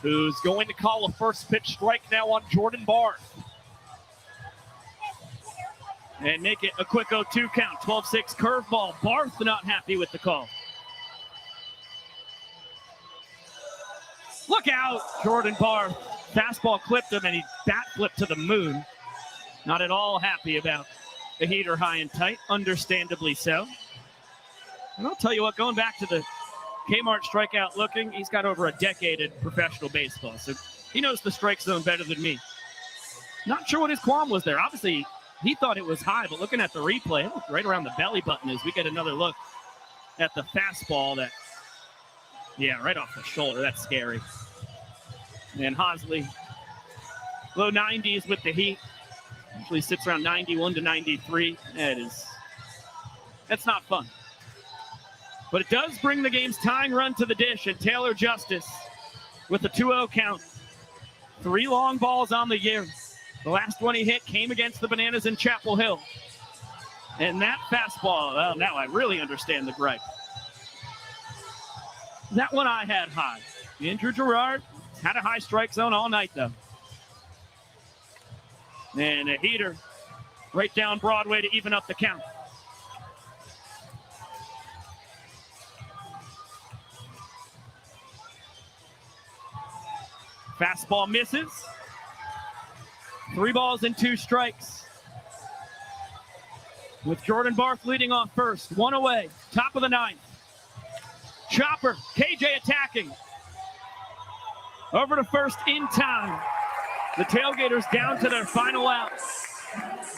who's going to call a first pitch strike now on Jordan Barth.
And make it a quick 0-2 count. 12-6 curveball. Barth not happy with the call. Look out, Jordan Barth. Fastball clipped him and he bat flipped to the moon. Not at all happy about the heater high and tight, understandably so. And I'll tell you what, going back to the Kmart strikeout looking, he's got over a decade in professional baseball, so he knows the strike zone better than me. Not sure what his qualm was there. Obviously, he thought it was high, but looking at the replay, it looked right around the belly button as we get another look at the fastball that, yeah, right off the shoulder. That's scary. And Hosley, low 90s with the heat. Usually sits around 91 to 93. That's not fun. But it does bring the game's tying run to the dish, and Taylor Justice with a 2-0 count. 3 long balls on the year. The last one he hit came against the Bananas in Chapel Hill. And that fastball, well, now I really understand the gripe. That one I had high. Andrew Gerard had a high strike zone all night, though. And a heater right down Broadway to even up the count. Fastball misses. 3 balls and 2 strikes. With Jordan Barth leading off first. 1 away. Top of the 9th. Chopper. KJ attacking. Over to first in time. The Tailgaters down to their final out.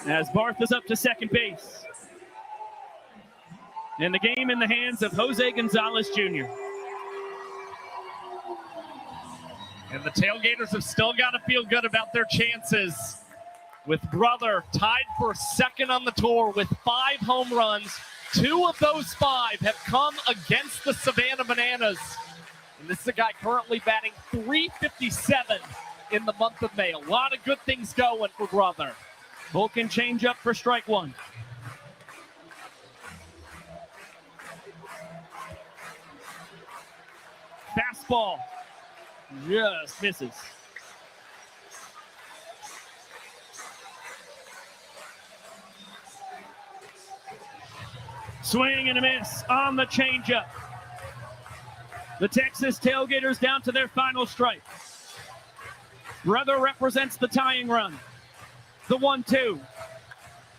As Barth is up to second base. And the game in the hands of Jose Gonzalez Jr.
And the Tailgaters have still got to feel good about their chances. With Brother tied for second on the tour with 5 home runs. 2 of those 5 have come against the Savannah Bananas. And this is a guy currently batting .357 in the month of May. A lot of good things going for Brother.
Vulcan change up for strike 1. Fastball. Just misses. Swing and a miss on the changeup. The Texas Tailgaters down to their final strike. Brother represents the tying run. The 1-2.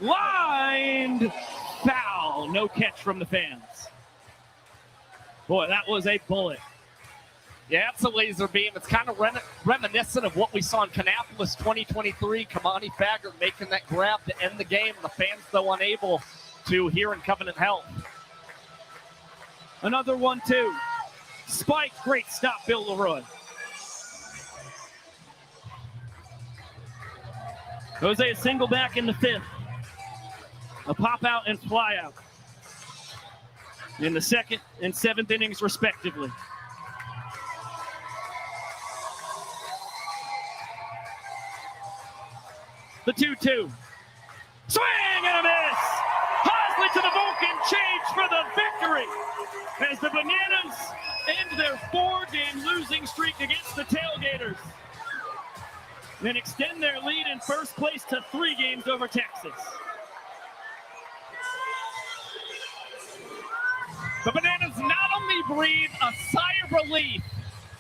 Lined foul. No catch from the fans. Boy, that was a bullet.
Yeah, it's a laser beam. It's kind of reminiscent of what we saw in Kannapolis 2023. Kamani Faggart making that grab to end the game. The fans, though, unable to here in Covenant Health.
Another 1-2. Spike, great stop, Bill Leroy. Jose a single back in the 5th. A pop out and fly out. In the 2nd and 7th innings, respectively. The 2-2. Swing and a miss! Hosley to the Vulcan, change for the victory! As the Bananas end their 4-game losing streak against the Tailgaters. And extend their lead in first place to 3 games over Texas.
The Bananas not only breathe a sigh of relief,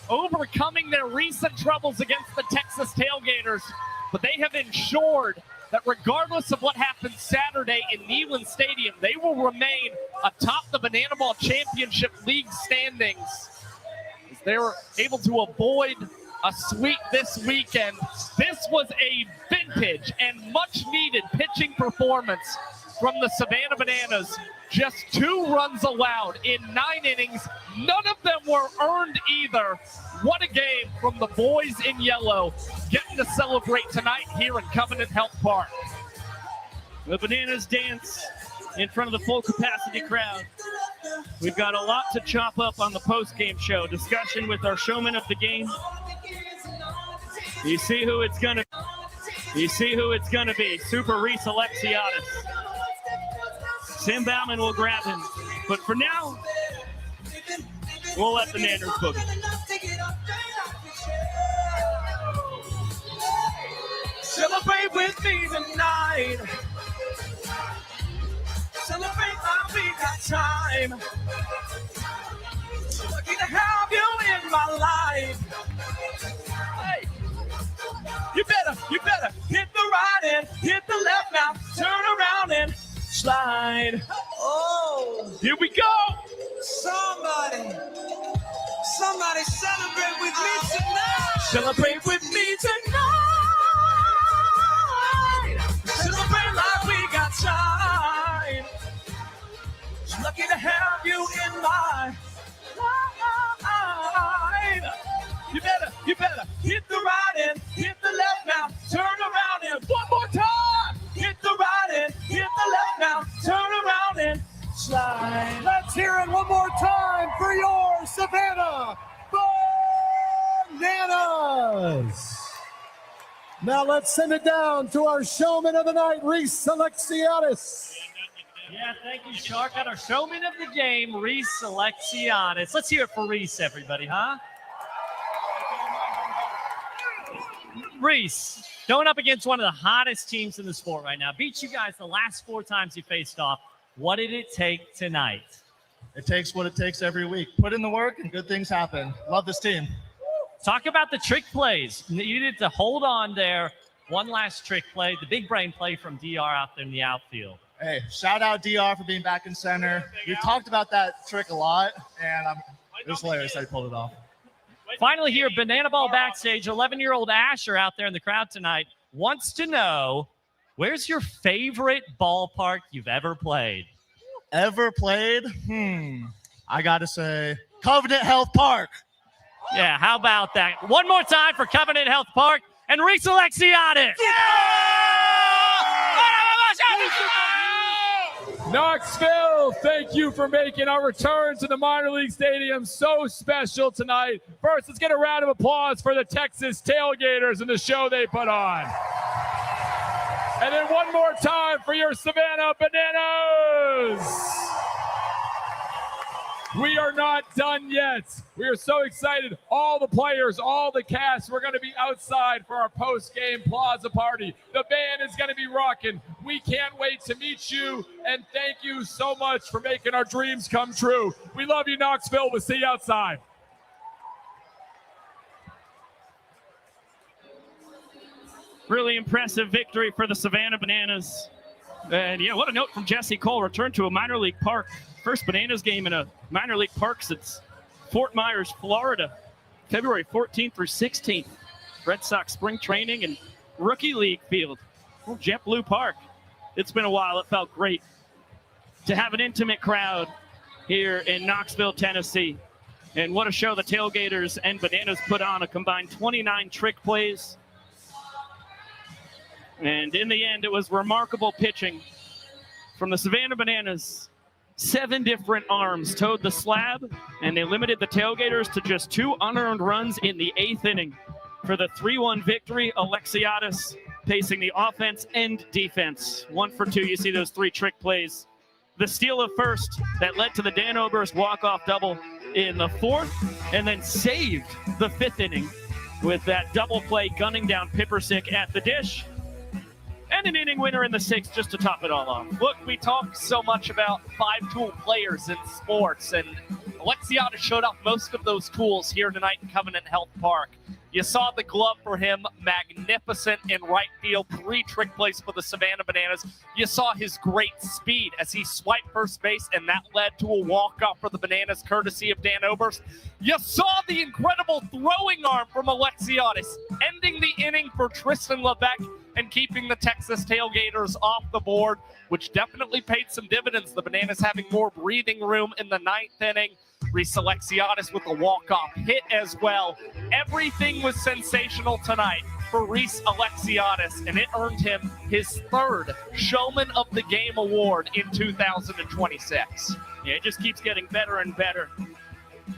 overcoming their recent troubles against the Texas Tailgaters, but they have ensured that regardless of what happens Saturday in Neyland Stadium, they will remain atop the Banana Ball Championship League standings. As they were able to avoid a sweep this weekend. This was a vintage and much needed pitching performance from the Savannah Bananas. Just 2 runs allowed in 9 innings. None of them were earned either. What a game from the boys in yellow, getting to celebrate tonight here in Covenant Health Park.
The Bananas dance in front of the full capacity crowd. We've got a lot to chop up on the post-game show. Discussion with our showman of the game. You see who it's gonna be. Super Reese Alexiadis. Sam Bauman will grab him. But for now, we'll let the Nanners boogie.
Celebrate with me tonight. Celebrate like we got time. Lucky to have you in my life. Hey, you better hit the right and hit the left now. Turn around and slide. Oh, here we go. Somebody celebrate with me tonight. Celebrate with me tonight. Lucky to have you in my life. You better hit the right and hit the left now. Turn around and one more time. Hit the right and hit the left now. Turn around and slide.
Let's hear it one more time for your Savannah Bananas. Now let's send it down to our showman of the night, Reese Alexiadis.
Yeah, thank you, Shark. Got our showman of the game, Reese Alexiadis. Let's hear it for Reese, everybody, huh? Reese, going up against one of the hottest teams in the sport right now. Beat you guys the last 4 times you faced off. What did it take tonight?
It takes what it takes every week. Put in the work and good things happen. Love this team.
Talk about the trick plays. You needed to hold on there. One last trick play, the big brain play from DR out there in the outfield.
Hey, shout out DR for being back in center. We talked about that trick a lot, and it was hilarious that he pulled it off.
Finally here, Banana Ball backstage, 11-year-old Asher out there in the crowd tonight wants to know, where's your favorite ballpark you've ever played?
Ever played? I got to say, Covenant Health Park.
Yeah, how about that? One more time for Covenant Health Park and Reese Alexiadis.
Knoxville, thank you for making our return to the minor league stadium so special tonight. First, let's get a round of applause for the Texas Tailgaters and the show they put on. And then one more time for your Savannah Bananas. We are not done yet. We are so excited. All the players, all the cast, we're going to be outside for our post-game plaza party. The band is going to be rocking. We can't wait to meet you, and thank you so much for making our dreams come true. We love you, Knoxville. We'll see you outside.
Really impressive victory for the Savannah Bananas. And yeah, what a note from Jesse Cole. Return to a minor league park. First Bananas game in a minor league park since Fort Myers, Florida, February 14th through 16th. Red Sox spring training and rookie league field. Well, JetBlue Park. It's been a while. It felt great to have an intimate crowd here in Knoxville, Tennessee. And what a show the Tailgaters and Bananas put on, a combined 29 trick plays. And in the end, it was remarkable pitching from the Savannah Bananas. 7 different arms towed the slab, and they limited the Tailgaters to just 2 unearned runs in the 8th inning. For the 3-1 victory, Alexiadis pacing the offense and defense. 1 for 2, you see those 3 trick plays. The steal of first that led to the Dan Oberst walk-off double in the 4th, and then saved the 5th inning with that double play gunning down Pippersick at the dish. And an inning winner in the 6th just to top it all off.
Look, we talk so much about 5-tool players in sports, and Alexiadis showed off most of those tools here tonight in Covenant Health Park. You saw the glove for him, magnificent in right field, 3 trick plays for the Savannah Bananas. You saw his great speed as he swiped first base, and that led to a walk-off for the Bananas, courtesy of Dan Oberst. You saw the incredible throwing arm from Alexiadis, ending the inning for Tristan LeBeck and keeping the Texas Tailgaters off the board, which definitely paid some dividends. The Bananas having more breathing room in the 9th inning. Reese Alexiadis with a walk-off hit as well. Everything was sensational tonight for Reese Alexiadis, and it earned him his 3rd Showman of the Game award in 2026.
Yeah, it just keeps getting better and better,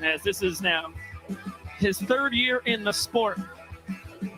as this is now his 3rd year in the sport.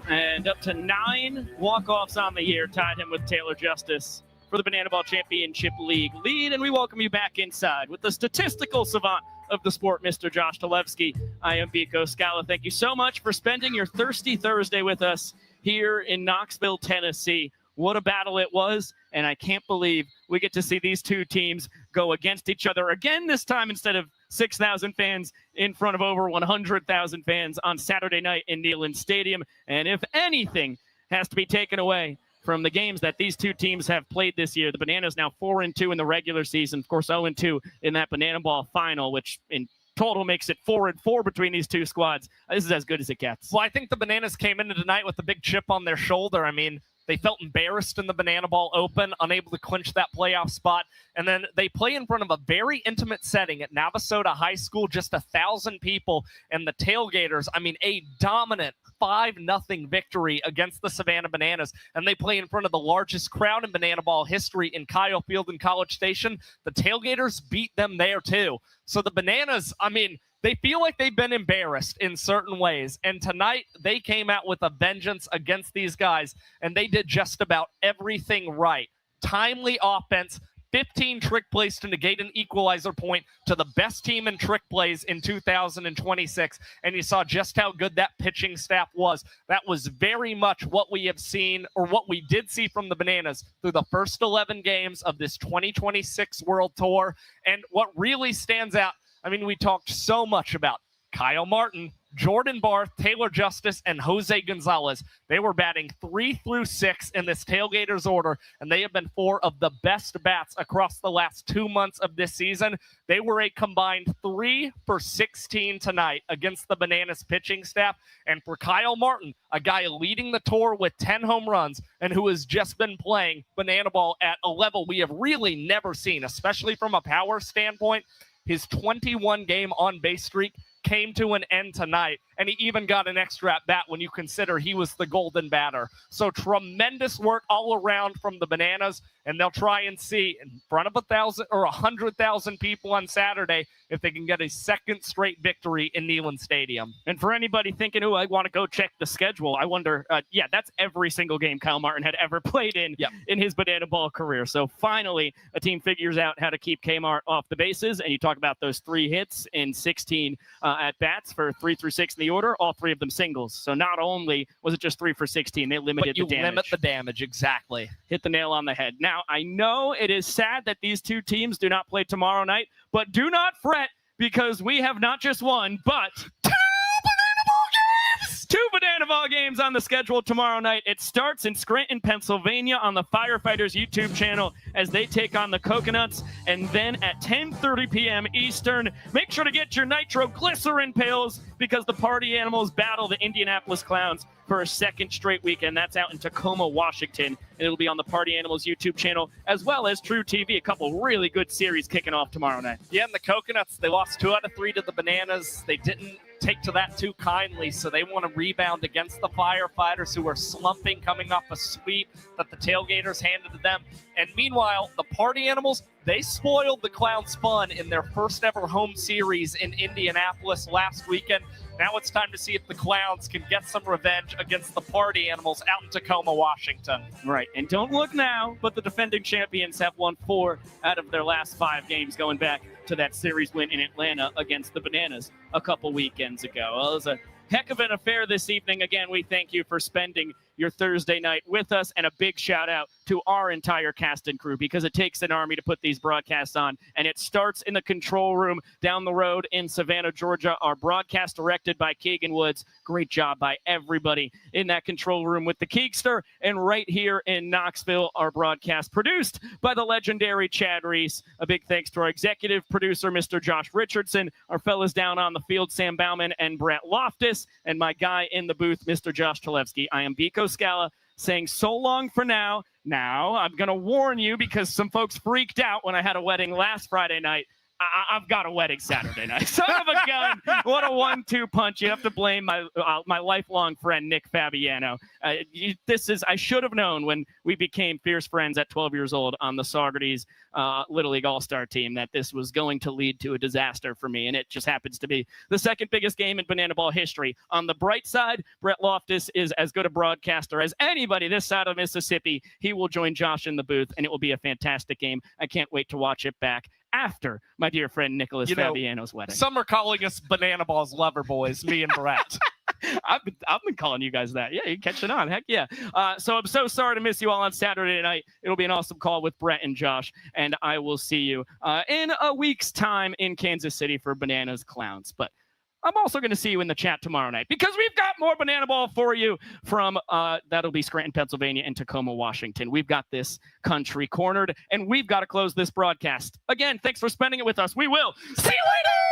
And up to 9 walk-offs on the year tied him with Taylor Justice for the Banana Ball Championship League lead. And we welcome you back inside with the statistical savant of the sport, Mr. Josh Talevsky. I am Biko Scala. Thank you so much for spending your Thirsty Thursday with us here in Knoxville, Tennessee. What a battle it was, and I can't believe we get to see these 2 teams go against each other again this time instead of 6,000 fans in front of over 100,000 fans on Saturday night in Neyland Stadium. And if anything has to be taken away from the games that these 2 teams have played this year, the Bananas now 4-2 in the regular season, of course 0-2 in that Banana Ball final, which in total makes it 4-4 between these 2 squads. This is as good as it gets.
Well, I think the Bananas came into tonight with a big chip on their shoulder. I mean, They felt embarrassed in the Banana Ball Open, unable to clinch that playoff spot. And then they play in front of a very intimate setting at Navasota High School, just 1,000 people. And the Tailgaters, I mean, a dominant 5-0 victory against the Savannah Bananas. And they play in front of the largest crowd in Banana Ball history in Kyle Field in College Station. The Tailgaters beat them there too. So the Bananas, I mean, they feel like they've been embarrassed in certain ways. And tonight, they came out with a vengeance against these guys, and they did just about everything right. Timely offense, 15 trick plays to negate an equalizer point to the best team in trick plays in 2026. And you saw just how good that pitching staff was. That was very much what we have seen, or what we did see from the Bananas through the first 11 games of this 2026 World Tour. And what really stands out, I mean, we talked so much about Kyle Martin, Jordan Barth, Taylor Justice, and Jose Gonzalez. They were batting 3 through 6 in this Tailgaters order, and they have been 4 of the best bats across the last 2 months of this season. They were a combined 3 for 16 tonight against the Bananas pitching staff. And for Kyle Martin, a guy leading the tour with 10 home runs and who has just been playing Banana Ball at a level we have really never seen, especially from a power standpoint, his 21-game on-base streak came to an end tonight, and he even got an extra at-bat when you consider he was the golden batter. So tremendous work all around from the Bananas, and they'll try and see in front of 1,000 or 100,000 people on Saturday if they can get a second straight victory in Neyland Stadium.
And for anybody thinking, oh, I want to go check the schedule, I wonder, yeah, that's every single game Kyle Martin had ever played in his Banana Ball career. So finally, a team figures out how to keep Kmart off the bases, and you talk about those 3 hits in 16 at-bats for 3 through 6 in the order, all 3 of them singles. So not only was it just 3 for 16, they limited the damage.
But you limit the damage, exactly.
Hit the nail on the head. Now, I know it is sad that these 2 teams do not play tomorrow night, but do not fret, because we have not just one, but 2 Banana Ball games on the schedule tomorrow night. It starts in Scranton, Pennsylvania on the Firefighters YouTube channel as they take on the Coconuts. And then at 10:30 p.m. Eastern, make sure to get your nitroglycerin pills, because the Party Animals battle the Indianapolis Clowns for a second straight weekend. That's out in Tacoma, Washington. And it'll be on the Party Animals YouTube channel, as well as True TV. A couple really good series kicking off tomorrow night.
Yeah, and the Coconuts, they lost 2 out of 3 to the Bananas. They didn't take to that too kindly, so they want to rebound against the Firefighters, who are slumping coming off a sweep that the Tailgaters handed to them. And meanwhile, the Party Animals, they spoiled the Clowns' fun in their first ever home series in Indianapolis last weekend. Now it's time to see if the Clowns can get some revenge against the Party Animals out in Tacoma, Washington.
Right, and don't look now, but the defending champions have won 4 out of their last 5 games, going back to that series win in Atlanta against the Bananas a couple weekends ago. Well, it was a heck of an affair this evening. Again, we thank you for spending your Thursday night with us, and a big shout out to our entire cast and crew, because it takes an army to put these broadcasts on, and it starts in the control room down the road in Savannah, Georgia. Our broadcast directed by Keegan Woods. Great job by everybody in that control room with the Keegster. And right here in Knoxville, our broadcast produced by the legendary Chad Reese. A big thanks to our executive producer, Mr. Josh Richardson, our fellas down on the field, Sam Bauman and Brett Loftus, and my guy in the booth, Mr. Josh Talevsky. I am Biko Scala, saying so long for now. Now, I'm going to warn you, because some folks freaked out when I had a wedding last Friday night. I've got a wedding Saturday night. Son of a gun. What a 1-2 punch. You have to blame my lifelong friend, Nick Fabiano. I should have known when we became fierce friends at 12 years old on the Saugerties Little League All-Star team that this was going to lead to a disaster for me. And it just happens to be the second biggest game in Banana Ball history. On the bright side, Brett Loftus is as good a broadcaster as anybody this side of Mississippi. He will join Josh in the booth, and it will be a fantastic game. I can't wait to watch it back after my dear friend Nicholas Fabiano's wedding.
Some are calling us Banana Balls lover boys, me and Brett.
I've been calling you guys that. Yeah, you're catching on. Heck yeah. So I'm so sorry to miss you all on Saturday night. It'll be an awesome call with Brett and Josh, and I will see you in a week's time in Kansas City for Bananas Clowns. But I'm also going to see you in the chat tomorrow night, because we've got more Banana Ball for you from, that'll be Scranton, Pennsylvania, and Tacoma, Washington. We've got this country cornered, and we've got to close this broadcast. Again, thanks for spending it with us. We will see you later!